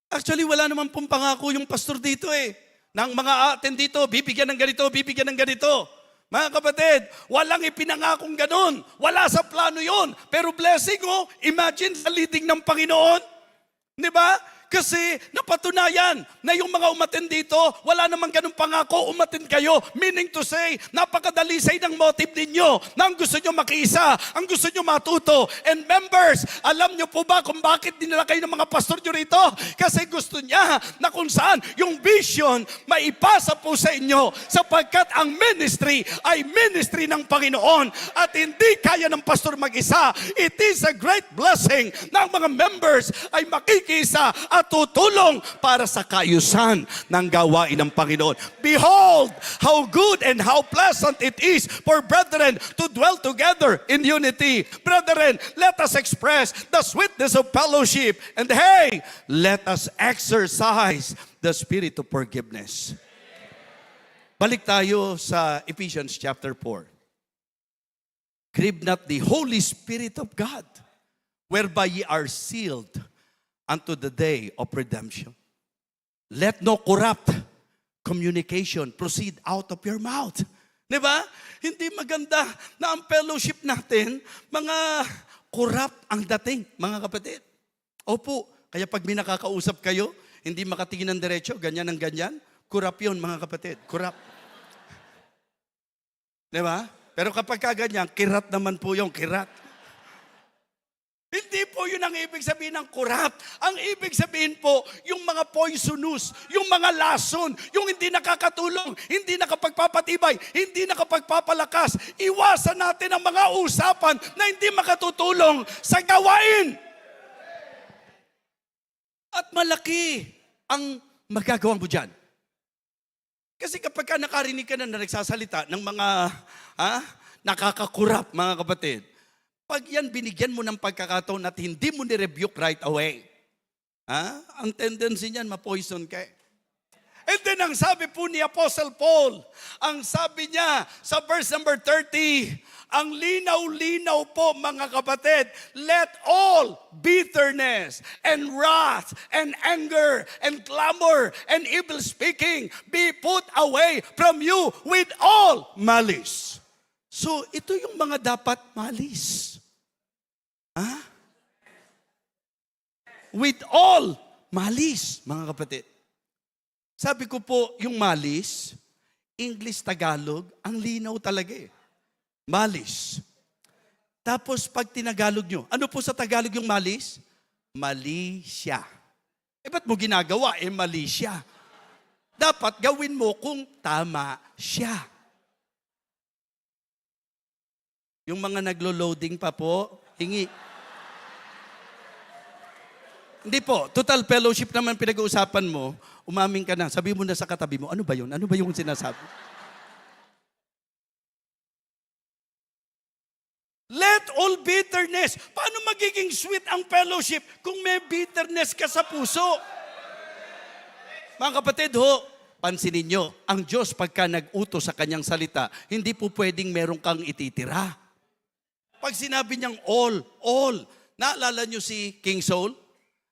Actually, wala naman pong pangako yung pastor dito eh. Nang mga atin dito, bibigyan ng ganito, bibigyan ng ganito. Mga kapatid, walang ipinangakong ganun. Wala sa plano yon. Pero blessing, imagine sa leading ng Panginoon. Di ba? Kasi napatunayan na yung mga umatin dito, wala namang ganun pangako, umatin kayo. Meaning to say, napakadalisay ng motive ninyo na ang gusto nyo makiisa, ang gusto nyo matuto. And members, alam nyo po ba kung bakit dinala kayo ng mga pastor nyo rito? Kasi gusto niya na kung saan yung vision maipasa po sa inyo sapagkat ang ministry ay ministry ng Panginoon at hindi kaya ng pastor mag-isa. It is a great blessing na ang mga members ay makikisa at tutulong para sa kaayusan ng gawain ng Panginoon. Behold, how good and how pleasant it is for brethren to dwell together in unity. Brethren, let us express the sweetness of fellowship. And hey, let us exercise the spirit of forgiveness. Balik tayo sa Ephesians chapter 4. Grieve not the Holy Spirit of God, whereby ye are sealed unto the day of redemption. Let no corrupt communication proceed out of your mouth. Diba? Hindi maganda na ang fellowship natin, mga corrupt ang dating, mga kapatid. Opo, kaya pag may nakakausap kayo, hindi makatingin ng diretso, ganyan ang ganyan, corrupt yun, mga kapatid. Corrupt. Diba? Pero kapag kaganyan, kirat naman po yung kirat. Hindi po yun ang ibig sabihin ng corrupt. Ang ibig sabihin po, yung mga poisonous, yung mga lason, yung hindi nakakatulong, hindi nakapagpapatibay, hindi nakapagpapalakas. Iwasan natin ang mga usapan na hindi makatutulong sa gawain. At malaki ang magagawa mo dyan. Kasi kapag ka nakarinig ka na nagsasalita ng mga nakakakurap, mga kapatid, pag yan binigyan mo ng pagkakataon at hindi mo ni-rebuke right away, ang tendency niyan, ma-poison ka. And then ang sabi po ni Apostle Paul, ang sabi niya sa verse number 30, ang linaw-linaw po mga kapatid, let all bitterness and wrath and anger and clamor and evil speaking be put away from you with all malice. So ito yung mga dapat malis. With all malice, mga kapatid. Sabi ko po, yung malis, English, Tagalog, ang linaw talaga eh. Malis. Tapos pag tinagalog nyo, ano po sa Tagalog yung malis? Mali siya. Ba't mo ginagawa? Mali siya. Dapat gawin mo kung tama siya. Yung mga naglo-loading pa po, hingi. Hindi po, total fellowship naman pinag-uusapan mo, umaming ka na, sabi mo na sa katabi mo, ano ba yun? Ano ba yung sinasabi? Let all bitterness. Paano magiging sweet ang fellowship kung may bitterness ka sa puso? Mga kapatid ho, pansinin nyo, ang Diyos pagka nag-utos sa kanyang salita, hindi po pwedeng meron kang ititira. Pag sinabi niyang all, naalala nyo si King Saul?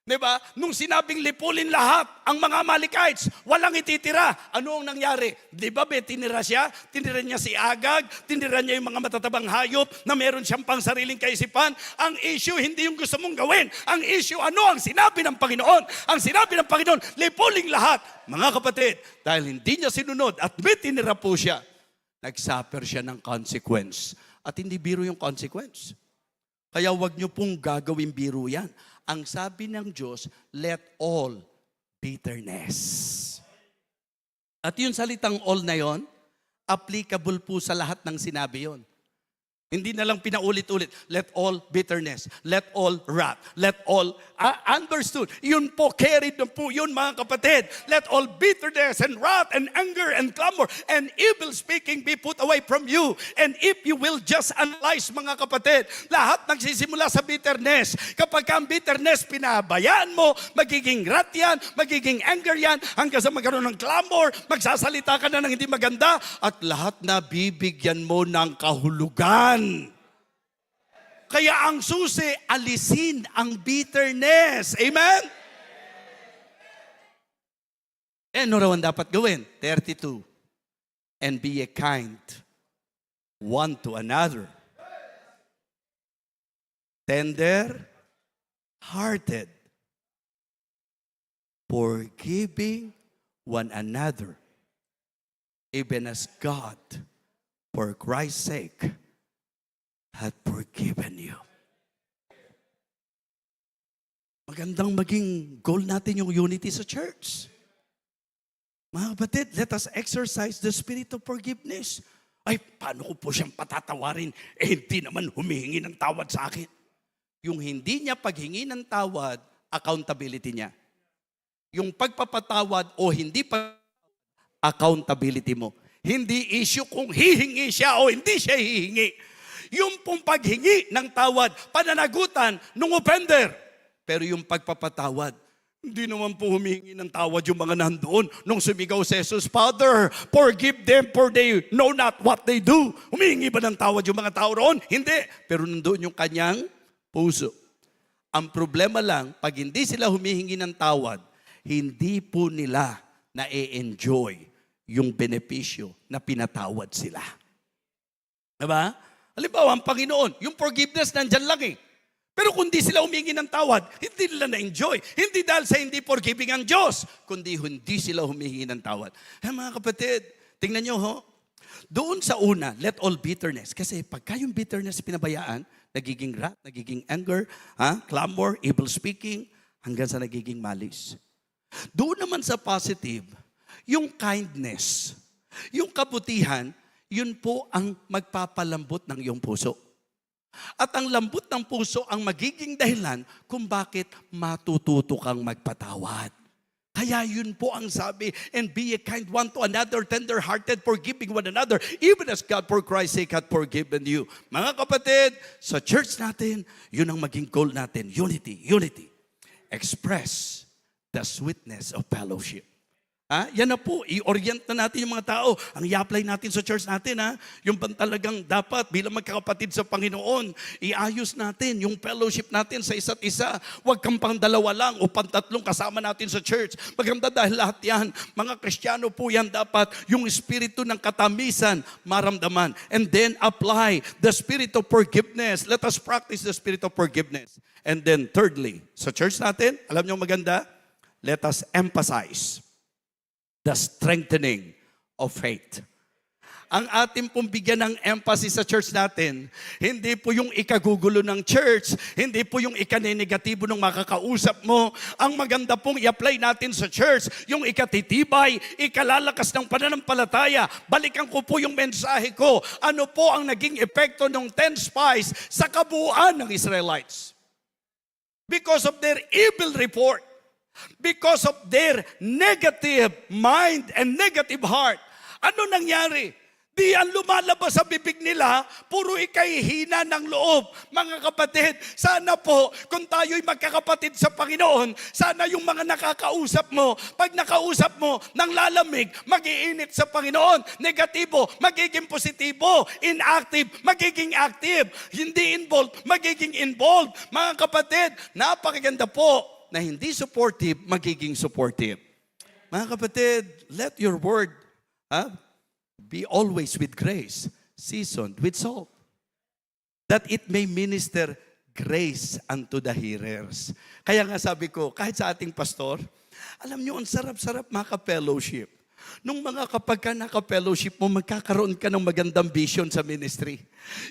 Diba? Nung sinabing lipulin lahat ang mga Amalekites, walang ititira. Ano ang nangyari? Diba tinira siya? Tinira niya si Agag, tinira niya yung mga matatabang hayop na meron siyang pang sariling kaisipan. Ang issue, hindi yung gusto mong gawin. Ang issue, ano ang sinabi ng Panginoon? Ang sinabi ng Panginoon, lipuling lahat. Mga kapatid, dahil hindi niya sinunod at may tinira po siya, nag-suffer siya ng consequence. At hindi biro yung consequence. Kaya wag niyo pong gagawin biro yan. Ang sabi ng Diyos, let all bitterness. At yung salitang all na yon, applicable po sa lahat ng sinabi yon. Hindi na lang pinaulit-ulit. Let all bitterness, let all wrath, let all, understood. Yun po, carried na po yun mga kapatid. Let all bitterness and wrath and anger and clamor and evil speaking be put away from you. And if you will just analyze mga kapatid, lahat nagsisimula sa bitterness. Kapag ang bitterness pinabayaan mo, magiging wrath yan, magiging anger yan, hanggang sa magkaroon ng clamor, magsasalita ka na ng hindi maganda, at lahat na bibigyan mo ng kahulugan. Kaya ang susi, alisin ang bitterness. Amen? Ano raw ang dapat gawin? 32. And be a kind one to another. Tender-hearted. forgiving one another, even as God, for Christ's sake, hath forgiven you. Magandang maging goal natin yung unity sa church. Mga kapatid, let us exercise the spirit of forgiveness. Ay, paano ko po siyang patatawarin? Hindi naman humihingi ng tawad sa akin. Yung hindi niya paghingi ng tawad, accountability niya. Yung pagpapatawad o hindi accountability mo. Hindi issue kung hihingi siya o hindi siya hihingi. Yung pong paghingi ng tawad, pananagutan ng offender. Pero yung pagpapatawad, hindi naman po humingi ng tawad yung mga nandoon nung sumigaw si Jesus, Father, forgive them for they know not what they do. Humingi ba ng tawad yung mga tao roon? Hindi. Pero nandoon yung kanyang puso. Ang problema lang, pag hindi sila humihingi ng tawad, hindi po nila na-enjoy yung benepisyo na pinatawad sila. Diba? Halimbawa, ang Panginoon, yung forgiveness nandyan lang eh. Pero kung di sila humingi ng tawad, hindi nila na-enjoy. Hindi dahil sa hindi forgiving ang Diyos, kundi hindi sila humingi ng tawad. Mga kapatid, tingnan nyo ho, doon sa una, let all bitterness. Kasi pagka yung bitterness pinabayaan, nagiging wrath, nagiging anger, clamor, evil speaking, hanggang sa nagiging malice. Doon naman sa positive, yung kindness, yung kabutihan, yun po ang magpapalambot ng iyong puso. At ang lambot ng puso ang magiging dahilan kung bakit matututo kang magpatawad. Kaya yun po ang sabi, and be a kind one to another, tender-hearted, forgiving one another, even as God for Christ's sake hath forgiven you. Mga kapatid, sa church natin, yun ang maging goal natin, unity, unity. Express the sweetness of fellowship. Yan na po, i-orient na natin yung mga tao. Ang i-apply natin sa church natin, yung talagang dapat bilang magkakapatid sa Panginoon, iayos natin yung fellowship natin sa isa't isa. Huwag kang pang dalawa lang o pantatlong kasama natin sa church. Maganda dahil lahat yan, mga Kristiyano po yan dapat, yung espiritu ng katamisan maramdaman. And then apply the spirit of forgiveness. Let us practice the spirit of forgiveness. And then thirdly, sa church natin, alam niyo maganda, let us emphasize the strengthening of faith. Ang ating pong bigyan ng emphasis sa church natin, hindi po yung ikagugulo ng church, hindi po yung ikanenegatibo ng makakausap mo. Ang maganda pong i-apply natin sa church, yung ikatitibay, ikalalakas ng pananampalataya. Balikan ko po yung mensahe ko. Ano po ang naging epekto ng 10 spies sa kabuuan ng Israelites? Because of their evil report. Because of their negative mind and negative heart. Ano nangyari? Di ang lumalabas sa bibig nila, puro ikahihina ng loob. Mga kapatid, sana po, kung tayo'y magkakapatid sa Panginoon, sana yung mga nakakausap mo, pag nakausap mo, nang lalamig, mag-iinit sa Panginoon. Negatibo, magiging positibo. Inactive, magiging active. Hindi involved, magiging involved. Mga kapatid, napakaganda po na hindi supportive, magiging supportive. Mga kapatid, let your word be always with grace, seasoned with salt, that it may minister grace unto the hearers. Kaya nga sabi ko, kahit sa ating pastor, alam niyo, ang sarap-sarap maka-fellowship. Nung mga kapag ka naka-fellowship mo, magkakaroon ka ng magandang vision sa ministry.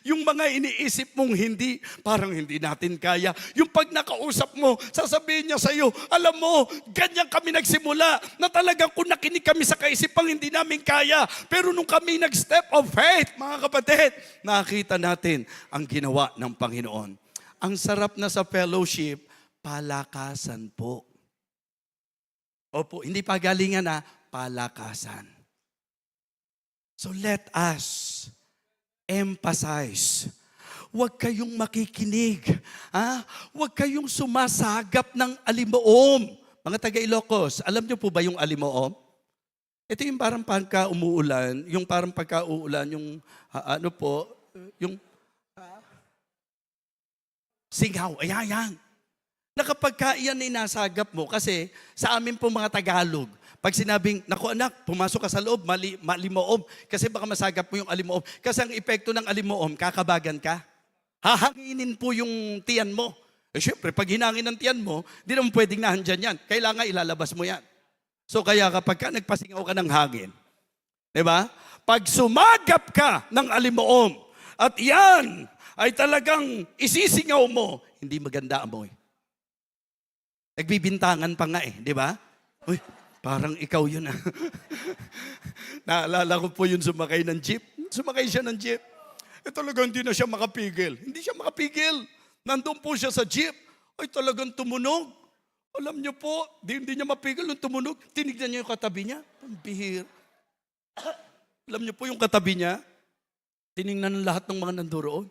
Yung mga iniisip mong hindi, parang hindi natin kaya. Yung pag nakausap mo, sasabihin niya sa'yo, alam mo, ganyan kami nagsimula, na talagang kung nakinig kami sa kaisipang hindi namin kaya. Pero nung kami nag-step of faith, mga kapatid, nakita natin ang ginawa ng Panginoon. Ang sarap na sa fellowship, palakasan po. Opo, hindi pagalingan palakasan. So let us emphasize. Huwag kayong makikinig. Huwag kayong sumasagap ng alimoom. Mga taga-Ilocos, alam niyo po ba yung alimoom? Ito yung parang pagka-umuulan, yung parang pagka-uulan, yung yung singaw. Ayan. Na kapag iyan ay nasagap mo, kasi sa amin po mga Tagalog, pag sinabing, naku anak, pumasok ka sa loob, malimoom. Kasi baka masagap mo yung alimoom. Kasi ang epekto ng alimoom, kakabagan ka. Hahanginin po yung tiyan mo. Syempre, pag hinangin ng tiyan mo, di naman pwedeng nahandyan yan. Kailangan ilalabas mo yan. So kaya kapag ka nagpasingaw ka ng hangin, di ba? Pag sumagap ka ng alimoom, at yan ay talagang isisingaw mo, hindi maganda amoy. Nagbibintangan pa nga di ba? Uy, parang ikaw yun Naalala ko po yun sumakay ng jeep. Sumakay siya ng jeep. Talagang hindi na siya makapigil. Hindi siya makapigil. Nandun po siya sa jeep. Ay talagang tumunog. Alam niyo po, hindi niya mapigil nung tumunog. Tinignan niya yung katabi niya. Pambihir. Alam niyo po yung katabi niya, tinignan ng lahat ng mga nandoon.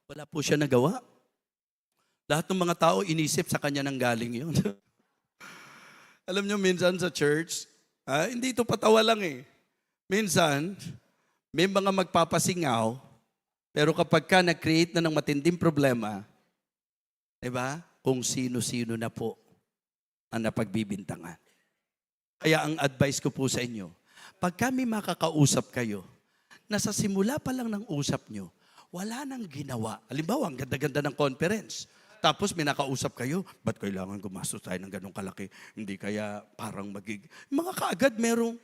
Wala po siya nagawa. Lahat ng mga tao inisip sa kanya nang galing yun. Alam niyo, minsan sa church, hindi ito patawa lang Minsan, may mga magpapasingaw, pero kapag ka nag-create na ng matinding problema, diba? Kung sino-sino na po ang napagbibintangan. Kaya ang advice ko po sa inyo, pag kami makakausap kayo, nasa simula pa lang ng usap nyo, wala nang ginawa. Halimbawa, ang ganda-ganda ng conference. Tapos may nakausap kayo, ba't kailangan gumastos tayo ng ganong kalaki? Hindi kaya parang mga kaagad merong,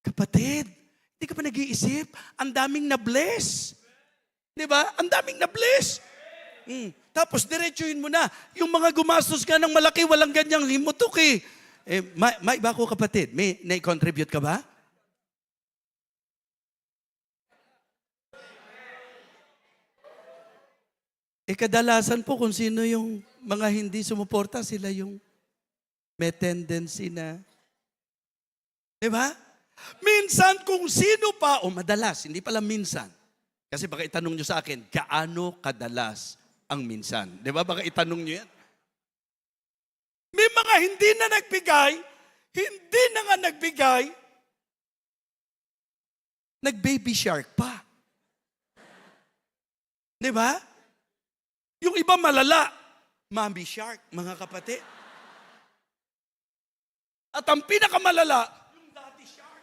kapatid, hindi ka pa nag-iisip, ang daming na-bless. Di ba? Ang daming na-bless. Tapos diretsuhin mo na. Yung mga gumastos ka ng malaki, walang ganyang himutok may iba ko kapatid, may na-contribute ka ba? Kadalasan po kung sino yung mga hindi sumuporta, sila yung may tendency na, di ba? Minsan kung sino pa, madalas, hindi pala minsan. Kasi baka itanong nyo sa akin, gaano kadalas ang minsan? Di ba? Baka itanong nyo yan. May mga hindi na nagbigay, nag-baby shark pa. Di ba? Yung iba malala, mommy shark, mga kapatid. At ang pinakamalala, yung daddy shark.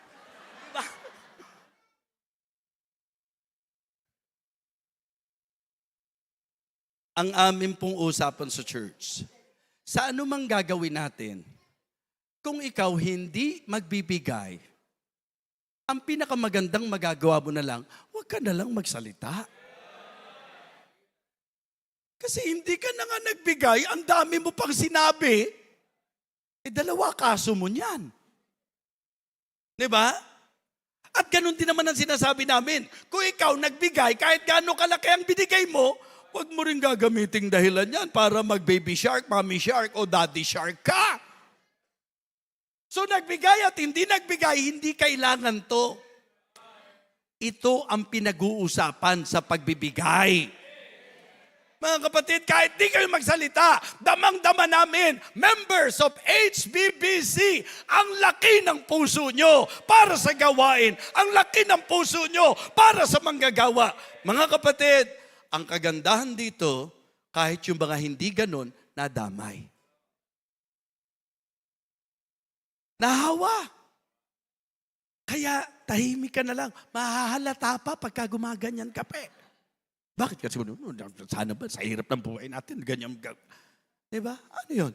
Diba? Ang amin pong usapan sa church, sa anumang gagawin natin, kung ikaw hindi magbibigay, ang pinakamagandang magagawa mo na lang, huwag ka na lang magsalita. Kasi hindi ka na nga nagbigay, ang dami mo pang sinabi, dalawa kaso mo niyan. Diba? At ganun din naman ang sinasabi namin. Kung ikaw nagbigay, kahit gaano kalaki ang binigay mo, huwag mo rin gagamiting dahilan yan para mag-baby shark, mommy shark, o daddy shark ka. So nagbigay at hindi nagbigay, hindi kailangan to. Ito ang pinag-uusapan sa pagbibigay. Mga kapatid, kahit di kayo magsalita, damang-dama namin, members of HBBC, ang laki ng puso nyo para sa gawain. Ang laki ng puso nyo para sa manggagawa. Mga kapatid, ang kagandahan dito, kahit yung mga hindi ganun, nadamay. Nahawa. Kaya tahimik ka na lang. Mahahalata pa pagka gumaganyan ka pa. Bakit? Kasi sana ba, sa hirap ng buhay natin, ganyan. Diba? Ano yun?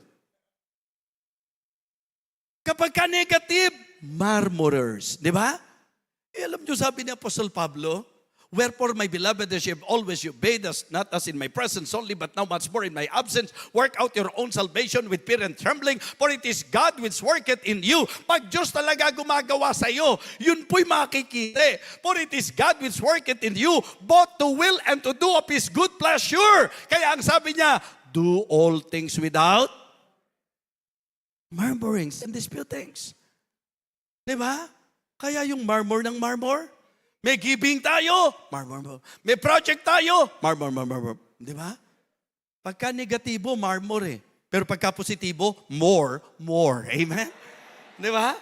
Kapag ka negative, murmurers. Diba? Alam nyo, sabi ni Apostle Pablo, wherefore, my beloved, as you have always obeyed us, not as in my presence only, but now much more in my absence, work out your own salvation with fear and trembling, for it is God which worketh in you. Pag Diyos talaga gumagawa sa iyo, yun po'y makikita. For it is God which worketh in you, both to will and to do of His good pleasure. Kaya ang sabi niya, do all things without murmurings and disputings. Diba? Kaya yung murmur ng murmur, may giving tayo, murmur. May project tayo, murmur. Di ba? Pagka negatibo, murmur Pero pagka positibo, more. Amen? Di ba?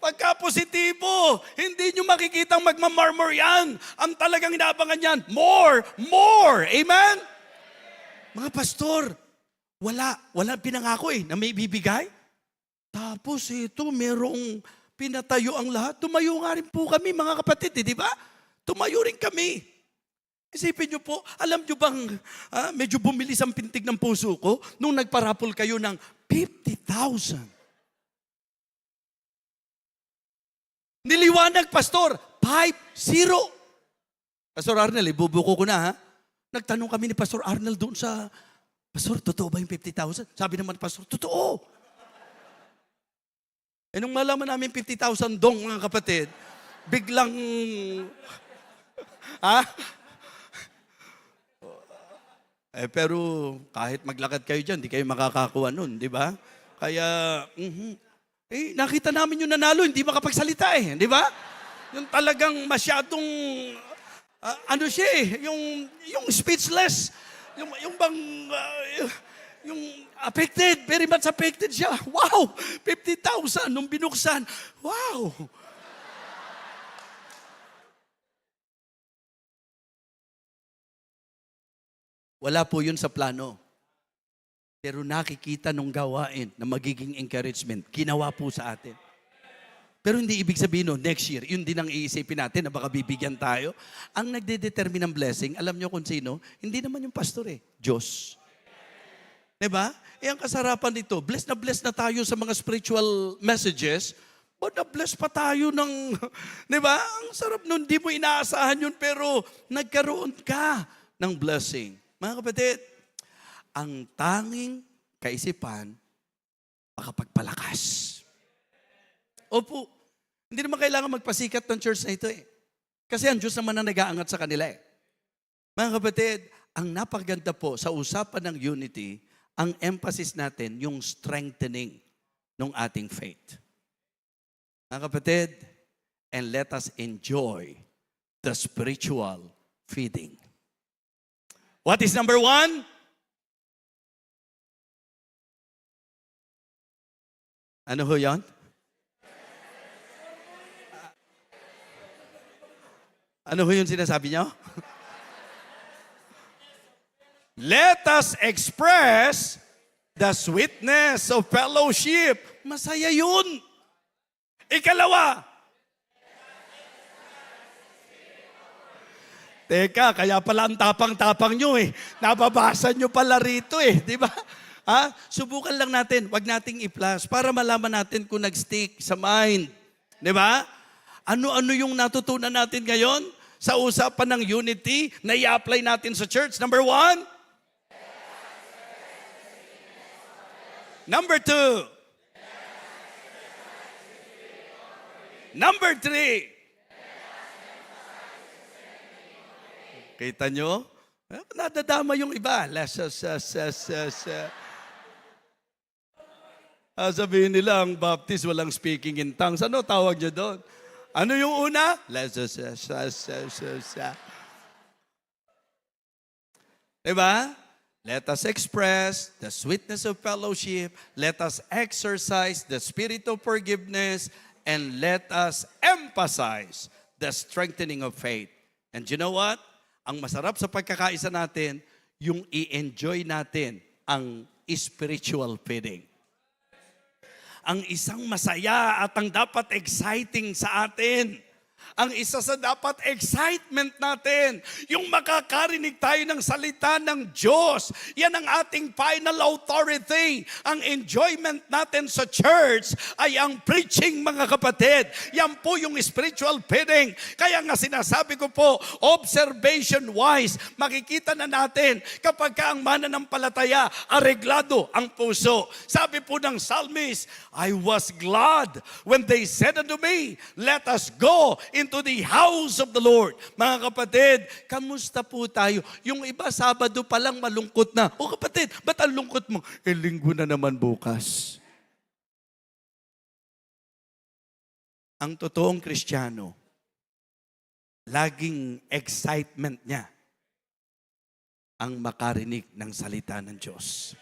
Pagka positibo, hindi nyo makikitang magmamurmur yan. Ang talagang inaabangan yan, more. Amen? Mga pastor, wala pinangako na may bibigay. Tapos ito, merong pinatayo ang lahat. Tumayo nga rin po kami, mga kapatid, di ba? Tumayo rin kami. Isipin niyo po, alam niyo bang medyo bumilis ang pintig ng puso ko nung nagparapol kayo ng 50,000. Niliwanag, Pastor, 5-0. Pastor Arnel, ibubuko ko na ha. Nagtanong kami ni Pastor Arnel doon sa, Pastor, totoo ba yung 50,000? Sabi naman, Pastor, totoo. Nung malaman namin 50,000 dong, mga kapatid, biglang, pero kahit maglakad kayo dyan, di kayo makakakuha nun, di ba? Kaya, nakita namin yung nanalo, hindi makapagsalita di ba? Yung talagang masyadong, siya yung speechless, yung bang, yung affected, very much affected siya. Wow! 50,000 nung binuksan. Wow! Wala po yun sa plano. Pero nakikita nung gawain na magiging encouragement, ginawa po sa atin. Pero hindi ibig sabihin no, next year, yun din ang iisipin natin na baka bibigyan tayo. Ang nagde-determine ng blessing, alam nyo kung sino? Hindi naman yung pastor Diyos. Diba? Ang kasarapan nito, blessed na tayo sa mga spiritual messages, but na-bless pa tayo ng, diba? Ang sarap nun, di mo inaasahan yun, pero nagkaroon ka ng blessing. Mga kapatid, ang tanging kaisipan, makapagpalakas. Opo, hindi naman kailangan magpasikat ng church na ito Kasi ang Diyos naman ang nag-aangat sa kanila Mga kapatid, ang napakaganda po sa usapan ng unity, ang emphasis natin yung strengthening ng ating faith. Mga kapatid, and let us enjoy the spiritual feeding. What is number 1? Ano ho yan? Ano ho yung sinasabi niyo? Let us express the sweetness of fellowship. Masaya yun. Ikalawa. Teka, kaya pala ang tapang-tapang nyo Nababasa nyo pala rito di ba? Subukan lang natin, wag nating i-flash para malaman natin kung nag-stick sa mind. Di ba? Ano-ano yung natutunan natin ngayon sa usapan ng unity na i-apply natin sa church? Number 1. Number 2. Number 3. Kita nyo? Nadadama yung iba. Sabihin nila, ang Baptist walang speaking in tongues. Ano tawag nyo doon? Ano yung una? Diba? Let us express the sweetness of fellowship. Let us exercise the spirit of forgiveness. And let us emphasize the strengthening of faith. And you know what? Ang masarap sa pagkakaisa natin, yung i-enjoy natin ang spiritual feeding. Ang isang masaya at ang dapat exciting sa atin. Ang isa sa dapat excitement natin, yung makakarinig tayo ng salita ng Diyos. Yan ang ating final authority. Ang enjoyment natin sa church ay ang preaching, mga kapatid. Yan po yung spiritual feeding. Kaya nga sinasabi ko po, observation-wise, makikita na natin kapag ka ang mananampalataya, areglado ang puso. Sabi po ng psalmist, I was glad when they said unto me, let us go into the house of the Lord. Mga kapatid, kamusta po tayo? Yung iba, Sabado pa lang malungkot na. O kapatid, ba't ang lungkot mo? Linggo na naman bukas. Ang totoong Kristiyano, laging excitement niya ang makarinig ng salita ng Diyos.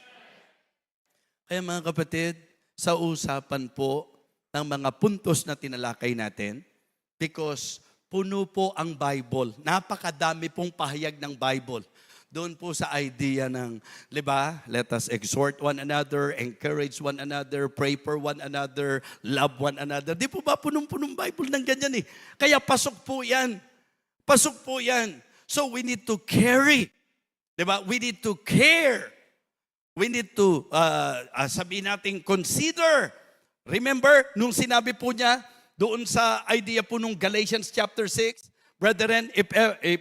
Kaya mga kapatid, sa usapan po ng mga puntos na tinalakay natin, because puno po ang Bible. Napakadami pong pahayag ng Bible. Doon po sa idea ng, diba, let us exhort one another, encourage one another, pray for one another, love one another. Di po ba punong-punong Bible ng ganyan Kaya pasok po yan. Pasok po yan. So we need to carry. Diba? We need to care. We need to, sabihin natin, consider. Remember, nung sinabi po niya, doon sa idea po nung Galatians chapter 6, brethren, if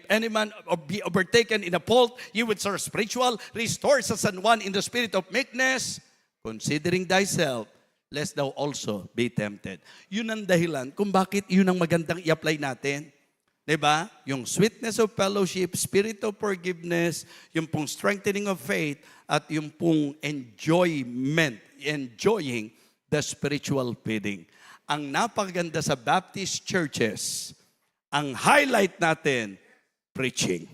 any man be overtaken in a fault, you which are spiritual, restore sa San Juan in the spirit of meekness, considering thyself, lest thou also be tempted. Yun ang dahilan kung bakit yun ang magandang i-apply natin. Diba? Yung sweetness of fellowship, spirit of forgiveness, yung pong strengthening of faith, at yung pong enjoying the spiritual feeding. Ang napakaganda sa Baptist churches, ang highlight natin, preaching.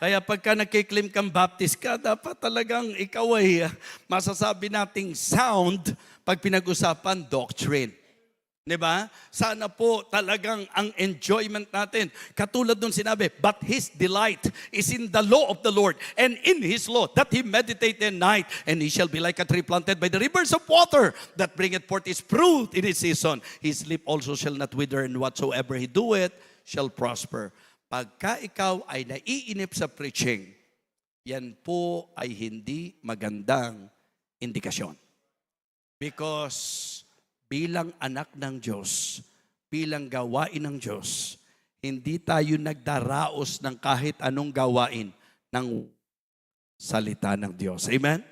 Kaya pagka nagkiklaim kang Baptist ka, dapat talagang ikaw ay masasabi nating sound pag pinag-usapan doctrine. Diba? Sana po talagang ang enjoyment natin. Katulad nung sinabi, but his delight is in the law of the Lord, and in his law that he meditate day and night, and he shall be like a tree planted by the rivers of water that bringeth forth his fruit in his season. His leaf also shall not wither, and whatsoever he doeth shall prosper. Pagka ikaw ay naiinip sa preaching, yan po ay hindi magandang indikasyon. Because bilang anak ng Diyos, bilang gawain ng Diyos, hindi tayo nagdaraos ng kahit anong gawain ng salita ng Diyos. Amen?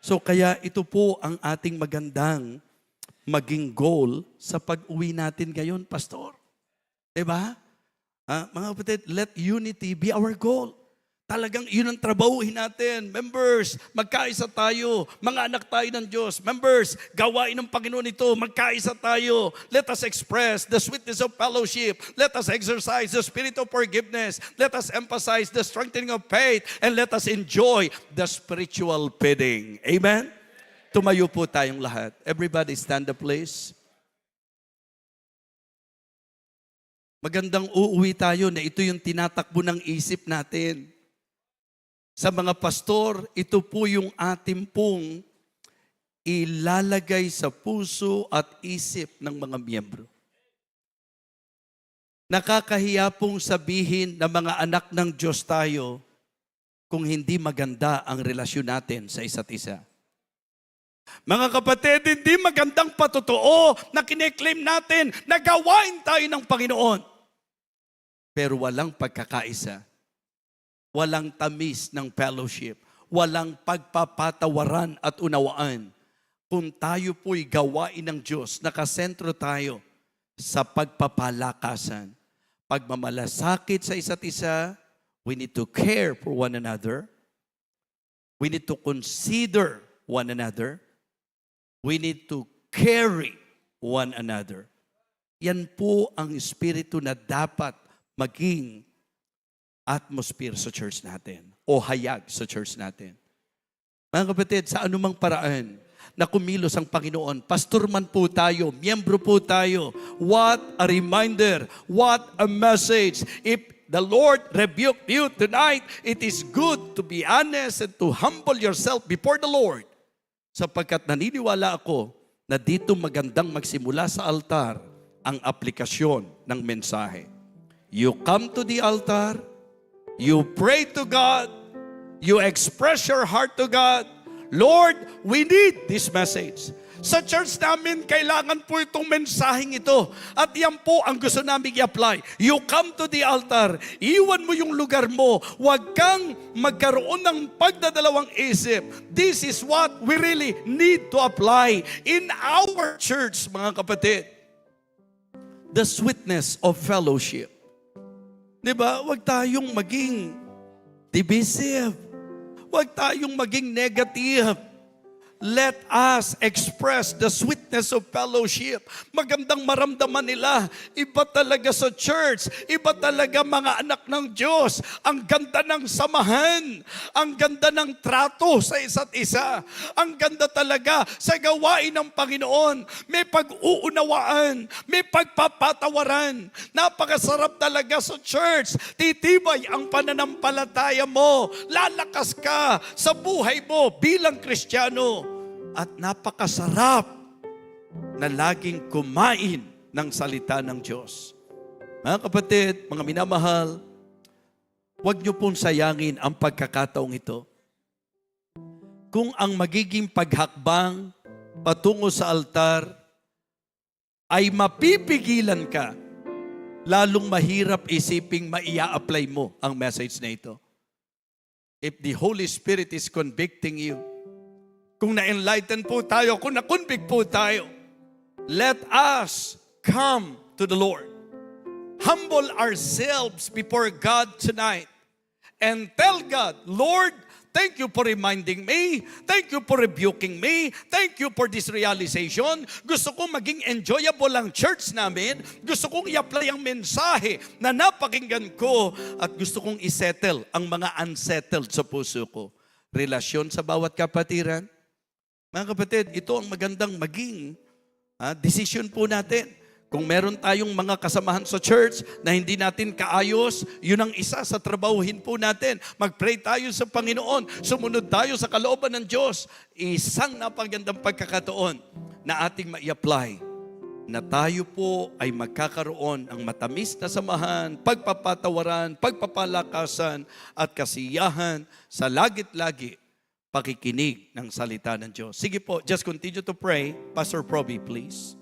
So kaya ito po ang ating magandang maging goal sa pag-uwi natin ngayon, Pastor. Diba? Mga kapatid, let unity be our goal. Talagang yun ang trabahuhin natin. Members, magkaisa tayo. Mga anak tayo ng Diyos. Members, gawain ng Panginoon ito. Magkaisa tayo. Let us express the sweetness of fellowship. Let us exercise the spirit of forgiveness. Let us emphasize the strengthening of faith. And let us enjoy the spiritual feeding. Amen? Tumayo po tayong lahat. Everybody stand up, please. Magandang uuwi tayo na ito yung tinatakbo ng isip natin. Sa mga pastor, ito po yung ating pong ilalagay sa puso at isip ng mga miyembro. Nakakahiya pong sabihin na mga anak ng Diyos tayo kung hindi maganda ang relasyon natin sa isa't isa. Mga kapatid, hindi magandang patotoo na kine-claim natin na gawain tayo ng Panginoon. Pero walang pagkakaisa. Walang tamis ng fellowship. Walang pagpapatawaran at unawaan. Kung tayo po'y gawain ng Diyos, nakasentro tayo sa pagpapalakasan. Pagmamalasakit sa isa't isa, we need to care for one another. We need to consider one another. We need to carry one another. Yan po ang espiritu na dapat maging atmosphere sa church natin o hayag sa church natin. Mga kapatid, sa anumang paraan na kumilos ang Panginoon, pastor man po tayo, miyembro po tayo, what a reminder, what a message. If the Lord rebuked you tonight, it is good to be honest and to humble yourself before the Lord. Sapagkat naniniwala ako na dito magandang magsimula sa altar ang aplikasyon ng mensahe. You come to the altar, you pray to God, you express your heart to God. Lord, we need this message. Sa church namin, kailangan po itong mensaheng ito. At yan po ang gusto namin i-apply. You come to the altar, iwan mo yung lugar mo. Huwag kang magkaroon ng pagdadalawang isip. This is what we really need to apply in our church, mga kapatid. The sweetness of fellowship. Diba? Huwag tayong maging divisive. Huwag tayong maging negative. Let us express the sweetness of fellowship. Magandang maramdaman nila. Iba talaga sa church. Iba talaga mga anak ng Diyos. Ang ganda ng samahan. Ang ganda ng trato sa isa't isa. Ang ganda talaga sa gawain ng Panginoon. May pag-uunawaan. May pagpapatawaran. Napakasarap talaga sa church. Titibay ang pananampalataya mo. Lalakas ka sa buhay mo bilang Kristiyano. At napakasarap na laging kumain ng salita ng Diyos. Mga kapatid, mga minamahal, huwag niyo pong sayangin ang pagkakataong ito. Kung ang magiging paghakbang patungo sa altar ay mapipigilan ka, lalong mahirap isiping maia-apply mo ang message na ito. If the Holy Spirit is convicting you, kung na-enlighten po tayo, kung na-convict po tayo, let us come to the Lord. Humble ourselves before God tonight and tell God, Lord, thank you for reminding me. Thank you for rebuking me. Thank you for this realization. Gusto kong maging enjoyable ang church namin. Gusto kong i-apply ang mensahe na napakinggan ko at gusto kong isettle ang mga unsettled sa puso ko. Relasyon sa bawat kapatiran. Mga kapatid, ito ang magandang maging decision po natin. Kung meron tayong mga kasamahan sa church na hindi natin kaayos, yun ang isa sa trabahuhin po natin. Mag-pray tayo sa Panginoon. Sumunod tayo sa kalooban ng Diyos. Isang napagandang pagkakataon na ating ma-apply na tayo po ay magkakaroon ng matamis na samahan, pagpapatawaran, pagpapalakasan at kasiyahan sa lagit-lagi pakikinig ng salita ng Diyos. Sige po, just continue to pray. Pastor Proby, please.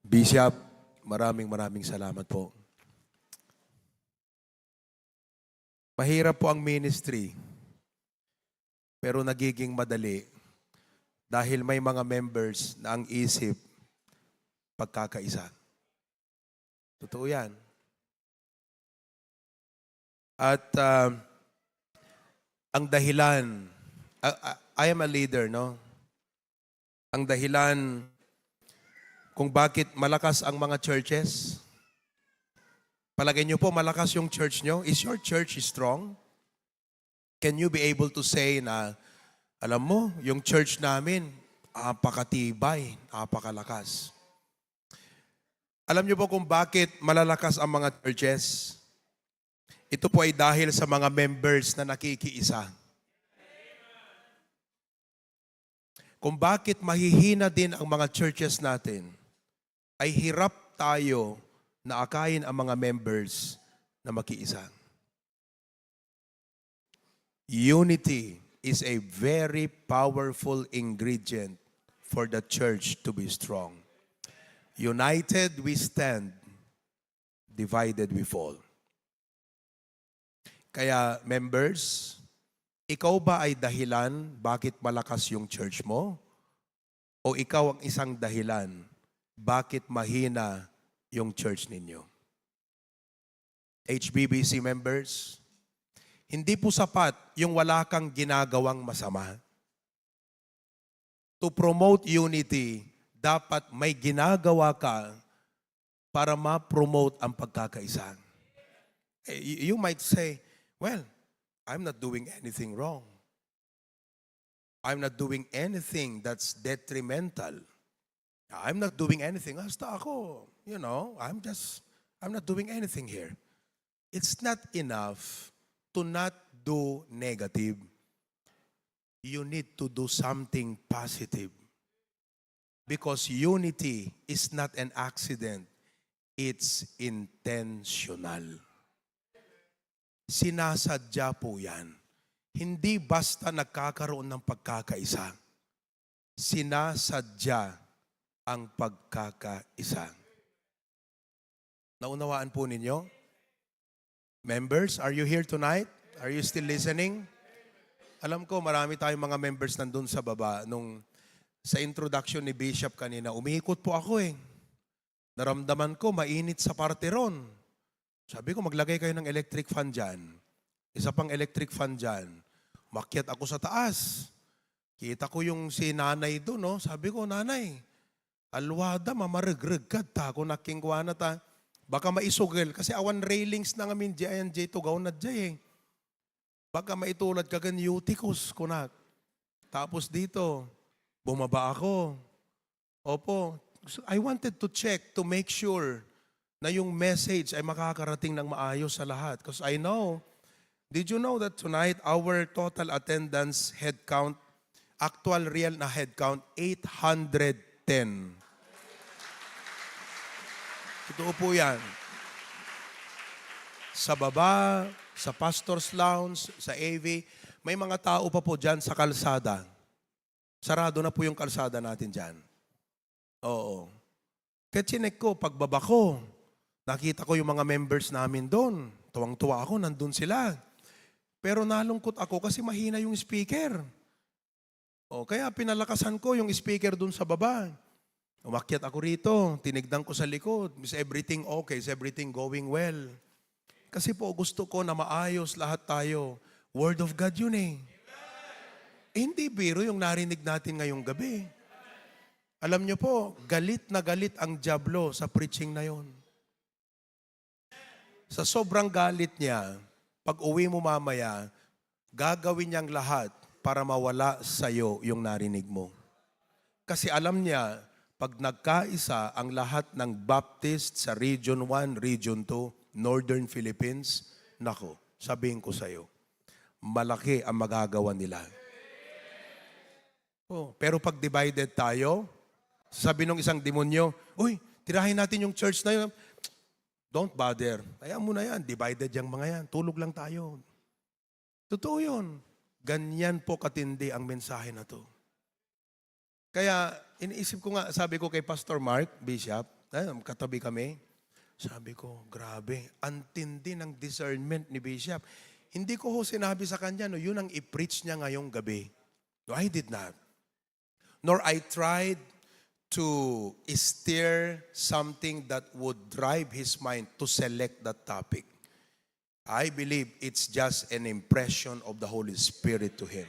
Bishop, maraming salamat po. Mahirap po ang ministry, pero nagiging madali dahil may mga members na ang isip pagkakaisa. Totoo yan. At ang dahilan, I am a leader, no? Ang dahilan kung bakit malakas ang mga churches. Palagay niyo po, malakas yung church niyo. Is your church strong? Can you be able to say na, alam mo, yung church namin, napakatibay, napakalakas. Alam niyo po kung bakit malalakas ang mga churches? Ito po ay dahil sa mga members na nakikiisa. Kung bakit mahihina din ang mga churches natin, ay hirap tayo na akayin ang mga members na makiisa. Unity is a very powerful ingredient for the church to be strong. United we stand, divided we fall. Kaya members, ikaw ba ay dahilan bakit malakas yung church mo? O ikaw ang isang dahilan bakit mahina yung church ninyo? HBBC members, hindi po sapat yung wala kang ginagawang masama. To promote unity, dapat may ginagawa ka para ma-promote ang pagkakaisa. You might say, well, I'm not doing anything wrong. I'm not doing anything that's detrimental. I'm not doing anything. Hasta ako, I'm not doing anything here. It's not enough to not do negative. You need to do something positive. Because unity is not an accident. It's intentional. Sinasadya po yan. Hindi basta nagkakaroon ng pagkakaisa. Sinasadya ang pagkakaisa. Naunawaan po ninyo? Members, are you here tonight? Are you still listening? Alam ko, marami tayong mga members nandun sa baba. Nung sa introduction ni Bishop kanina, umiikot po ako eh. Naramdaman ko, mainit sa parte ron. Sabi ko, maglagay kayo ng electric fan dyan. Isa pang electric fan dyan. Umakyat ako sa taas. Kita ko yung si nanay doon, no? Sabi ko, nanay, alwada, mamaregreg ka ta. Kung nakingwa na ta, baka maisugel. Kasi awan railings na ngamin, ayan, tugaw na dyan eh. Baka maitulad ka gan uticus, kunak. Tapos dito, bumaba ako. Opo, I wanted to check to make sure na yung message ay makakarating ng maayos sa lahat. Because I know, did you know that tonight our total attendance head count, actual real na head count, 810. Totoo po yan. Sa baba, sa Pastor's Lounge, sa AV, may mga tao pa po dyan sa kalsada. Sarado na po yung kalsada natin dyan. Oo. Kaya chinek ko, pagbaba ko, nakita ko yung mga members namin doon. Tuwang-tuwa ako, nandun sila. Pero nalungkot ako kasi mahina yung speaker. O, kaya pinalakasan ko yung speaker doon sa baba. Umakyat ako rito, tinignan ko sa likod. Is everything okay? Is everything going well? Kasi po gusto ko na maayos lahat tayo. Word of God yun eh. Hindi biro yung narinig natin ngayong gabi. Alam niyo po, galit na galit ang dyablo sa preaching na yon. Sa sobrang galit niya, pag uwi mo mamaya, gagawin niyang lahat para mawala sa'yo yung narinig mo. Kasi alam niya, pag nagkaisa ang lahat ng Baptist sa Region 1, Region 2, Northern Philippines, nako, sabihin ko sa'yo, malaki ang magagawa nila. Oh, pero pag divided tayo, sabi nung isang demonyo, uy, tirahin natin yung church na yun. Don't bother. Kaya mo na yan, divided yung mga yan. Tulog lang tayo. Totoo yun. Ganyan po katindi ang mensahe na to. Kaya iniisip ko nga, sabi ko kay Pastor Mark, Bishop, katabi kami, sabi ko, grabe, ang tindi ng discernment ni Bishop. Hindi ko ho sinabi sa kanya, no, yun ang i-preach niya ngayong gabi. No, I did not. Nor I tried to steer something that would drive his mind to select that topic. I believe it's just an impression of the Holy Spirit to him.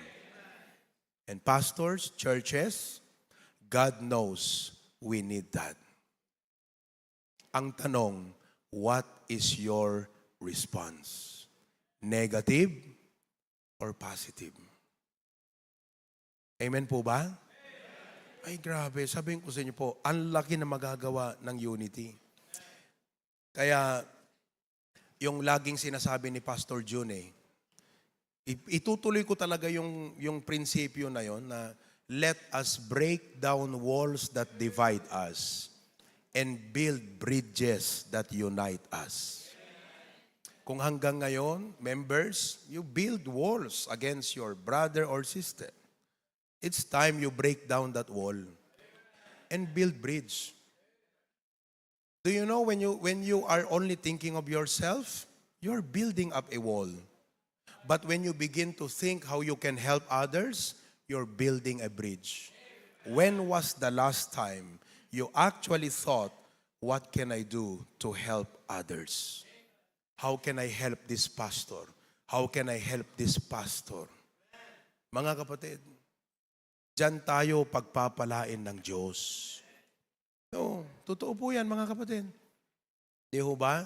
And pastors, churches, God knows we need that. Ang tanong, what is your response? Negative or positive? Amen po ba? Ay grabe, sabihin ko sa inyo po, ang laki na magagawa ng unity. Kaya, yung laging sinasabi ni Pastor June, itutuloy ko talaga yung prinsipyo na yon na let us break down walls that divide us and build bridges that unite us. Kung hanggang ngayon, members, you build walls against your brother or sister. It's time you break down that wall and build bridge. Do you know when you are only thinking of yourself, you're building up a wall. But when you begin to think how you can help others, you're building a bridge. When was the last time you actually thought, what can I do to help others? How can I help this pastor? How can I help this pastor? Mga kapatid, diyan tayo pagpapalain ng Diyos. No, totoo po yan mga kapatid. Di ho ba?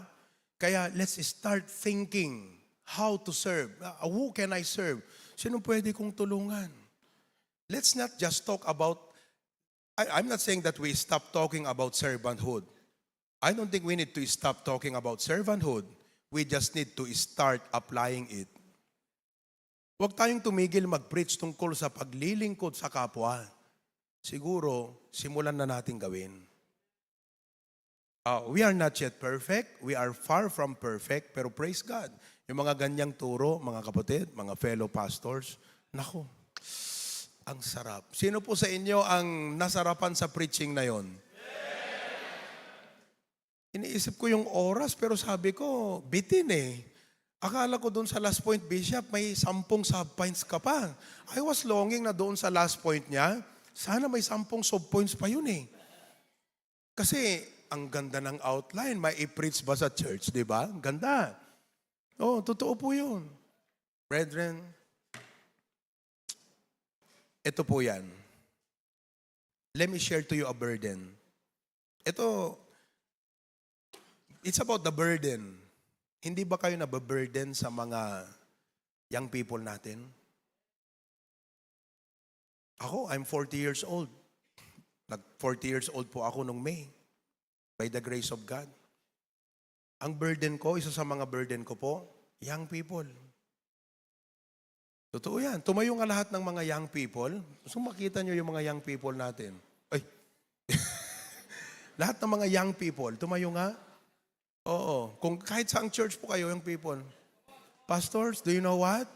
Kaya let's start thinking how to serve. Who can I serve? Sino pwede kong tulungan? Let's not just talk about, I'm not saying that we stop talking about servanthood. I don't think we need to stop talking about servanthood. We just need to start applying it. Huwag tayong tumigil mag-preach tungkol sa paglilingkod sa kapwa. Siguro, simulan na natin gawin. We are not yet perfect. We are far from perfect. Pero praise God. Yung mga ganyang turo, mga kapatid, mga fellow pastors, nako, ang sarap. Sino po sa inyo ang nasarapan sa preaching na yon? Iniisip ko yung oras, pero sabi ko, bitin eh. Akala ko doon sa last point, Bishop, may 10 sub-points ka pa. I was longing na doon sa last point niya, sana may 10 sub-points pa yun eh. Kasi, ang ganda ng outline, may i-preach ba sa church, di ba? Ganda. Oh, totoo po yun. Brethren, ito po yan. Let me share to you a burden. Ito, it's about the burden. Hindi ba kayo nababurden sa mga young people natin? Ako, I'm 40 years old. 40 years old po ako nung May. By the grace of God. Ang burden ko, isa sa mga burden ko po, young people. Totoo yan. Tumayo nga lahat ng mga young people. So makita nyo yung mga young people natin. Ay. Lahat ng mga young people, tumayo nga. Oo. Kung kahit saang church po kayo, young people. Pastors, do you know what?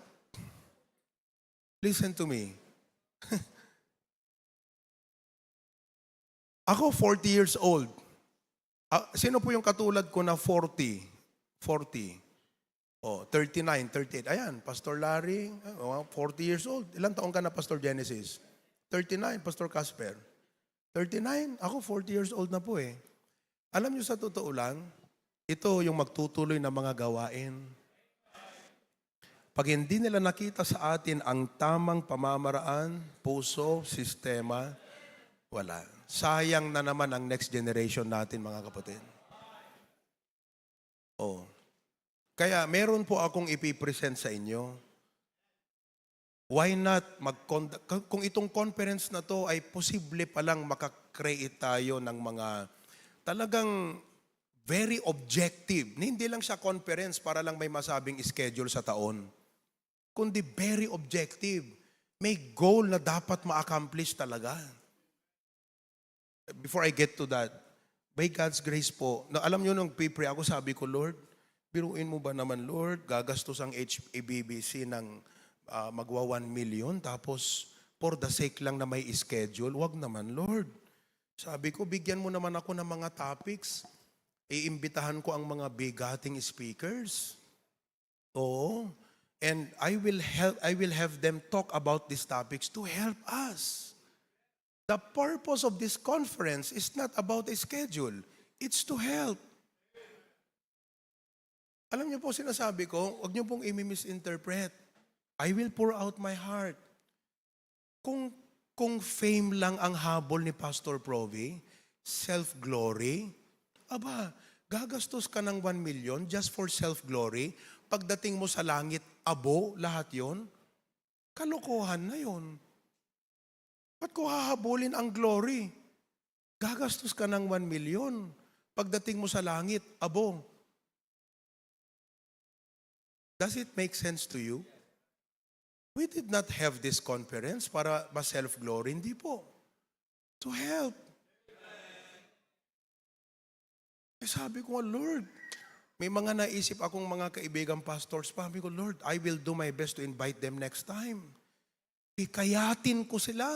Listen to me. Ako, 40 years old. Sino po yung katulad ko na 40? 40. 39, 38. Ayan, Pastor Larry, 40 years old. Ilang taong ka na, Pastor Genesis? 39, Pastor Casper. 39, ako 40 years old na po eh. Alam niyo sa totoo lang, ito yung magtutuloy na mga gawain. Pag hindi nila nakita sa atin ang tamang pamamaraan, puso, sistema, wala. Sayang na naman ang next generation natin, mga kapatid. Kaya meron po akong ipipresent sa inyo. Why not kung itong conference na to ay posible palang makakreate tayo ng mga talagang very objective. Hindi lang siya conference para lang may masabing schedule sa taon. Kundi very objective. May goal na dapat ma-accomplish talaga. Before I get to that, by God's grace po, alam nyo nung pre-pray ako, sabi ko, Lord, biruin mo ba naman, Lord, gagastos ang HABBC ng magwa 1 million, tapos for the sake lang na may schedule, wag naman, Lord. Sabi ko, bigyan mo naman ako ng mga topics. Iimbitahan ko ang mga bigating speakers. Oo. And I will have them talk about these topics to help us. The purpose of this conference is not about a schedule. It's to help. Alam niyo po sinasabi ko, huwag niyo pong i-misinterpret. I will pour out my heart. Kung fame lang ang habol ni Pastor Provi, self-glory, gagastos ka ng 1 million just for self-glory, pagdating mo sa langit, lahat yon, kalokohan na yon. Ba't ko hahabulin ang glory? Gagastos ka ng 1 million. Pagdating mo sa langit, Does it make sense to you? We did not have this conference para ma-self-glory. Hindi po. To help. Sabi ko, Lord, may mga naisip akong mga kaibigang pastors. Sabi ko, Lord, I will do my best to invite them next time. Ikayatin ko sila.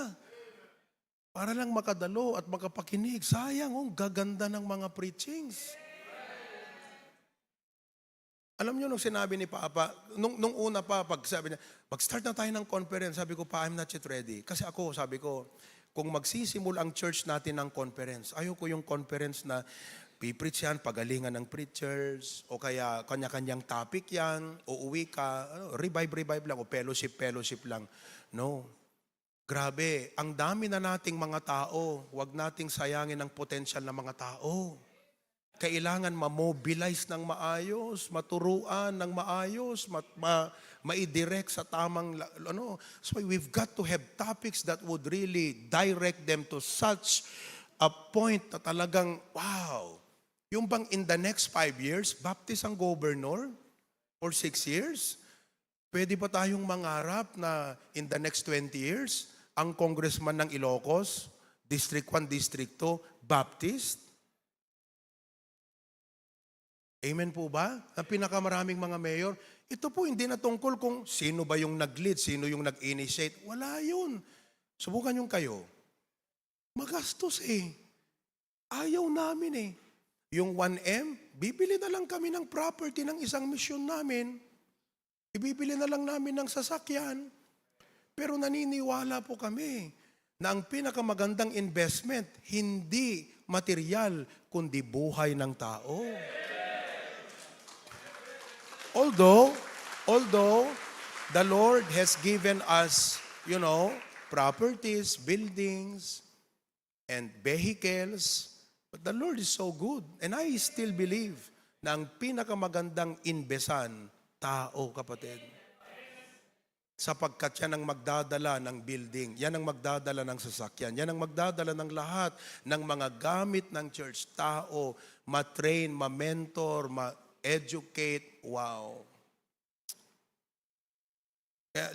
Para lang makadalo at makapakinig. Sayang, gaganda ng mga preachings. Alam niyo, nung sinabi ni Papa, nung una pa, pag sabi niya, mag-start na tayo ng conference, sabi ko, Pa, I'm not yet ready. Kasi ako, sabi ko, kung magsisimula ang church natin ng conference, ayoko yung conference na pipreach yan, pagalingan ng preachers, o kaya kanya-kanyang topic yan, uuwi ka, revive lang, o fellowship lang. No. Grabe, ang dami na nating mga tao, huwag nating sayangin ang potential ng mga tao. Kailangan ma-mobilize ng maayos, maturuan ng maayos, ma-direct sa tamang, So we've got to have topics that would really direct them to such a point na talagang, wow, yung bang in the next 5 years, baptist ang governor for 6 years? Pwede ba tayong mangarap na in the next 20 years, ang congressman ng Ilocos, District 1, District 2, Baptist? Amen po ba? Ang pinakamaraming mga mayor, ito po hindi na tungkol kung sino ba yung nag-lead, sino yung nag-initiate. Wala yun. Subukan yung kayo. Magastos eh. Ayaw namin eh. Yung 1M, bibili na lang kami ng property ng isang misyon namin. Ibibili na lang namin ng sasakyan. Pero naniniwala po kami na ang pinakamagandang investment, hindi material, kundi buhay ng tao. Although the Lord has given us, properties, buildings, and vehicles, but the Lord is so good. And I still believe na ang pinakamagandang inbesan, tao, kapatid. Sapagkat yan ang magdadala ng building, yan ang magdadala ng sasakyan, yan ang magdadala ng lahat ng mga gamit ng church. Tao, ma-train, ma-mentor, ma-educate. Wow.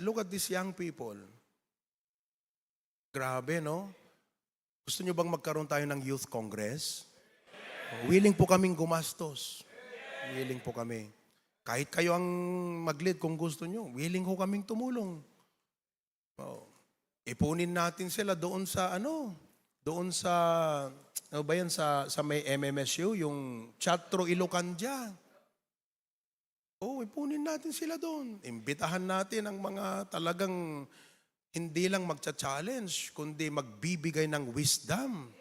Look at these young people. Grabe, no? Gusto nyo bang magkaroon tayo ng youth congress? Willing po kaming gumastos. Willing po kami. Kahit kayo ang mag-lead kung gusto nyo, willing ho kaming tumulong. Ipunin natin sila doon sa sa may MMSU, yung Chatro Ilocandia. Ipunin natin sila doon. Imbitahan natin ang mga talagang hindi lang magcha-challenge, kundi magbibigay ng wisdom.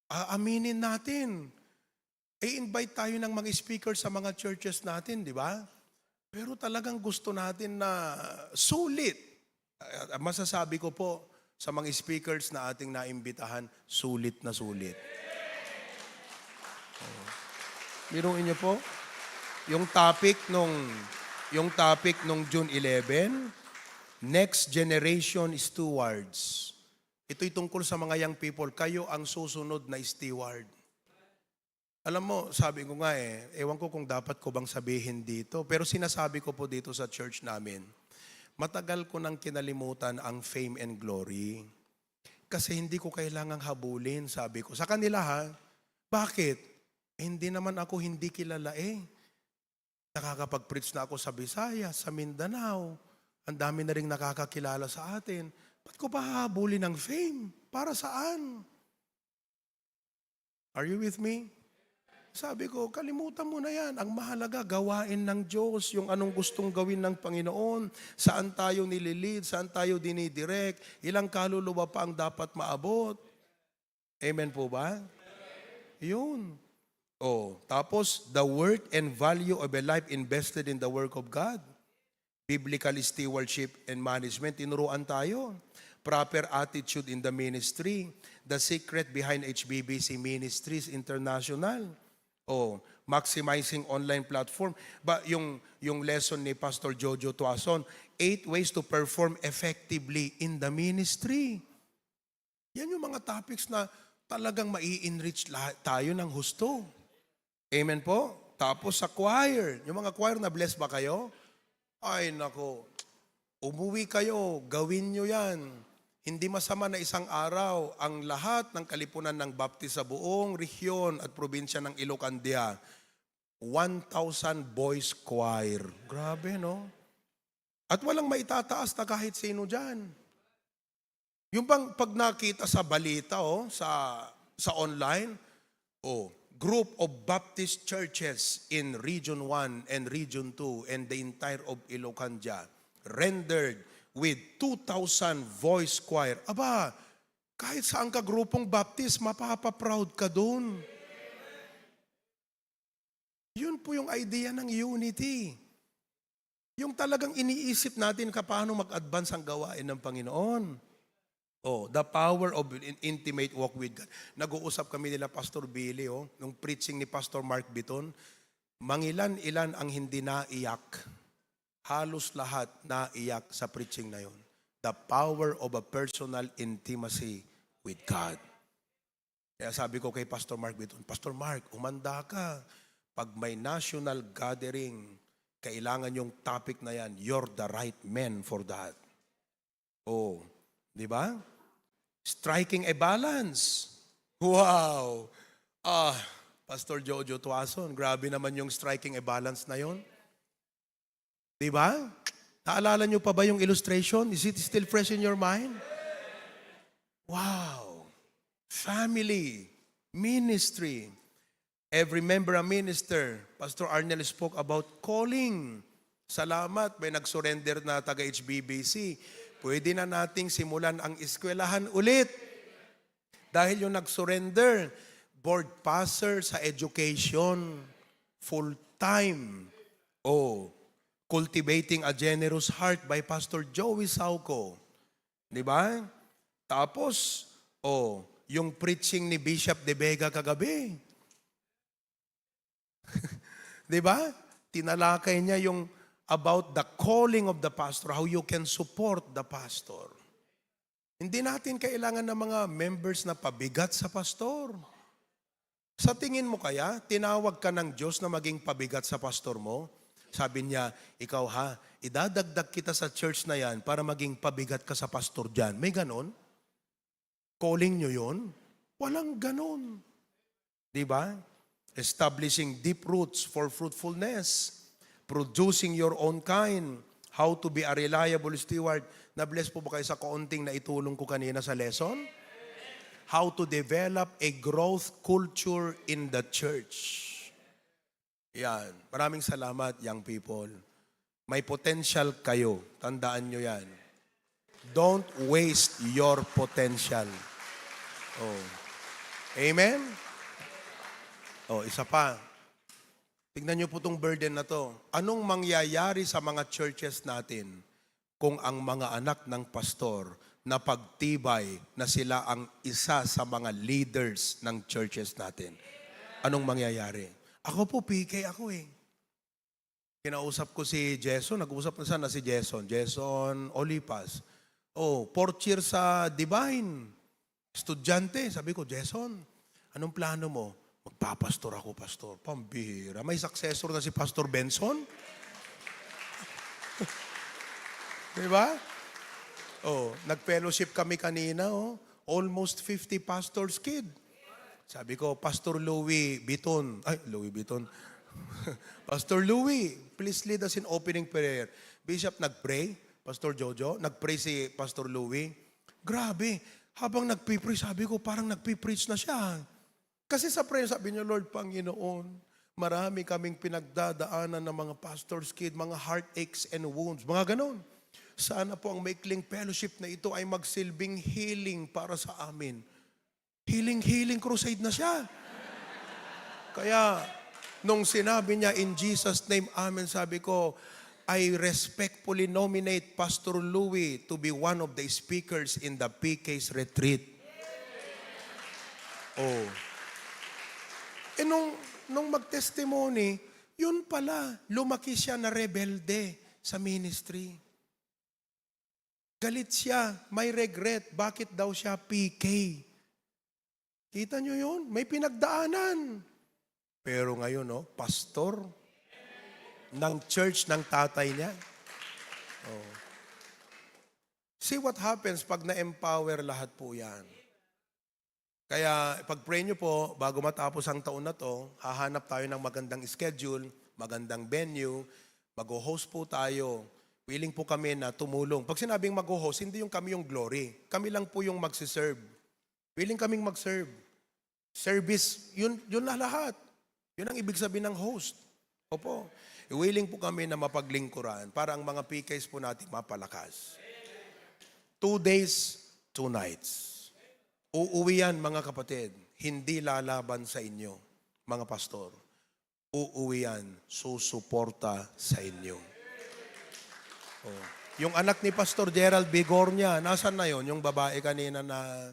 Aaminin natin. I-invite tayo ng mga speakers sa mga churches natin, di ba? Pero talagang gusto natin na sulit. Masasabi ko po sa mga speakers na ating naimbitahan, sulit na sulit. Biruin niyo po, yung topic nung June 11, Next Generation Stewards. Ito'y tungkol sa mga young people. Kayo ang susunod na steward. Alam mo, sabi ko nga ewan ko kung dapat ko bang sabihin dito, pero sinasabi ko po dito sa church namin, matagal ko nang kinalimutan ang fame and glory. Kasi hindi ko kailangang habulin, sabi ko. Sa kanila bakit? Hindi naman ako hindi kilala Nakakapag-preach na ako sa Visayas, sa Mindanao. Ang dami na rin nakakakilala sa atin. Ba't ko pa hahabulin ng fame? Para saan? Are you with me? Sabi ko, kalimutan mo na yan. Ang mahalaga, gawain ng Diyos, yung anong gustong gawin ng Panginoon, saan tayo nililid, saan tayo dinidirect, ilang kaluluwa pa ang dapat maabot. Amen po ba? Yun. Tapos, the worth and value of a life invested in the work of God. Biblical stewardship and management, tinuruan tayo. Proper attitude in the ministry. The secret behind HBBC Ministries International. Maximizing online platform. Yung lesson ni Pastor Jojo Tuason, 8 ways to perform effectively in the ministry. Yan yung mga topics na talagang mai-enrich tayo ng husto. Amen po? Tapos sa choir, yung mga choir na blessed ba kayo? Ay nako, umuwi kayo, gawin nyo yan. Hindi masama na isang araw ang lahat ng kalipunan ng Baptist sa buong rehiyon at probinsya ng Ilocandia. 1,000 boys choir. Grabe, no? At walang maitataas na kahit sino dyan. Yung bang pag nakita sa balita, sa online, group of Baptist churches in Region 1 and Region 2 and the entire of Ilocandia rendered with 2,000 voice choir. Aba, kahit saan ka grupong Baptist, mapapaproud ka dun. Yun po yung idea ng unity. Yung talagang iniisip natin paano mag-advance ang gawain ng Panginoon. The power of intimate walk with God. Nag-uusap kami nila Pastor Billy, nung preaching ni Pastor Mark Biton, mangilan-ilan ang hindi naiyak. Halos lahat naiyak sa preaching na yon. The power of a personal intimacy with God. Kaya sabi ko kay Pastor Mark Biton, Pastor Mark, umanda ka. Pag may national gathering, kailangan yung topic na yan, you're the right man for that. Di ba? Striking a balance. Wow! Pastor Jojo Tuason, grabe naman yung striking a balance na yon. Di ba? Naalala nyo pa ba yung illustration? Is it still fresh in your mind? Wow! Family, ministry. Every member a minister. Pastor Arnel spoke about calling. Salamat, may nag-surrender na taga-HBBC. Pwede na nating simulan ang eskwelahan ulit. Dahil yung nag-surrender, board passer sa education, full-time. Cultivating a Generous Heart by Pastor Joey Sauco. Di ba? Tapos, yung preaching ni Bishop De Vega kagabi. Di ba? Tinalakay niya yung about the calling of the pastor, how you can support the pastor. Hindi natin kailangan ng mga members na pabigat sa pastor. Sa tingin mo kaya, tinawag ka ng Diyos na maging pabigat sa pastor mo? Sabi niya, ikaw ha, idadagdag kita sa church na yan para maging pabigat ka sa pastor dyan. May ganon? Calling nyo yun? Walang ganon. Di ba? Establishing deep roots for fruitfulness. Producing your own kind. How to be a reliable steward. Na-bless po ba kayo sa kaunting na itulong ko kanina sa lesson? How to develop a growth culture in the church. Yan. Maraming salamat, young people. May potential kayo. Tandaan nyo yan. Don't waste your potential. Amen? Isa pa. Tignan nyo po itong burden na to. Anong mangyayari sa mga churches natin kung ang mga anak ng pastor na pagtibay na sila ang isa sa mga leaders ng churches natin? Anong mangyayari? Ako po, PK ako eh. Kinausap ko si Jason. Nag-usap na sana si Jason. Jason Olipas. 4th year sa Divine. Estudyante. Sabi ko, Jason, anong plano mo? Magpapastor ako, pastor. Pambihira. May successor na si Pastor Benson. Diba? Nag-fellowship kami kanina. Almost 50 pastors' kid. Sabi ko, Pastor Louie Biton. Pastor Louie, please lead us in opening prayer. Bishop, nag-pray. Pastor Jojo, nag-pray si Pastor Louie. Grabe. Habang nag-preach, sabi ko, parang nag-preach na siya. Kasi sa prayer, sabi niya, Lord, Panginoon, marami kaming pinagdadaanan ng mga pastor's kid, mga heartaches and wounds, mga ganon. Sana po ang maikling fellowship na ito ay magsilbing healing para sa amin. Healing crusade na siya. Kaya, nung sinabi niya, in Jesus' name, amen, sabi ko, I respectfully nominate Pastor Louie to be one of the speakers in the PK's retreat. Nung mag-testimony, yun pala, lumaki siya na rebelde sa ministry. Galit siya, may regret, bakit daw siya PK? Kita nyo yun? May pinagdaanan. Pero ngayon, pastor ng church ng tatay niya. See what happens pag na-empower lahat po yan. Kaya pag-pray nyo po, bago matapos ang taon na to, hahanap tayo ng magandang schedule, magandang venue, mag-host po tayo. Willing po kami na tumulong. Pag sinabing mag-host, hindi yung kami yung glory. Kami lang po yung magsiserve. Willing kaming mag-serve. Service, yun na lahat. Yun ang ibig sabihin ng host. Opo. Willing po kami na mapaglingkuran para ang mga PKs po natin mapalakas. 2 days, 2 nights. Uuwi yan, mga kapatid. Hindi lalaban sa inyo, mga pastor. Uuwi yan, susuporta sa inyo. Yung anak ni Pastor Gerald Bigornia, nasan na yon? Yung babae kanina na,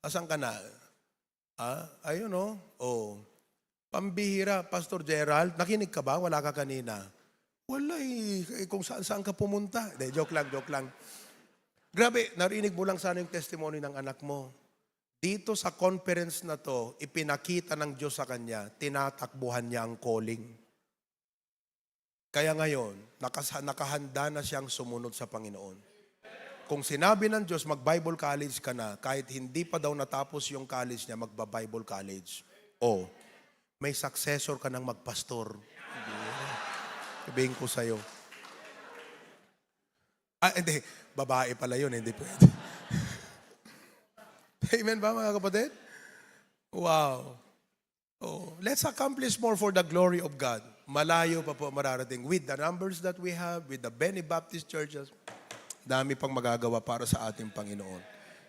asan ka na? Ayun Pambihira, Pastor Gerald. Nakinig ka ba? Wala ka kanina. Wala kung saan ka pumunta. Joke lang. Grabe, narinig mo lang sana yung testimony ng anak mo. Dito sa conference na to, ipinakita ng Diyos sa kanya, tinatakbuhan niya ang calling. Kaya ngayon, nakahanda na siyang sumunod sa Panginoon. Kung sinabi ng Diyos, mag-Bible college ka na, kahit hindi pa daw natapos yung college niya, magba-Bible college. May successor ka ng magpastor. Sabihin ko sa'yo. Hindi. Babae pala yun, hindi pwede. Amen ba, mga kapatid? Wow. Oh, let's accomplish more for the glory of God. Malayo pa po mararating. With the numbers that we have, with the Benny Baptist churches, dami pang magagawa para sa ating Panginoon.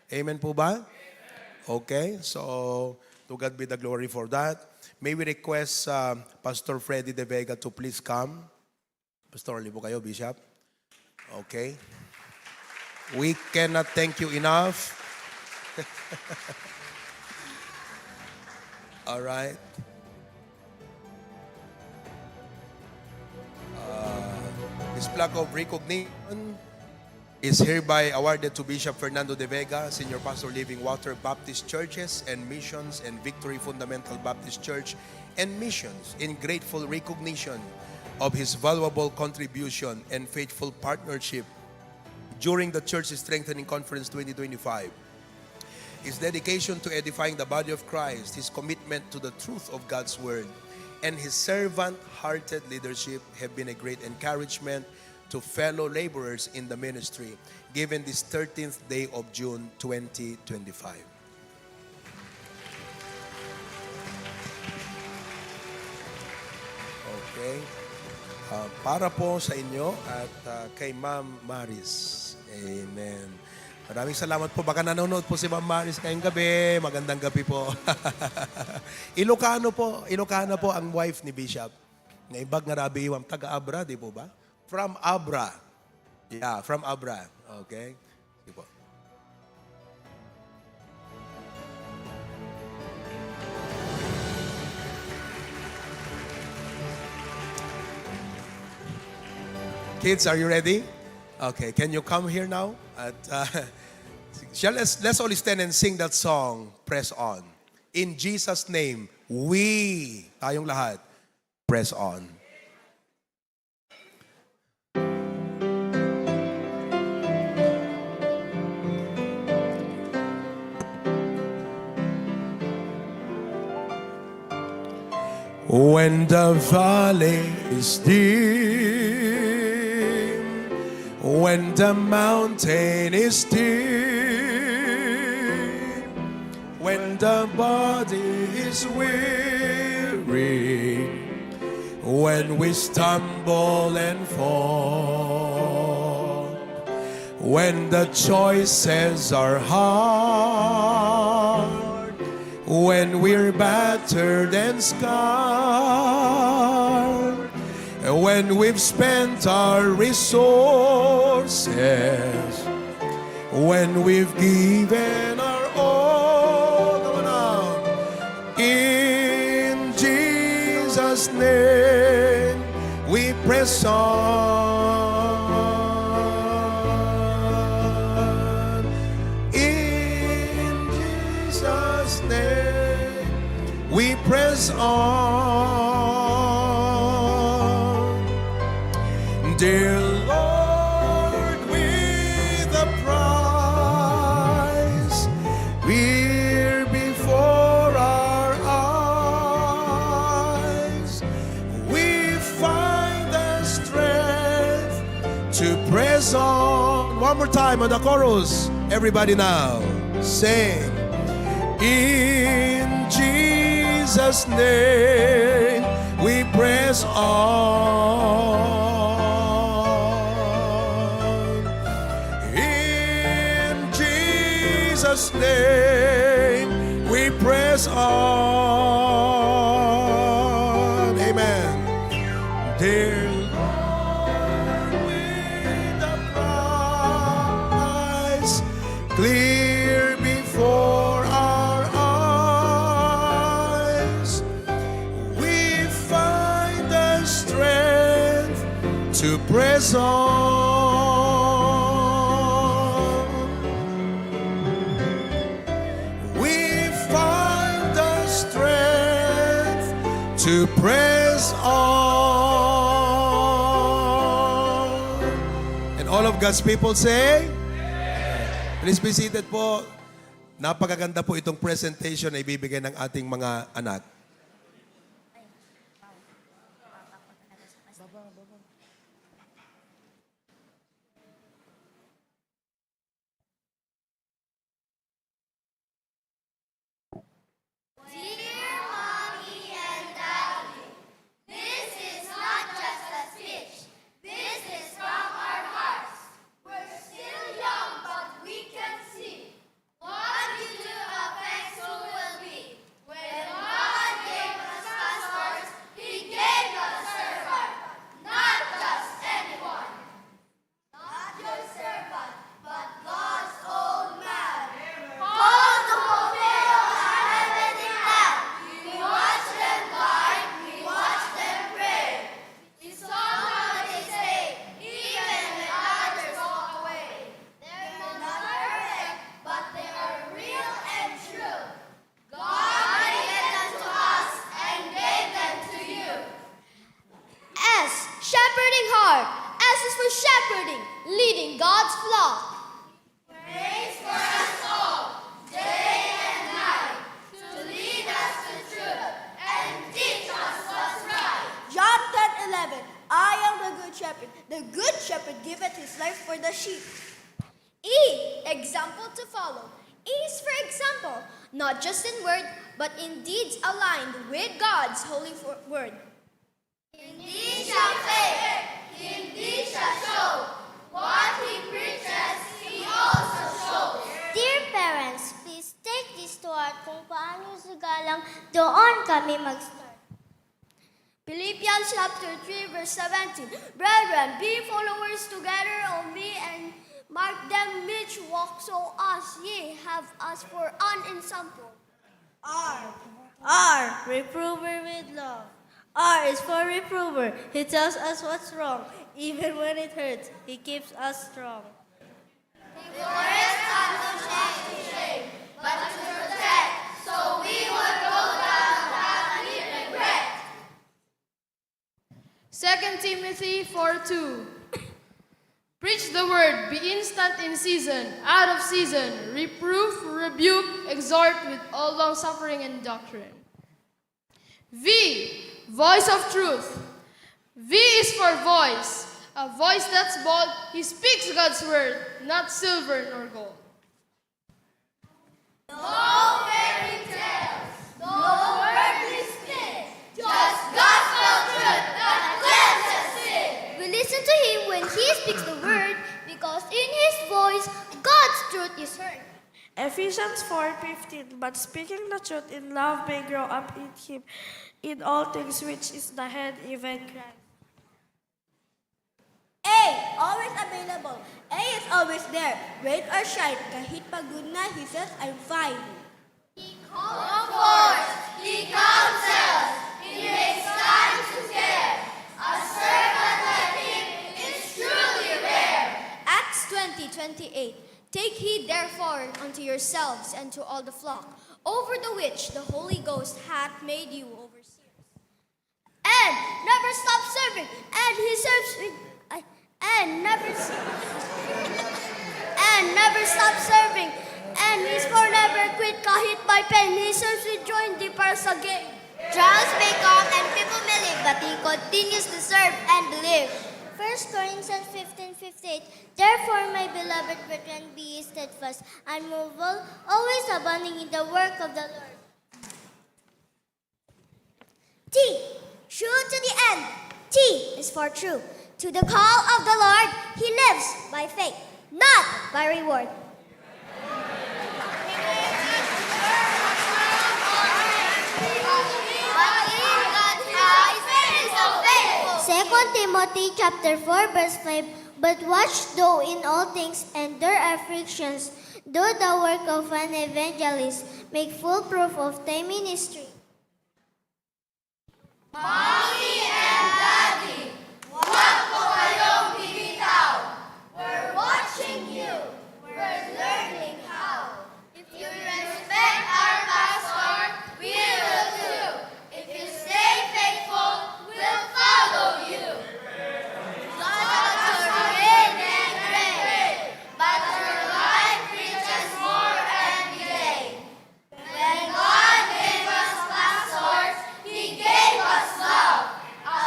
Amen po ba? Okay, so to God be the glory for that. May we request Pastor Freddy De Vega to please come. Pastor, libo kayo, Bishop. Okay. We cannot thank you enough. All right. This plaque of recognition is hereby awarded to Bishop Fernando De Vega, Senior Pastor, Living Water Baptist Churches and Missions, and Victory Fundamental Baptist Church and Missions, in grateful recognition of his valuable contribution and faithful partnership during the Church Strengthening Conference 2025. His dedication to edifying the body of Christ, his commitment to the truth of God's Word, and his servant-hearted leadership have been a great encouragement to fellow laborers in the ministry, given this 13th day of June 2025. Okay. Para po sa inyo at kay Ma'am Maris. Amen. Maraming salamat po. Baka nanonood po si Ma'am Maris ngayong gabi. Magandang gabi po. Ilocano po. Ilocano po ang wife ni Bishop. Ngaibag nga rabi iwam. Taga-Abra, di po ba? From Abra. Yeah, from Abra. Okay. Di po. Kids, are you ready? Okay, can you come here now? At let's all stand and sing that song, Press On. In Jesus' name, we, tayong lahat, press on. When the valley is deep, when the mountain is steep, when the body is weary, when we stumble and fall, when the choices are hard, when we're battered and scarred, when we've spent our resources, when we've given our all, come on now. In Jesus' name, we press on. In Jesus' name, we press on. Dear Lord, with a prize, we're before our eyes. We find the strength to press on. One more time on the chorus. Everybody now, sing. In Jesus' name, we press on. In Jesus' name, we press on. Amen. Dear Lord, with the prize clear before our eyes, we find the strength to press on. We find the strength to press on. And all of God's people say, please be seated po. Napakaganda po itong presentation na ibibigay ng ating mga anak. Dear Mommy for the sheep. E, example to follow. E is for example, not just in word, but in deeds aligned with God's holy word. Indeed shall faith, indeed shall show. What he preaches, he also shows. Dear parents, please take this to heart kung paano sugalang doon kami mag-start. Philippians chapter 3 verse 17. Brethren, be followers together of me and mark them which walk so as ye have us for an ensample. R, reprover with love. R is for reprover. He tells us what's wrong. Even when it hurts, he keeps us strong. Glorious not to shame to shame, but to protect, so we would go down that we regret. 2 Timothy 4:2. Preach the word, be instant in season, out of season, reproof, rebuke, exhort with all long suffering and doctrine. V, voice of truth. V is for voice, a voice that's bold. He speaks God's word, not silver nor gold. No fairy tales, no worldly spin, just gospel truth that cleanses sin. We listen to him when he speaks the word, because in his voice, God's truth is heard. Ephesians 4:15. But speaking the truth in love may grow up in him in all things, which is the head, even Christ. A, always available. A is always there. Rain or shine, kahit pagod na, he says, I'm fine. He comforts, he counsels, he makes time to care. A servant like him is truly rare. Acts 20:28. Take heed therefore unto yourselves and to all the flock, over the which the Holy Ghost hath made you overseers. And never stop serving, and he serves with, and never stop serving, and he's for never quit kahit by pen, he serves with joy di para sa game. Trials may come and people may live, but he continues to serve and believe. 1 Corinthians 15:58. Therefore, my beloved brethren, be ye steadfast, unmovable, always abounding in the work of the Lord. T, true to the end. T is for true. To the call of the Lord, he lives by faith, not by reward. Second Timothy chapter 4 verse 5. But watch thou in all things, endure afflictions, do the work of an evangelist, make full proof of thy ministry. Mommy and Daddy, wag po kayong bibitaw. We're watching you. We're learning how. If you respect our pastor, we will too. If you stay faithful, we'll follow you. Dr. Rain and Gray, but your life reaches more every day. When God gave us pastors, He gave us love. A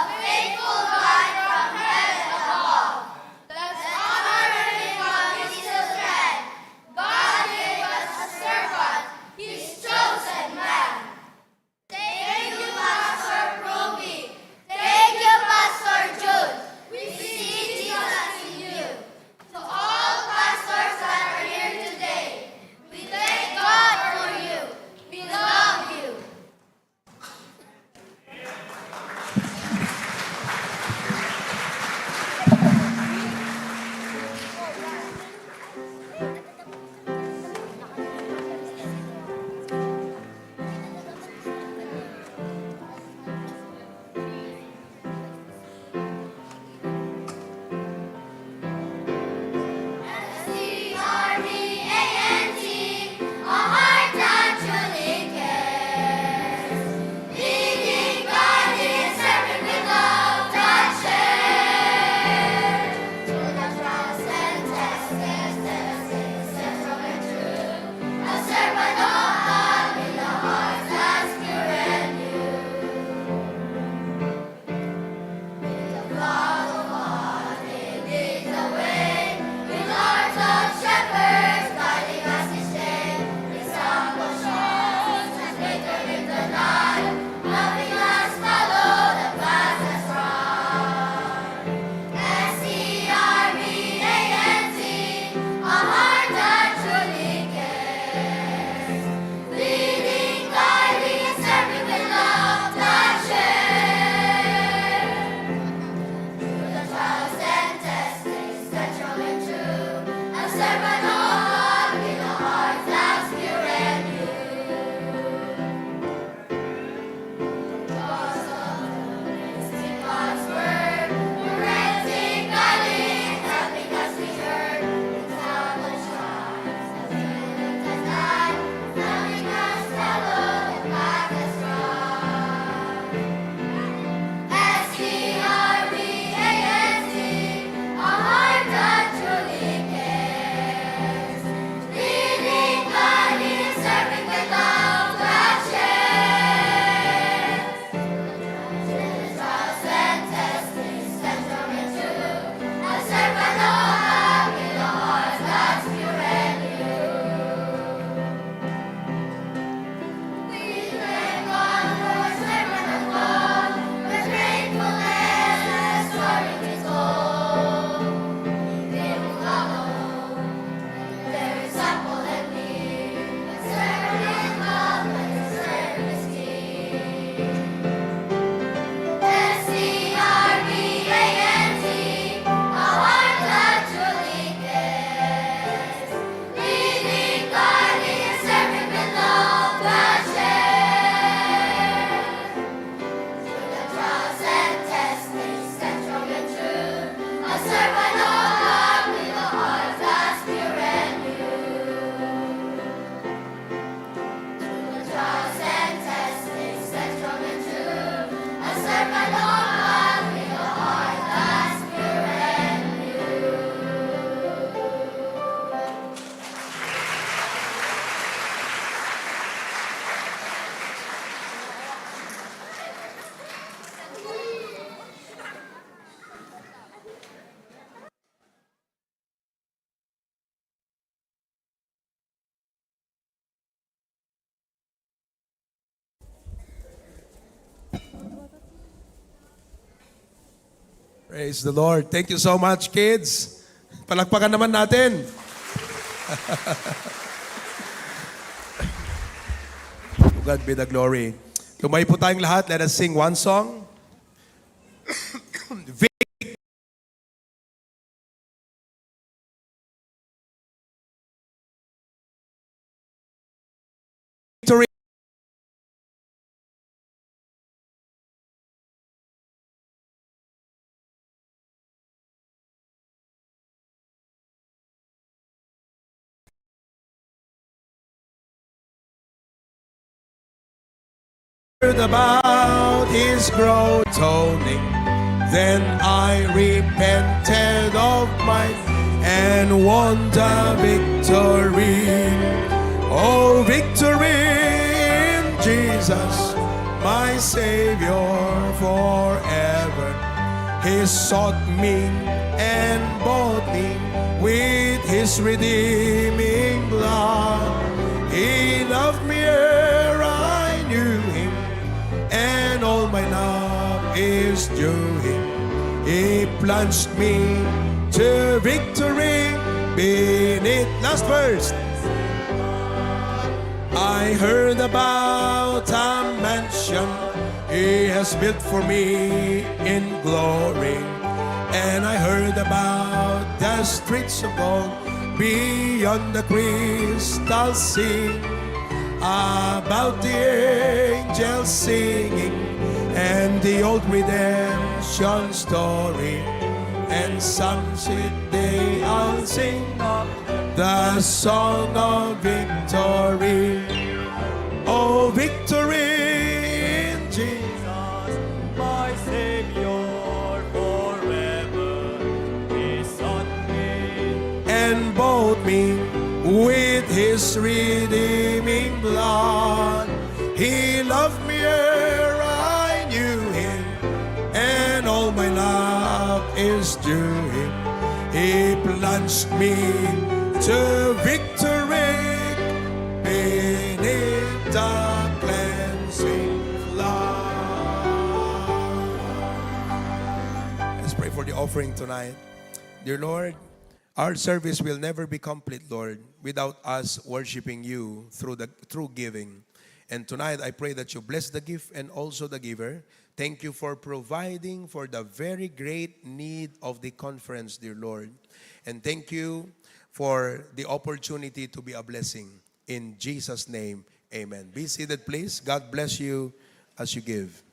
Praise the Lord. Thank you so much, kids. Palakpakan naman natin. To God be the glory. Tumayo po tayong lahat. Let us sing one song. Victory. Heard about his groaning, then I repented of mine and won the victory. Oh, victory in Jesus, my Savior forever. He sought me and bought me with his redeeming blood. He loved me ere I knew him, and all my love is due him. He plunged me to victory beneath. Last verse. I heard about a mansion he has built for me in glory, and I heard about the streets of gold beyond the crystal sea, about the angels singing and the old redemption story, and sunset day I'll sing the song of victory. Oh, victory in Jesus, My Savior forever. He sought me. and bought me with his redeeming blood. He loved me ere I knew him, and all my love is due him. He plunged me to victory beneath the cleansing flood. Let's pray for the offering tonight. Dear Lord, our service will never be complete, Lord, without us worshiping you through giving. And tonight, I pray that you bless the gift and also the giver. Thank you for providing for the very great need of the conference, dear Lord. And thank you for the opportunity to be a blessing. In Jesus' name, amen. Be seated, please. God bless you as you give.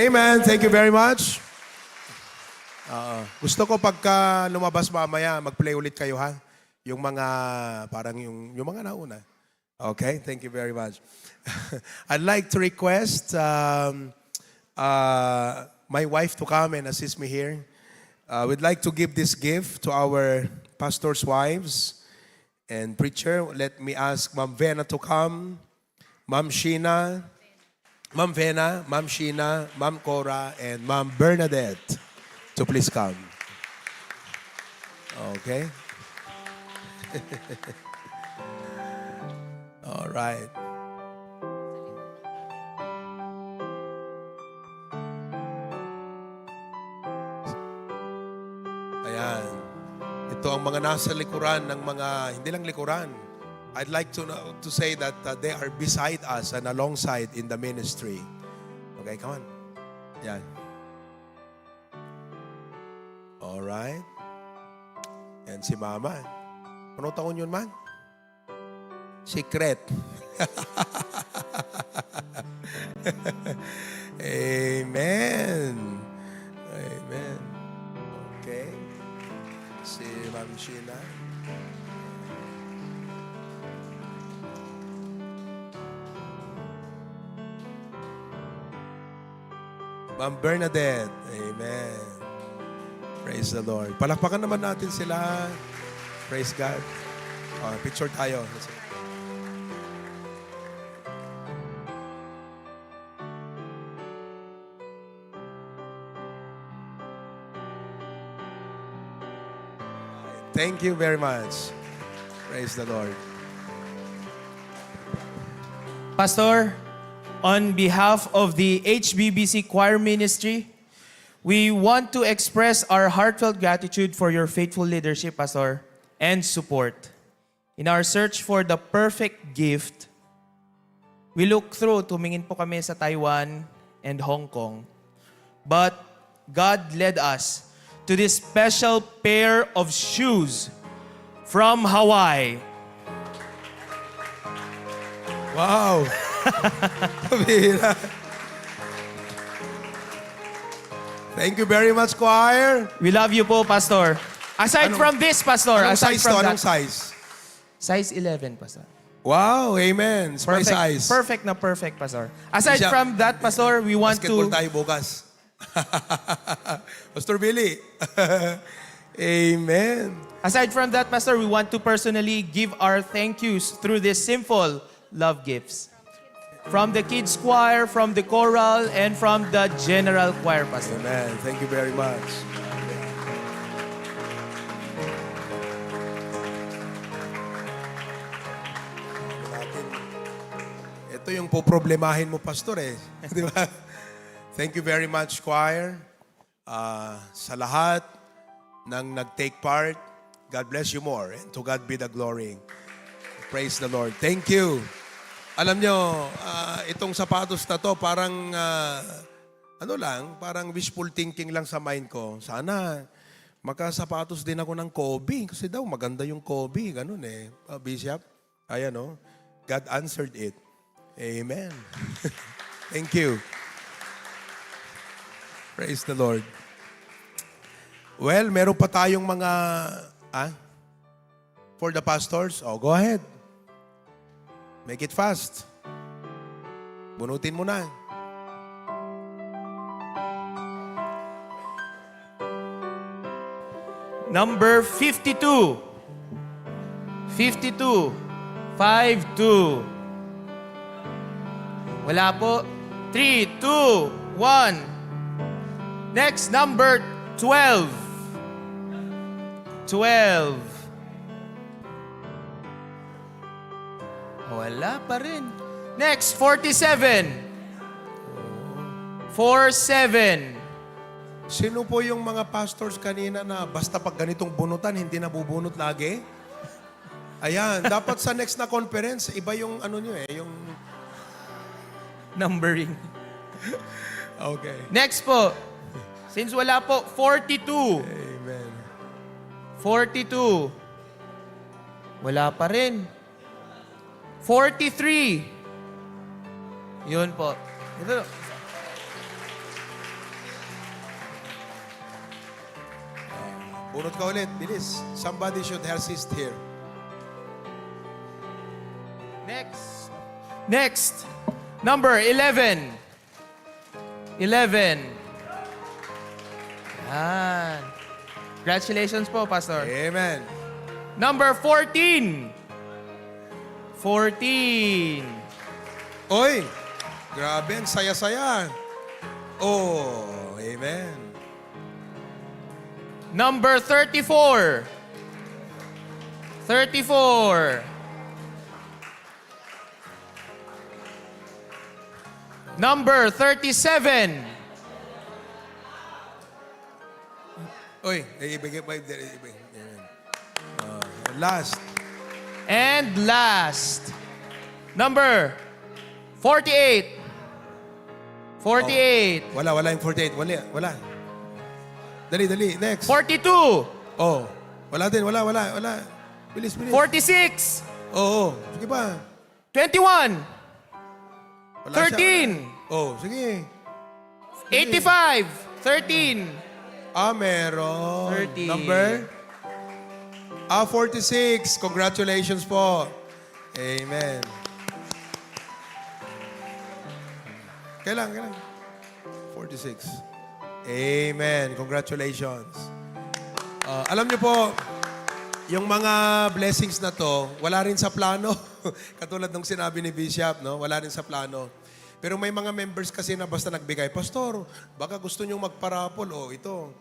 Amen. Thank you very much. Gusto ko pagka lumabas mamaya, mag-play ulit kayo ha. Yung mga, parang yung mga nauna. Okay, thank you very much. I'd like to request my wife to come and assist me here. We'd like to give this gift to our pastors' wives and preacher. Let me ask Ma'am Vena to come. Ma'am Sheena, Ma'am Vena, Ma'am Sheena, Ma'am Cora, and Ma'am Bernadette to please come. Okay? All right. Ayan. Ito ang mga nasa likuran ng mga, hindi lang likuran. I'd like to say that they are beside us and alongside in the ministry. Okay, come on. Yan. All right. And si Mama. Ano taon yun, man? Secret. Amen. Amen. Okay. Si Ma'am Sheena. Ma'am Bernadette. Amen. Praise the Lord. Palakpakan naman natin sila. Praise God. Picture tayo. Thank you very much. Praise the Lord. Pastor, on behalf of the HBBC Choir Ministry, we want to express our heartfelt gratitude for your faithful leadership, Pastor, and support. In our search for the perfect gift, we look through, tumingin po kami sa Taiwan and Hong Kong. But God led us to this special pair of shoes from Hawaii. Wow. Pabira. Thank you very much, choir. We love you po, Pastor. Aside from this, Pastor. Anong aside size from to? that. Anong size? Size 11, Pastor. Wow, amen. It's my size. Perfect na perfect, Pastor. Aside Siya- from that, Pastor, we want Basketball to... tayo bukas. Pastor Billy. Amen. Aside from that, Pastor, we want to personally give our thank yous through these simple love gifts. From the kids choir, from the choral, and from the general choir, Pastor. Amen. Thank you very much. Ito yung poproblemahin mo, Pastor, eh. Di ba? Thank you very much, choir. Sa lahat ng nag-take part, God bless you more. And to God be the glory. Praise the Lord. Thank you. Alam nyo, itong sapatos na to, parang, parang wishful thinking lang sa mind ko. Sana, makasapatos din ako ng Kobe. Kasi daw, maganda yung Kobe. Ganun eh. Bishop, ayan o. God answered it. Amen. Thank you. Praise the Lord. Well, meron pa tayong mga, for the pastors? Oh, go ahead. Make it fast. Bunutin mo na. Number 52. 52. 52. Wala po. 3, 2, 1. Next, number 12. 12. Wala pa rin. Next, 47. 47. Sino po yung mga pastors kanina na basta pag ganitong bunutan, hindi nabubunot lagi? Ayan, dapat sa next na conference, iba yung ano nyo eh, yung... Numbering. Okay. Next po. Since wala po, 42. Amen. 42. Wala pa rin. 43. Yun po. Ito. Bunot ka ulit, bilis. Somebody should assist here. Next. Number 11. 11. Yan. Congratulations po, Pastor. Amen. Number 14. 14. Oy, grabe, ang saya-saya. Oh, amen. Number 34. 34. Number 37. Oy, ibigay. Last. And last. Number 48. 48. Wala yung 48. Wala. Dali. Next. 42. Oh, wala din. Wala. Bilis. 46. Oo. Sige pa. 21. Wala siya. 13. Oh, sige. 85. 13. Meron. 30. Number? 46. Congratulations po. Amen. Kailan? 46. Amen. Congratulations. Alam niyo po, yung mga blessings na to, wala rin sa plano. Katulad ng sinabi ni Bishop, no? Wala rin sa plano. Pero may mga members kasi na basta nagbigay, Pastor, baka gusto nyo magparapol. O, ito.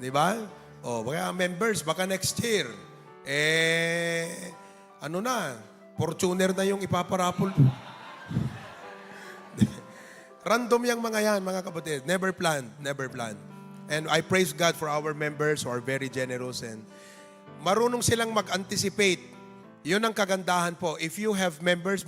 Di ba? O, baka members, baka next year. Ano na? Fortuner na yung ipaparapol. Random yung mga yan, mga kapatid. Never planned. And I praise God for our members who are very generous and marunong silang mag-anticipate. Yun ang kagandahan po. If you have members,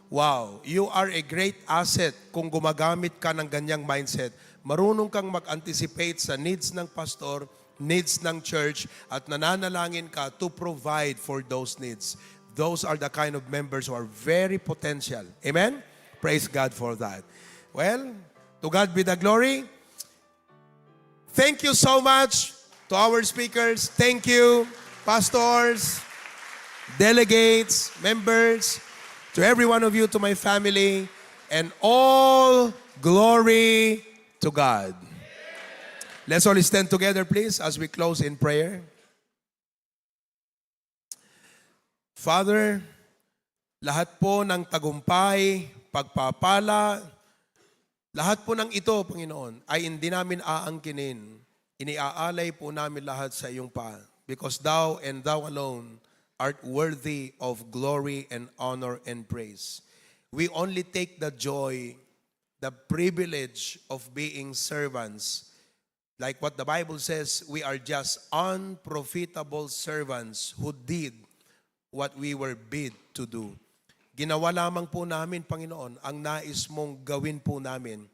wow, you are a great asset kung gumagamit ka ng ganyang mindset. Marunong kang mag-anticipate sa needs ng pastor, needs ng church, at nananalangin ka to provide for those needs. Those are the kind of members who are very potential. Amen? Praise God for that. Well, to God be the glory. Thank you so much to our speakers. Thank you, pastors, delegates, members, to every one of you, to my family, and all glory to God. Let's all stand together, please, as we close in prayer. Father, lahat po ng tagumpay, pagpapala, lahat po ng ito, Panginoon, ay hindi namin aangkinin. Iniaalay po namin lahat sa iyong paa. Because Thou and Thou alone art worthy of glory and honor and praise. We only take the joy, the privilege of being servants. Like what the Bible says, we are just unprofitable servants who did what we were bid to do. Ginawa lamang po namin, Panginoon, ang nais mong gawin po namin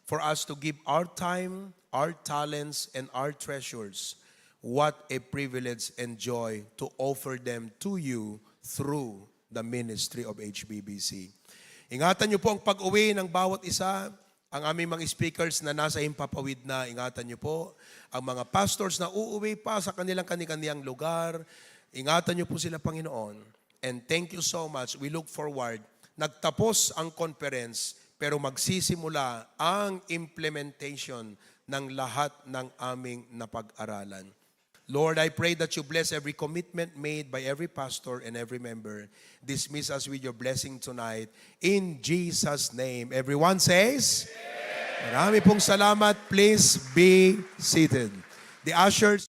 for us to give our time, our talents, and our treasures. What a privilege and joy to offer them to you through the ministry of HBBC. Ingatan niyo po ang pag-uwi ng bawat isa. Ang aming mga speakers na nasa himpapawid na, ingatan niyo po. Ang mga pastors na uuwi pa sa kanilang kani-kaniyang lugar, ingatan niyo po sila, Panginoon. And thank you so much. We look forward. Nagtapos ang conference, pero magsisimula ang implementation ng lahat ng aming napag-aralan. Lord, I pray that you bless every commitment made by every pastor and every member. Dismiss us with your blessing tonight. In Jesus' name. Everyone says, Marami pong salamat. Please be seated. The ushers.